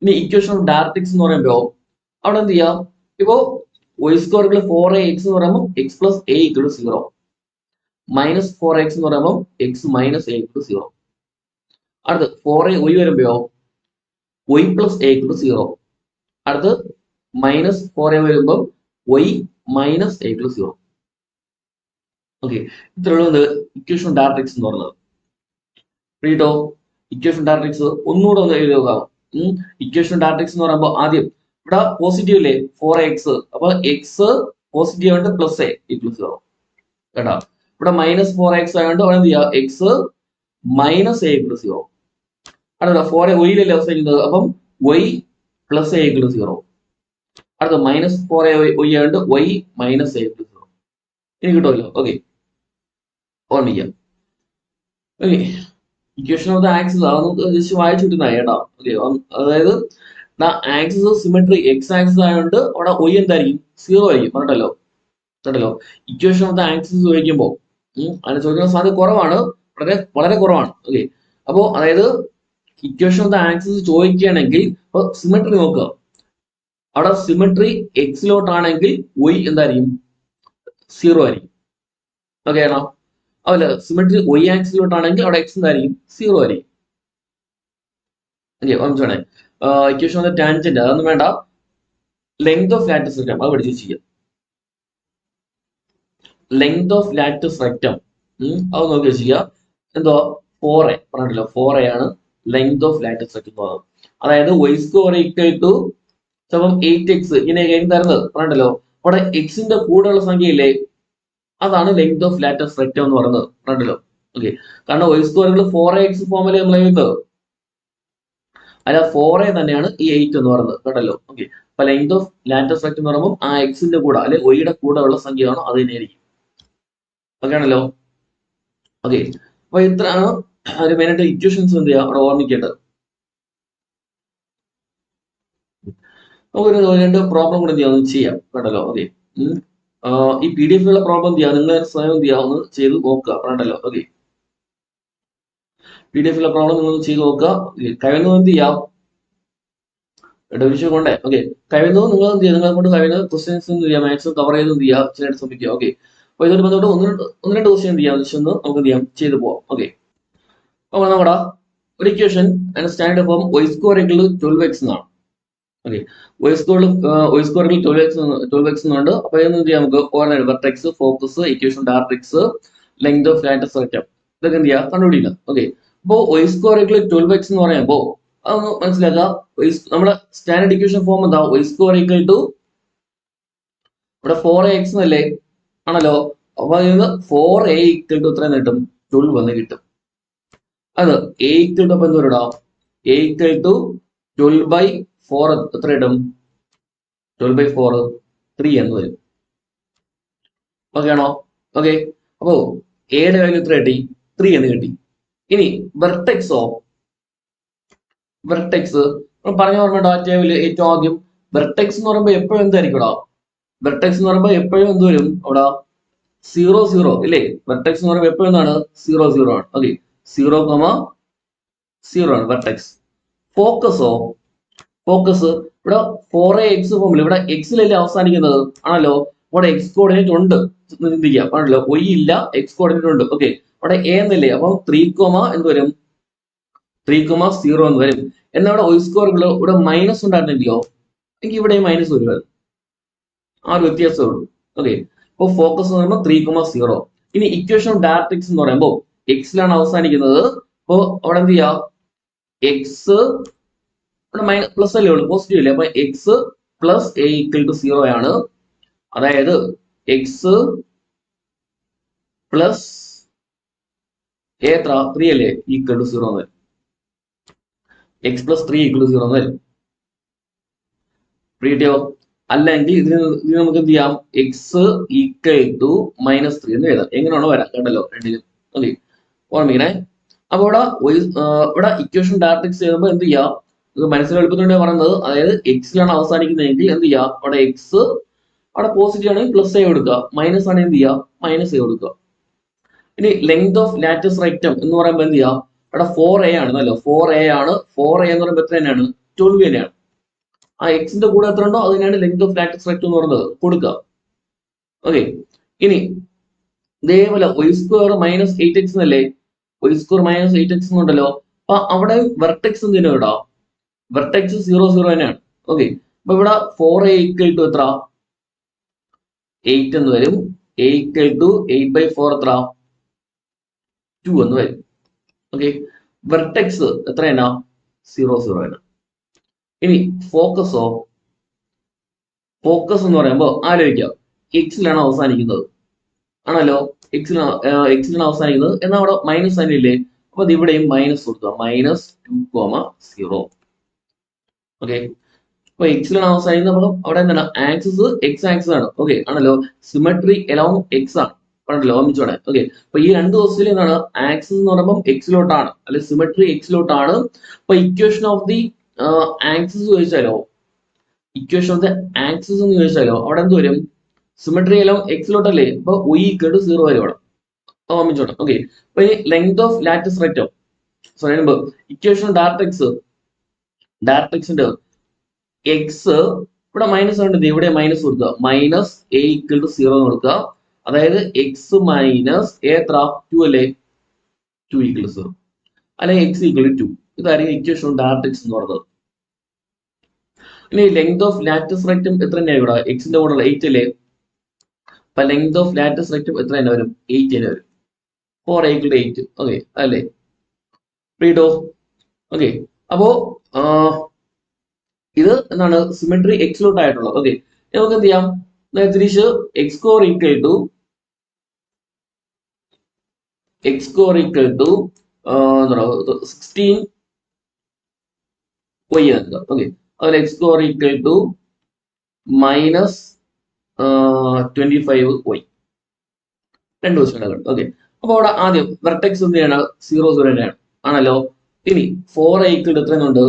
ഇനി ഇക്വേഷൻ ഓഫ് ഡയറക്ട്രിക്സ് എന്ന് പറയുമ്പോ അവിടെ എന്ത് ചെയ്യാം, ഇപ്പോ y സ്ക്വയർ 4ax എന്ന് പറയുമ്പോൾ X plus a equal 0, -4ax എന്ന് പറയുമ്പോൾ എക്സ് -a ഈക്വൽ 0. അടുത്ത് 4ay വരുമ്പോഴോ y പ്ലസ് a ഈക്വൽ 0. അടുത്ത് -4a വരുമ്പോൾ y -a ഈക്വൽ 0. ഓക്കെ, ഇത്രയുള്ള ഇക്വേഷൻ ഓഫ് ഡയറക്ട്രിക്സ് എന്ന് പറയുന്നത്. കേട്ടോ, ഇക്വേഷൻ ഡയറക്ട്രിക്സ് ഒന്നുകൂടെ ഒന്ന് എഴുതി നോക്കാം. ഇക്വേഷൻ ഡയറക്ട്രിക്സ് എന്ന് പറയുമ്പോൾ ആദ്യം ഇവിടെ പോസിറ്റീവ് അല്ലേ 4x, അപ്പൊ എക്സ് പോസിറ്റീവ് ആയിട്ട് പ്ലസ് എ ഈക്വൽ 0 കേട്ടോ. ഇവിടെ -4x ആയതുകൊണ്ട് അവിടെ എന്ത് ചെയ്യാം, എക്സ് മൈനസ് എ ഈക്വൽ 0. അടുത്ത 4 ഒയിലല്ലേ അവസാനിക്കുന്നത്, അപ്പം y പ്ലസ് എ ഈക്വൽ 0. അടുത്ത -4 ഒയ് ആയതുകൊണ്ട് y മൈനസ് എ ഈക്വൽ 0. ഇനി കിട്ടുമല്ലോ. ഓക്കെ, ഓർമ്മിക്കാം. Okay, equation of the axis നമുക്ക് ജസ്റ്റ് വായിച്ചു കിട്ടുന്നതായി കേട്ടോ. ഓക്കെ, അതായത് ആക്സിസ് സിമെട്രി എക്സ് ആക്സിസ് ആയതുകൊണ്ട് അവിടെ y എന്തായിരിക്കും, 0 ആയിരിക്കും. പറഞ്ഞല്ലോ കേട്ടല്ലോ. ഇക്വേഷൻ ഓഫ് ദ ആക്സിസ് ചോദിക്കുമ്പോൾ അതിന് ചോദിക്കുന്ന സാധ്യത കുറവാണ്, വളരെ വളരെ കുറവാണ്. ഓക്കെ, അപ്പോ അതായത് ഇക്വേഷൻ ഓഫ് ദ ആക്സിസ് ചോദിക്കുകയാണെങ്കിൽ സിമെട്രി നോക്കുക. അവിടെ സിമെട്രി എക്സിലോട്ടാണെങ്കിൽ y എന്തായിരിക്കും, 0 ആയിരിക്കും. ഓക്കെ ആണോ? അതല്ല, സിമെട്രി y ആക്സിലോട്ടാണെങ്കിൽ അവിടെ x എന്തായിരിക്കും, 0 ആയിരിക്കും. ഓക്കെ, ഓർമ്മിച്ചോണേ. ഇക്വേഷൻ ഓഫ് ദ ടാൻജന്റ് അതൊന്നും വേണ്ട, ലെങ്ത് ഓഫ് ലാറ്റിസ് റെക്റ്റം അത് പഠിച്ചു ചെയ്യാം. ലെങ്ത് ഓഫ് ലാറ്റിസ് റെക്റ്റം അത് നോക്കി വെച്ചിരിക്കുക. എന്തോ 4a പറഞ്ഞിട്ടല്ലോ, 4a ആണ് ലെങ്ത് ഓഫ് ലാറ്റിസ് റെക്റ്റം എന്ന് പറയുന്നത്. അതായത് y² ഈക്വൽ ടു ചിലപ്പം 8x ഇങ്ങനെ തരുന്നത് പറഞ്ഞിട്ടല്ലോ. അവിടെ എക്സിന്റെ കൂടെയുള്ള സംഖ്യയില്ലേ, അതാണ് ലെങ്ത് ഓഫ് ലാറ്റിസ് റെക്റ്റം എന്ന് പറയുന്നത് പറഞ്ഞിട്ടല്ലോ. ഓക്കെ, കാരണം y² 4x ഫോമിൽ നമ്മൾ എഴുതുന്നത് അല്ല, 4a തന്നെയാണ് ഈ 8 എന്ന് പറയുന്നത് കേട്ടല്ലോ. ഓക്കെ, അപ്പൊ ലെങ്ത് ഓഫ് ലാറ്റിസ് റെക്റ്റം എന്ന് പറയുമ്പോൾ ആ എക്സിന്റെ കൂടെ അല്ലെ ഒയുടെ കൂടെ ഉള്ള സംഖ്യയാണോ അത് തന്നെയായിരിക്കും. ഓക്കെ ആണല്ലോ. ഓക്കെ, അപ്പൊ ഇത്രയാണ് ഒരു മെയിനായിട്ട് ഇക്വേഷൻസ് എന്ത് ചെയ്യുക അവിടെ ഓർമ്മിക്കേണ്ടത്. നമുക്കൊരു 2 പ്രോബ്ലം കൂടെ എന്ത് ചെയ്യാം, ചെയ്യാം കേട്ടല്ലോ. ഓക്കെ, ഈ PDF ഉള്ള പ്രോബ്ലം എന്ത് ചെയ്യാം, നിങ്ങൾ സ്വയം എന്ത് ചെയ്യാം, ഒന്ന് ചെയ്ത് നോക്കുക കേട്ടല്ലോ. ഓക്കെ, PDF ഉള്ള പ്രോബ്ലം നിങ്ങൾ ചെയ്ത് നോക്കുക. കഴിയുന്നത് എന്ത് ചെയ്യാം, വിഷയം കൊണ്ടേ. ഓക്കെ, കഴിയുന്നത് നിങ്ങൾ എന്ത് ചെയ്യുക, നിങ്ങളെ കൊണ്ട് കഴിയുന്ന ക്വസ്റ്റ്യൻസ് എന്ത് ചെയ്യാം, മാക്സിമം കവർ ചെയ്ത് എന്ത് ചെയ്യുക, ചെയ്യാൻ ശ്രമിക്കുക. ഓക്കെ, അപ്പൊ ഇതൊരു ബന്ധപ്പെട്ട് ഒന്ന് രണ്ട് ക്വസ്റ്റ്യൻ എന്ത് ചെയ്യാം, ജസ്റ്റ് ഒന്ന് നമുക്ക് എന്ത് ചെയ്യാം, ചെയ്ത് പോവാം. ഓക്കെ, അപ്പൊ നമ്മുടെ ഒരു ഇക്വേഷൻ അതിന്റെ standard form y² equal to 12x എന്നാണ്. ഓക്കെ, y² 12x എന്നുണ്ട്. അപ്പൊ എന്ത് ചെയ്യാം, നമുക്ക് order vertex, focus, equation directrix, length of latus rectum ഇതൊക്കെ എന്ത് ചെയ്യാം, കണ്ടുപിടിക്കുക. ഓക്കെ, അപ്പോ y² ഈക്വൽ 12x എന്ന് പറയുമ്പോൾ അതൊന്ന് മനസ്സിലാക്കുക. നമ്മുടെ സ്റ്റാൻഡേർഡ് ഇക്വേഷൻ ഫോം എന്താ, y² ഈക്വൽ ടു ഇവിടെ 4ax എന്നല്ലേ ആണല്ലോ. അപ്പൊ 4a ഈക്വൽ ടു എത്ര കിട്ടും, 12 എന്ന് കിട്ടും. അത് a ഈക്വൽ ടു അപ്പൊ എന്ത് വരും, a ഈക്വൽ ടു 12/4 എത്ര കിട്ടും, 12/4 3 എന്ന് വരും. ഓക്കെ ആണോ? ഓക്കെ, അപ്പോ എയുടെ വാല്യൂ എത്ര കിട്ടി, 3 എന്ന് കിട്ടി. ഇനി വെർട്ടെക്സോ, വെർട്ടെക്സ് പറഞ്ഞ ഓർമ്മ ഡാറ്റയിൽ ഏറ്റവും ആദ്യം വെർട്ടെക്സ് എന്ന് പറയുമ്പോൾ എപ്പോഴും എന്തായിരിക്കും ഇവിടെ, വെർട്ടെക്സ് എന്ന് പറയുമ്പോൾ എപ്പോഴും എന്ത് വരും അവിടെ, 0 0 ഇല്ലേ. വെർട്ടെക്സ് എന്ന് പറയുമ്പോൾ എപ്പോഴും എന്താണ്, 0 0 ആണ്. ഓക്കെ, 0,0 ആണ് വെർട്ടെക്സ്. ഫോക്കസോ, ഫോക്കസ് ഇവിടെ 4ax ഫോമിൽ ഇവിടെ എക്സിലല്ലേ അവസാനിക്കുന്നത് ആണല്ലോ. അവിടെ എക്സ് കോർഡിനേറ്റ് ഉണ്ട് ചിന്തിക്കാം ആണല്ലോ, y ഇല്ല, എക്സ് കോർഡിനേറ്റ് ഉണ്ട്. ഓക്കെ, അവിടെ a എന്നല്ലേ, അപ്പൊ 3, എന്ത് വരും, 3,0 എന്ന് വരും. എന്നാൽ ഇവിടെ y² ഇവിടെ മൈനസ് ഉണ്ടായിരുന്നെങ്കിലോ, എനിക്ക് ഇവിടെ മൈനസ് വരുമായിരുന്നു. ആ ഒരു വ്യത്യാസമേ ഉള്ളൂ. ഓക്കെ, അപ്പൊ ഫോക്കസ് എന്ന് പറയുമ്പോൾ 3,0. ഇനി ഇക്വേഷൻ ഓഫ് ഡയറക്ട്രിക്സ് എന്ന് പറയുമ്പോൾ എക്സിലാണ് അവസാനിക്കുന്നത്. അപ്പോ അവിടെ എന്ത് ചെയ്യാം, എക്സ് ഇവിടെ പ്ലസ് അല്ലേ ഉള്ളൂ, പോസിറ്റീവ് അല്ലേ. അപ്പൊ X plus A equal to 0 ആണ്. അതായത് എക്സ് പ്ലസ് എ എത്ര, 3 അല്ലേ, ഈക്വൽ ടു 0 എന്ന് വരും. എക്സ് പ്ലസ് 3 ഈക്വൽ ടു 0 എന്ന് വരും. കിട്ടിയോ? അല്ലെങ്കിൽ ഇതിന് നമുക്ക് എന്ത് ചെയ്യാം, എക്സ് ഈക്വൽ ടു -3 എന്ന് എഴുതാം. എങ്ങനെയാണോ വരാം കേട്ടല്ലോ രണ്ടിലും. ഓക്കെ, ഓർമ്മിക്കണേ. അപ്പൊ ഇവിടെ ഇക്വേഷൻ ഡയറക്ട്രിക്സ് ചെയ്യുമ്പോൾ എന്ത് ചെയ്യാം, ഇത് മനസ്സിൽ എളുപ്പത്തിലൂടെ പറയുന്നത്. അതായത് എക്സിലാണ് അവസാനിക്കുന്നതെങ്കിൽ എന്ത് ചെയ്യാം, അവിടെ എക്സ് അവിടെ പോസിറ്റീവ് ആണെങ്കിൽ പ്ലസ് എ കൊടുക്കുക, മൈനസ് ആണെങ്കിൽ എന്ത് ചെയ്യുക, മൈനസ് എ കൊടുക്കുക. ഇനി ലെങ്ത് ഓഫ് ലാറ്റിസ് റെക്റ്റം എന്ന് പറയുമ്പോൾ എന്ത് ചെയ്യാം, അവിടെ 4a ആണ് അല്ലോ, 4a ആണ്. 4a എന്ന് പറയുമ്പോൾ എത്ര തന്നെയാണ്, 12 തന്നെയാണ്. ആ എക്സിന്റെ കൂടെ എത്ര ഉണ്ടോ അതിനാണ് ലെങ്ത് ഓഫ് ലാറ്റിസ് റെക്റ്റം എന്ന് പറയുന്നത് കൊടുക്കുക. ഓക്കെ, ഇനി ഇതേപോലെ y² -8x എന്നല്ലേ, y² -8x എന്നുണ്ടല്ലോ. അപ്പൊ അവിടെ വെർട്ടെക്സ് എന്തിനാ ഇടാം, വെർട്ടെക്സ് 0 0 തന്നെയാണ്. ഓക്കെ, അപ്പൊ ഇവിടെ 4a ഈക്വൽ ടു എത്ര, 8 എന്ന് വരും. a ഈക്വൽ ടു 8/4 എത്ര, 2 എന്ന് വരും. ഓക്കെ, വെർട്ടെക്സ് എത്ര തന്നെ, 0 0 ആണ്. ഇനി ഫോക്കസോ, ഫോക്കസ് എന്ന് പറയുമ്പോൾ ആലോചിക്കാം, എക്സിലാണ് അവസാനിക്കുന്നത് ആണല്ലോ, എക്സിലാണ് അവസാനിക്കുന്നത്, എന്നാൽ അവിടെ മൈനസ് തന്നെ ഇല്ലേ? അപ്പൊ അത് ഇവിടെയും മൈനസ് കൊടുക്കുക, -2,0. ഓക്കെ, അപ്പൊ എക്സിലാണ് അവസാനിക്കുന്നത്. അപ്പോൾ അവിടെ എന്താണ് ആക്സിസ് എക്സ് ആക്സിസ് ആണ്. ഓക്കെ ആണല്ലോ, സിമെട്രി എലോങ് എക്സ് ആണ് ആണല്ലോ, ഓർമ്മിച്ചോടെ. ഓക്കെ, അപ്പൊ ഈ രണ്ട് കേസിൽ എന്താണ് ആക്സിസ് എന്ന് പറയുമ്പോൾ എക്സിലോട്ടാണ്, അല്ലെ സിമെട്രി എക്സിലോട്ടാണ്. അപ്പൊ ഇക്വേഷൻ ഓഫ് ദി ആക്സിസ് ചോദിച്ചാലോ, ഇക്വേഷൻ ഓഫ് ദി ആക്സിസ് എന്ന് ചോദിച്ചാലോ അവിടെ എന്ത് വരും? സിമെട്രി എലോങ് എക്സിലോട്ടല്ലേ, അപ്പൊ y=0 വരും അവിടെ, ഓർമ്മിച്ചോട്ടെ. ഓക്കെ, അപ്പൊ ഈ length of latus rectum, sorry equation ഡയറക്ട്രിക്സിന്റെ എക്സ് ഇവിടെ മൈനസ് ഉണ്ട്, ഇവിടെ മൈനസ് കൊടുക്കുക, -a=0 എന്ന് കൊടുക്കുക. അതായത് എക്സ് മൈനസ് എത്ര 2 അല്ലേ, 2=0, അല്ലെങ്കിൽ x=2. ഇതായിരിക്കും ഇക്വേഷൻ ഡയറക്ട്രിക്സ് എന്ന് പറയുന്നത്. ഇനി ലെങ്ത് ഓഫ് ലാറ്റിസ് റെക്റ്റം എത്ര തന്നെയാണ് ഇവിടെ, എക്സിന്റെ കൂടെ 8 അല്ലേ, അപ്പൊ ലെങ്ത് ഓഫ് ലാറ്റിസ് റെക്റ്റം എത്ര തന്നെ വരും? 8 തന്നെ വരും. 4a=8. ഓക്കെ അല്ലേ, റീഡോ. ഓക്കെ, അപ്പോ ഇത് എന്താണ് സിമെട്രി എക്സിലോട്ട് ആയിട്ടുള്ളത്. ഓക്കെ, നമുക്ക് എന്ത് ചെയ്യാം, തിരിച്ച് X square equal to 16y എന്നുക. ഓക്കെ, അതുപോലെ X square equal to -25y, രണ്ട് ക്വസ്റ്റ്യൻ. ഓക്കെ, അപ്പൊ അവിടെ ആദ്യം വെർട്ടെക്സ് എന്ത് ചെയ്യണം, 0 0 തന്നെയാണ് ആണല്ലോ. ഇനി 4a = എത്രയുണ്ട്,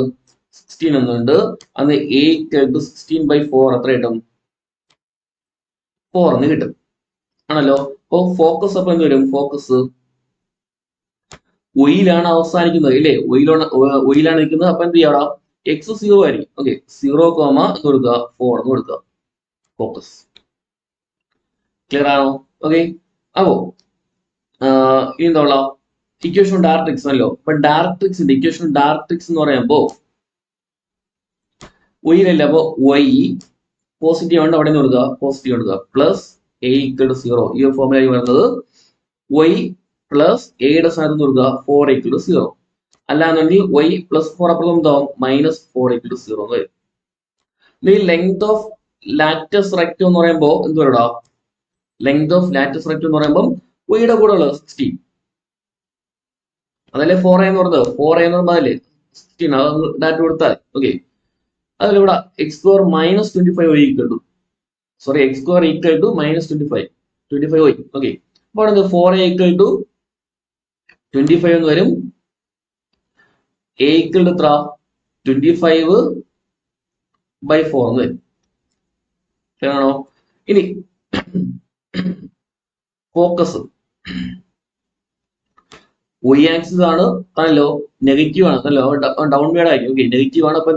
16 എന്നുണ്ട്. അന്ന് a = 16/4 എത്ര കിട്ടും? 4 എന്ന് കിട്ടും ആണല്ലോ. അപ്പൊ ഫോക്കസ് അപ്പൊ എന്ത് വരും? ഫോക്കസ് ഒയിലാണ് അവസാനിക്കുന്നത് ഇല്ലേ, ഒയിലാണ് നിൽക്കുന്നത്. അപ്പൊ എന്ത് ചെയ്യാം, എക്സ് 0 ആയിരിക്കും. ഓക്കെ, 0, എന്ന് കൊടുക്കുക, 4 എന്ന് കൊടുക്കുക, ഫോക്കസ്. ക്ലിയർ ആണോ? ഓക്കെ, അപ്പോ ഇനി എന്താ ഇക്വേഷൻ ഡയറക്ട്രിക്സ് ആണല്ലോ. അപ്പൊ ഡയറക്ട്രിക്സിന്റെ ഇക്വേഷൻ ഡയറക്ട്രിക്സ് എന്ന് പറയുമ്പോ ഒയിലല്ല, അപ്പൊ y പോസിറ്റീവ് ആണ്, അവിടെ നിന്ന് കൊടുക്കുക, പോസിറ്റീവ് കൊടുക്കുക, +a = 0. ഈ ഒരു ഫോർമുല വരുന്നത് y + a യുടെ സ്ഥാനത്ത് കൊടുക്കുക 4a = 0. അല്ലാന്നുണ്ടെങ്കിൽ y +4 അപ്പുറം എന്താവും, -4a = 0 എന്ന് വരും. ഈ ലെങ്ത് ഓഫ് ലാറ്റസ് റെക്റ്റം എന്ന് പറയുമ്പോൾ എന്ത് വരടാ, ലെങ്ത് ഓഫ് ലാറ്റസ് റെക്റ്റം എന്ന് പറയുമ്പോൾ y യുടെ കൂടെ ഉള്ളത് 16, അതല്ലേ 4a എന്ന് പറഞ്ഞത്. 4a എന്ന് പറയുമ്പോൾ അതല്ലേ 16, അത് ഡാറ്റ കൊടുത്താൽ. ഓക്കെ, അതിൽ ഇവിടെ x² -25y = sorry x² = -25y. Okay, അപ്പോൾ 4a = 25 എന്ന് വരും, a = എത്ര 25/4 എന്ന് വരും. ആണോ? ഇനി ഫോക്കസ് y ആക്സിസ് ആണ് ആണല്ലോ, നെഗറ്റീവ് ആണ് അല്ലോ, ഡൗൺവേർഡ് ആയിരിക്കും. ഓക്കെ, നെഗറ്റീവ് ആണ്. അപ്പൊ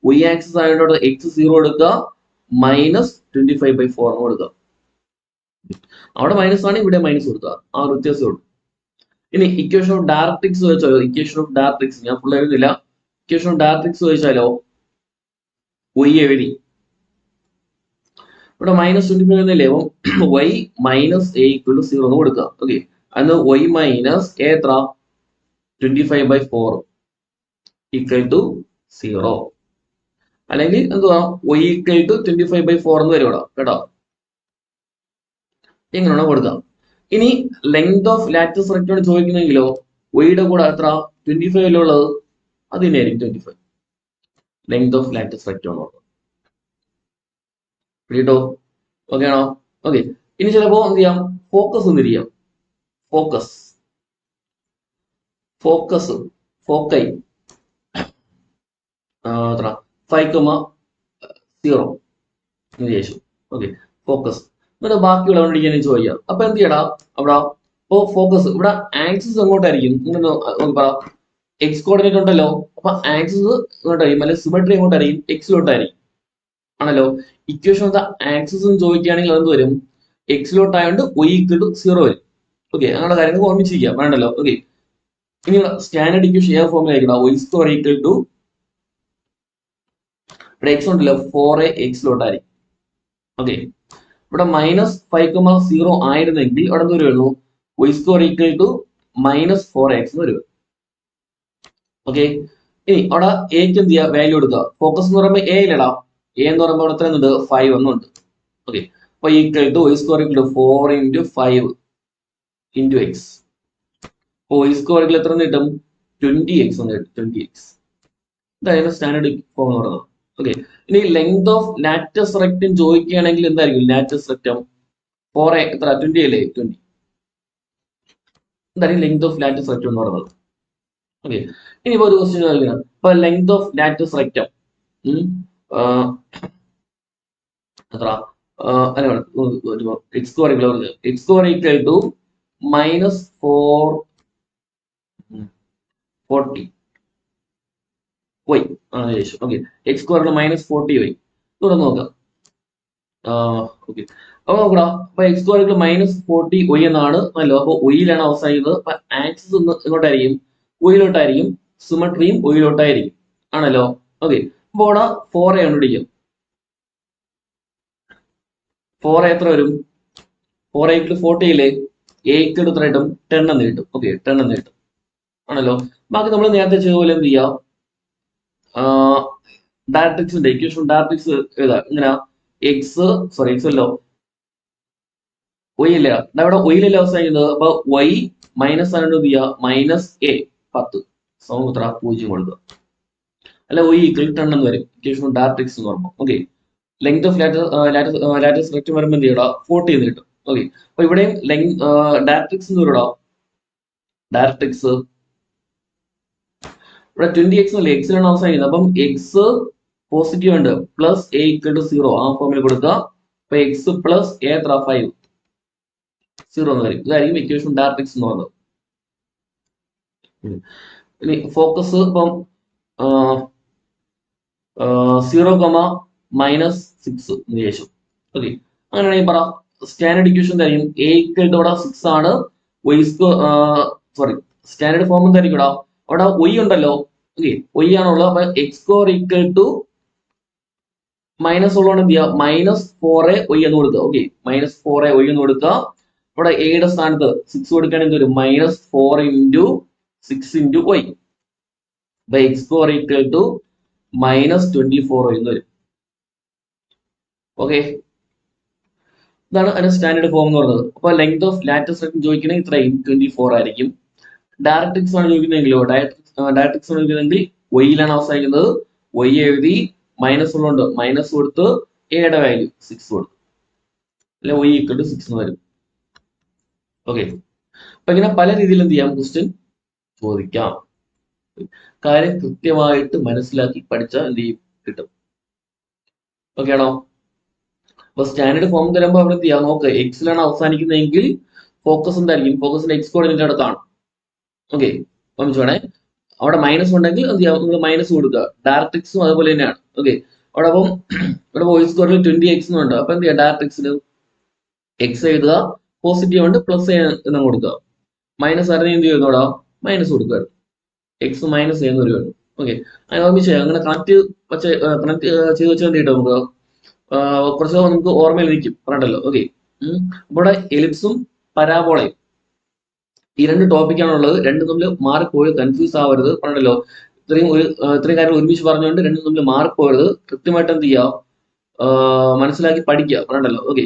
y ആക്സിസ് ആയതുകൊണ്ട് x0 എടുക്കുക, -25/4 കൊടുക്കുക. അവിടെ മൈനസ് ആണ്, ഇവിടെ മൈനസ് കൊടുക്കുക, ആ ഒരു വ്യത്യാസമുള്ളൂ. ഇനി ഇക്വേഷൻ ഓഫ് ഡയറക്ട്രിക്സ് ചോദിച്ചാലോ, ഇക്വേഷൻ ഓഫ് ഡയറക്ട്രിക്സ് ഞാൻ ഫുൾ എഴുതുന്നില്ല. ഇക്വേഷൻ ഓഫ് ഡയറക്ട്രിക്സ് ചോദിച്ചാലോ, y എഴുതി, ഇവിടെ -25 എന്നല്ലേ, അപ്പം y -a = 0 എന്ന് കൊടുക്കുക. ഓക്കെ, അന്ന് y - എത്ര 25/4 = 0, അല്ലെങ്കിൽ എന്തുവാ y = 25/4 എന്ന് വരും ഇവിടെ കേട്ടോ. എങ്ങനെയാണോ കൊടുക്കാം. ഇനി ലെങ്ത് ഓഫ് ലാറ്റസ് റെക്റ്റം ചോദിക്കുന്നെങ്കിലോ, y യുടെ കൂടെ എത്ര 25 അല്ലേ ഉള്ളത്, അത് തന്നെയായിരിക്കും 25 ലെങ്ത് ഓഫ് ലാറ്റസ് റെക്റ്റം എന്ന് പറയുന്നത്. കേട്ടോ, ഓക്കെ ആണോ? ഓക്കെ, ഇനി ചിലപ്പോ എന്ത് ചെയ്യാം, ഫോക്കസ് ഒന്നിരിക്കാം. ഫോക്കൈ എത്ര 5,0 എന്ന് ശേഷം. ഓക്കെ, ഫോക്കസ് എന്നിട്ട് ബാക്കിയുള്ള ചോദിക്കാം. അപ്പൊ എന്ത് ചെയ്യടാ അവിടെ, ഇപ്പൊ ഫോക്കസ് ഇവിടെ ആക്സിസ് എങ്ങോട്ടായിരിക്കും, എക്സ് കോർഡിനേറ്റ് ഉണ്ടല്ലോ, അപ്പൊ ആക്സിസ് എങ്ങോട്ടായിരിക്കും, അല്ലെങ്കിൽ സിമെട്രി എങ്ങോട്ടായിരിക്കും, എക്സിലോട്ടായിരിക്കും ആണല്ലോ. ഇക്വേഷൻ ഓഫ് ദ ആക്സിസ് ചോദിക്കുകയാണെങ്കിൽ എന്ത് വരും, എക്സിലോട്ടായോണ്ട് y = 0 വരും. ഓക്കെ, അങ്ങനെയുള്ള കാര്യങ്ങൾ ഓർമ്മിച്ചിരിക്കാം, വേണ്ടല്ലോ. ഓക്കെ, ഇനി സ്റ്റാൻഡേർഡ് ഇക്വേഷൻ ഏത് ഫോമിൽ ആയിരിക്കണം, y² = ഇവിടെ x ഉണ്ടല്ലോ 4a എക്സിലോട്ടായിരിക്കും. ഓക്കെ, ഇവിടെ -5,0 ആയിരുന്നെങ്കിൽ അവിടെ എന്ത് വരുമായിരുന്നു, y² = -4x എന്ന് വരും. ഓക്കെ, ഇനി അവിടെ എക്ക് എന്ത് ചെയ്യുക, വാല്യൂ എടുക്കുക. ഫോക്കസ് എന്ന് പറയുമ്പോൾ a ഇല്ലടാ, എ എന്ന് പറയുമ്പോൾ അവിടെ എത്ര ഉണ്ട് 5 എന്നുണ്ട്. ഓക്കെ, അപ്പൊ equal to y square equal to 4 into 5 into x. അപ്പോൾ y സ്ക്വയർ ഈക്വൽ എത്ര കിട്ടും 20x എന്ന് കിട്ടും. 20x ഇതായിരുന്നു സ്റ്റാൻഡേർഡ് ഫോം എന്ന് പറയുന്നത്. ഓക്കെ, ഇനി ലെങ്ത് ഓഫ് ലാറ്റസ് റെക്റ്റം ചോദിക്കുകയാണെങ്കിൽ എന്തായിരിക്കും ലാറ്റസ് റെക്റ്റം 4 എത്ര 20 അല്ലേ 20 എന്തായിരിക്കും ലെങ്ത് ഓഫ് ലാറ്റസ് റെക്റ്റം എന്ന് പറയുന്നത്. ഓക്കെ, ഇനിയിപ്പോ ഒരു ക്വസ്റ്റ്യൻ ചോദിക്കണം. ഇപ്പൊ ലെങ്ത് ഓഫ് ലാറ്റസ് റെക്റ്റം എത്ര x square equal to -440 y ആണ് ശേഷം. ഓക്കെ, x സ്ക്വയർ -40 y തുടർന്ന് നോക്കാം. ഓക്കെ, അപ്പൊ നോക്കടാ, അപ്പൊ x സ്ക്വയർ -40 y എന്നാണ് അല്ലോ. അപ്പൊ ഒയിലാണ് അവസാനിക്കുന്നത്. അപ്പൊ ആക്സിസ് എങ്ങോട്ടായിരിക്കും ഒയിലോട്ടായിരിക്കും, സിമട്രിയും ഒയിലോട്ടായിരിക്കും ആണല്ലോ. ഓക്കെ, അപ്പൊ ഇവിടെ 4a കണ്ടുപിടിക്കും. 4a എത്ര വരും 4a 40 ഇല്ലേ, a എത്ര കിട്ടും 10 എന്ന് കിട്ടും. ഓക്കെ, 10 എന്ന് കിട്ടും ആണല്ലോ. ബാക്കി നമ്മൾ നേരത്തെ ചെയ്ത പോലെ എന്ത് ചെയ്യാം, ഡയറക്ട്രിക്സിന്റെ ഇക്വേഷൻ ഡയറക്ട്രിക്സ് എഴുതാം. ഇങ്ങനെ എക്സ് അല്ലോ y അല്ല, ഇവിടെ ഒയിലല്ല അവസാനിക്കുന്നത്. അപ്പൊ y മൈനസ് ആണ് എന്ത് ചെയ്യുക -a 10 സമം എത്ര 0 കൊടുക്കുക. അല്ല y ഈക്വൽ 10 എന്ന് വരും ഇക്വേഷൻ ഡയറക്ട്രിക്സ് എന്ന് പറയുമ്പോൾ. Okay, length of latus rectum വരുമ്പോൾ എന്ത് ചെയ്യടാ 40 എന്ന് കിട്ടും. ഓക്കെ, അപ്പൊ ഇവിടെയും ഡയറക്ട്രിക്സ് എന്ന് പറയടാ, ഡയറക്ട്രിക്സ് ഇവിടെ 20x അല്ലേ, എക്സിലാണ് അവസാനിക്കുന്നത്. അപ്പം എക്സ് പോസിറ്റീവ് ഉണ്ട്, പ്ലസ് a ഈക്വൽ ടു 0 ആ ഫോമിൽ കൊടുക്കുക. അപ്പൊ എക്സ് പ്ലസ് a എത്ര 5 0 എന്ന് വരും. ഇതായിരിക്കും ഇക്വേഷൻ ഡയറക്ട്രിക്സ് എന്ന് പറയുന്നത്. ഇനി ഫോക്കസ് ഇപ്പം 0,-6 എന്ന് ശേഷം. ഓക്കെ, അങ്ങനെയാണെങ്കിൽ പറ സ്റ്റാൻഡേർഡ് ഇക്വേഷൻ എന്തായിരിക്കും, a ഈക്വൽ ടു ഇവിടെ 6 ആണ്, y സ്റ്റാൻഡേർഡ് ഫോം എന്തായിരിക്കും അവിടെ y ഉണ്ടല്ലോ. ഓക്കെ, y ആണുള്ളത്. അപ്പൊ X square equal to minus ഉള്ളതുകൊണ്ട് എന്ത് ചെയ്യുക -4a y എന്ന് കൊടുക്കുക. ഓക്കെ, -4a y എന്ന് കൊടുക്കുക. ഇവിടെ എയുടെ സ്ഥാനത്ത് 6 കൊടുക്കുകയാണെങ്കിൽ വരും -4 into 6 into y. അപ്പൊ X square equal to -24 y എന്ന് വരും. ഓക്കെ, ഇതാണ് അതിന്റെ സ്റ്റാൻഡേർഡ് ഫോം എന്ന് പറയുന്നത്. അപ്പൊ ലെങ്ത് ഓഫ് ലാറ്റസ് റെക്റ്റം ചോദിക്കണമെങ്കിൽ ഇത്രയും 24 ആയിരിക്കും. ഡയറക്ട്രിക്സ് ആണ് ചോദിക്കുന്നതെങ്കിലോ ഡയറക്ട്രിക്സ് ആണ് ചോദിക്കുന്നതെങ്കിൽ ഒയിലാണ് അവസാനിക്കുന്നത്. y എഴുതി മൈനസ് ഉള്ളതുകൊണ്ട് മൈനസ് കൊടുത്ത് എയുടെ വാല്യൂ 6 കൊടുത്തു, അല്ലെ y ഈക്വൽ ടു 6 എന്ന് വരും. ഓക്കെ, അപ്പൊ ഇങ്ങനെ പല രീതിയിൽ എന്ത് ചെയ്യാം ക്വസ്റ്റ്യൻ ചോദിക്കാം. കാര്യം കൃത്യമായിട്ട് മനസ്സിലാക്കി പഠിച്ചാൽ എന്ത് ചെയ്യും കിട്ടും. ഓക്കെ ആണോ? അപ്പൊ സ്റ്റാൻഡേർഡ് ഫോം തരുമ്പോൾ അവിടെ എന്ത് ചെയ്യാം നോക്ക്, എക്സിലാണ് അവസാനിക്കുന്നതെങ്കിൽ ഫോക്കസ് എന്തായിരിക്കും, ഫോക്കസിന്റെ എക്സ് കോർഡിനേറ്റ് അടുത്താണ്. ഓക്കെ, അപ്പം വേണേ അവിടെ മൈനസ് ഉണ്ടെങ്കിൽ എന്ത് ചെയ്യാം നിങ്ങൾ മൈനസ് കൊടുക്കുക. ഡയറക്ട്രിക്സും അതുപോലെ തന്നെയാണ്. ഓക്കെ, അവിടെ അപ്പം ഇവിടെ വോയിസ് സ്കോറിൽ 20x എന്നുണ്ട്. അപ്പൊ എന്ത് ചെയ്യാം ഡയറക്ട്രിക്സിന് എക്സ് എഴുതുക, പോസിറ്റീവ് ഉണ്ട് പ്ലസ് എന്ന് കൊടുക്കുക. മൈനസ് ആയിരുന്നു എന്ത് ചെയ്യുന്നു അവിടെ മൈനസ് കൊടുക്കുക, എക്സ് മൈനസ് എന്ന് വരുവാണ്. ഓക്കെ, അങ്ങനെ ഓർമ്മിച്ച് അങ്ങനെ കണക്ട് ചെയ്ത് വെച്ചാൽ എന്ത് കിട്ടും നമുക്ക് കുറച്ച് നമുക്ക് ഓർമ്മയിൽ നിൽക്കും പറഞ്ഞല്ലോ. ഓക്കെ, ഇവിടെ എലിപ്സും പരാബോളയും ഈ രണ്ട് ടോപ്പിക്കാണുള്ളത്. രണ്ടും തമ്മിൽ മാറിപ്പോയി കൺഫ്യൂസ് ആവരുത് പറഞ്ഞല്ലോ. ഇത്രയും കാര്യം ഒരുമിച്ച് പറഞ്ഞുകൊണ്ട് രണ്ടും തമ്മിൽ മാറിപ്പോകരുത്. കൃത്യമായിട്ട് എന്ത് ചെയ്യുക മനസ്സിലാക്കി പഠിക്കുക പറഞ്ഞല്ലോ. ഓക്കെ,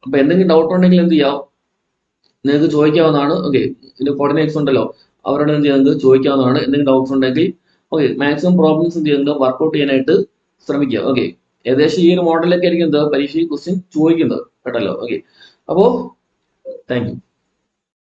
അപ്പൊ എന്തെങ്കിലും ഡൗട്ട് ഉണ്ടെങ്കിൽ എന്ത് ചെയ്യാം നിങ്ങൾക്ക് ചോദിക്കാവുന്നതാണ്. ഓക്കെ, ഇതിന്റെ കോർഡിനേറ്റ്സ് ഉണ്ടല്ലോ അവരോട് എന്ത് ചെയ്യാം നിങ്ങൾക്ക് ചോദിക്കാവുന്നതാണ്. എന്തെങ്കിലും ഡൗട്ട്സ് ഉണ്ടെങ്കിൽ ഓക്കെ മാക്സിമം പ്രോബ്ലംസ് എന്ത് ചെയ്യുന്നത് വർക്ക്ഔട്ട് ചെയ്യാനായിട്ട് ശ്രമിക്കുക. ഓക്കെ, ഏകദേശം ഈ ഒരു മോഡലൊക്കെ ആയിരിക്കും എന്താ പരീക്ഷയിൽ ക്വസ്റ്റ്യൻ ചോദിക്കുന്നത് കേട്ടല്ലോ. ഓക്കെ, അപ്പോ താങ്ക് യു.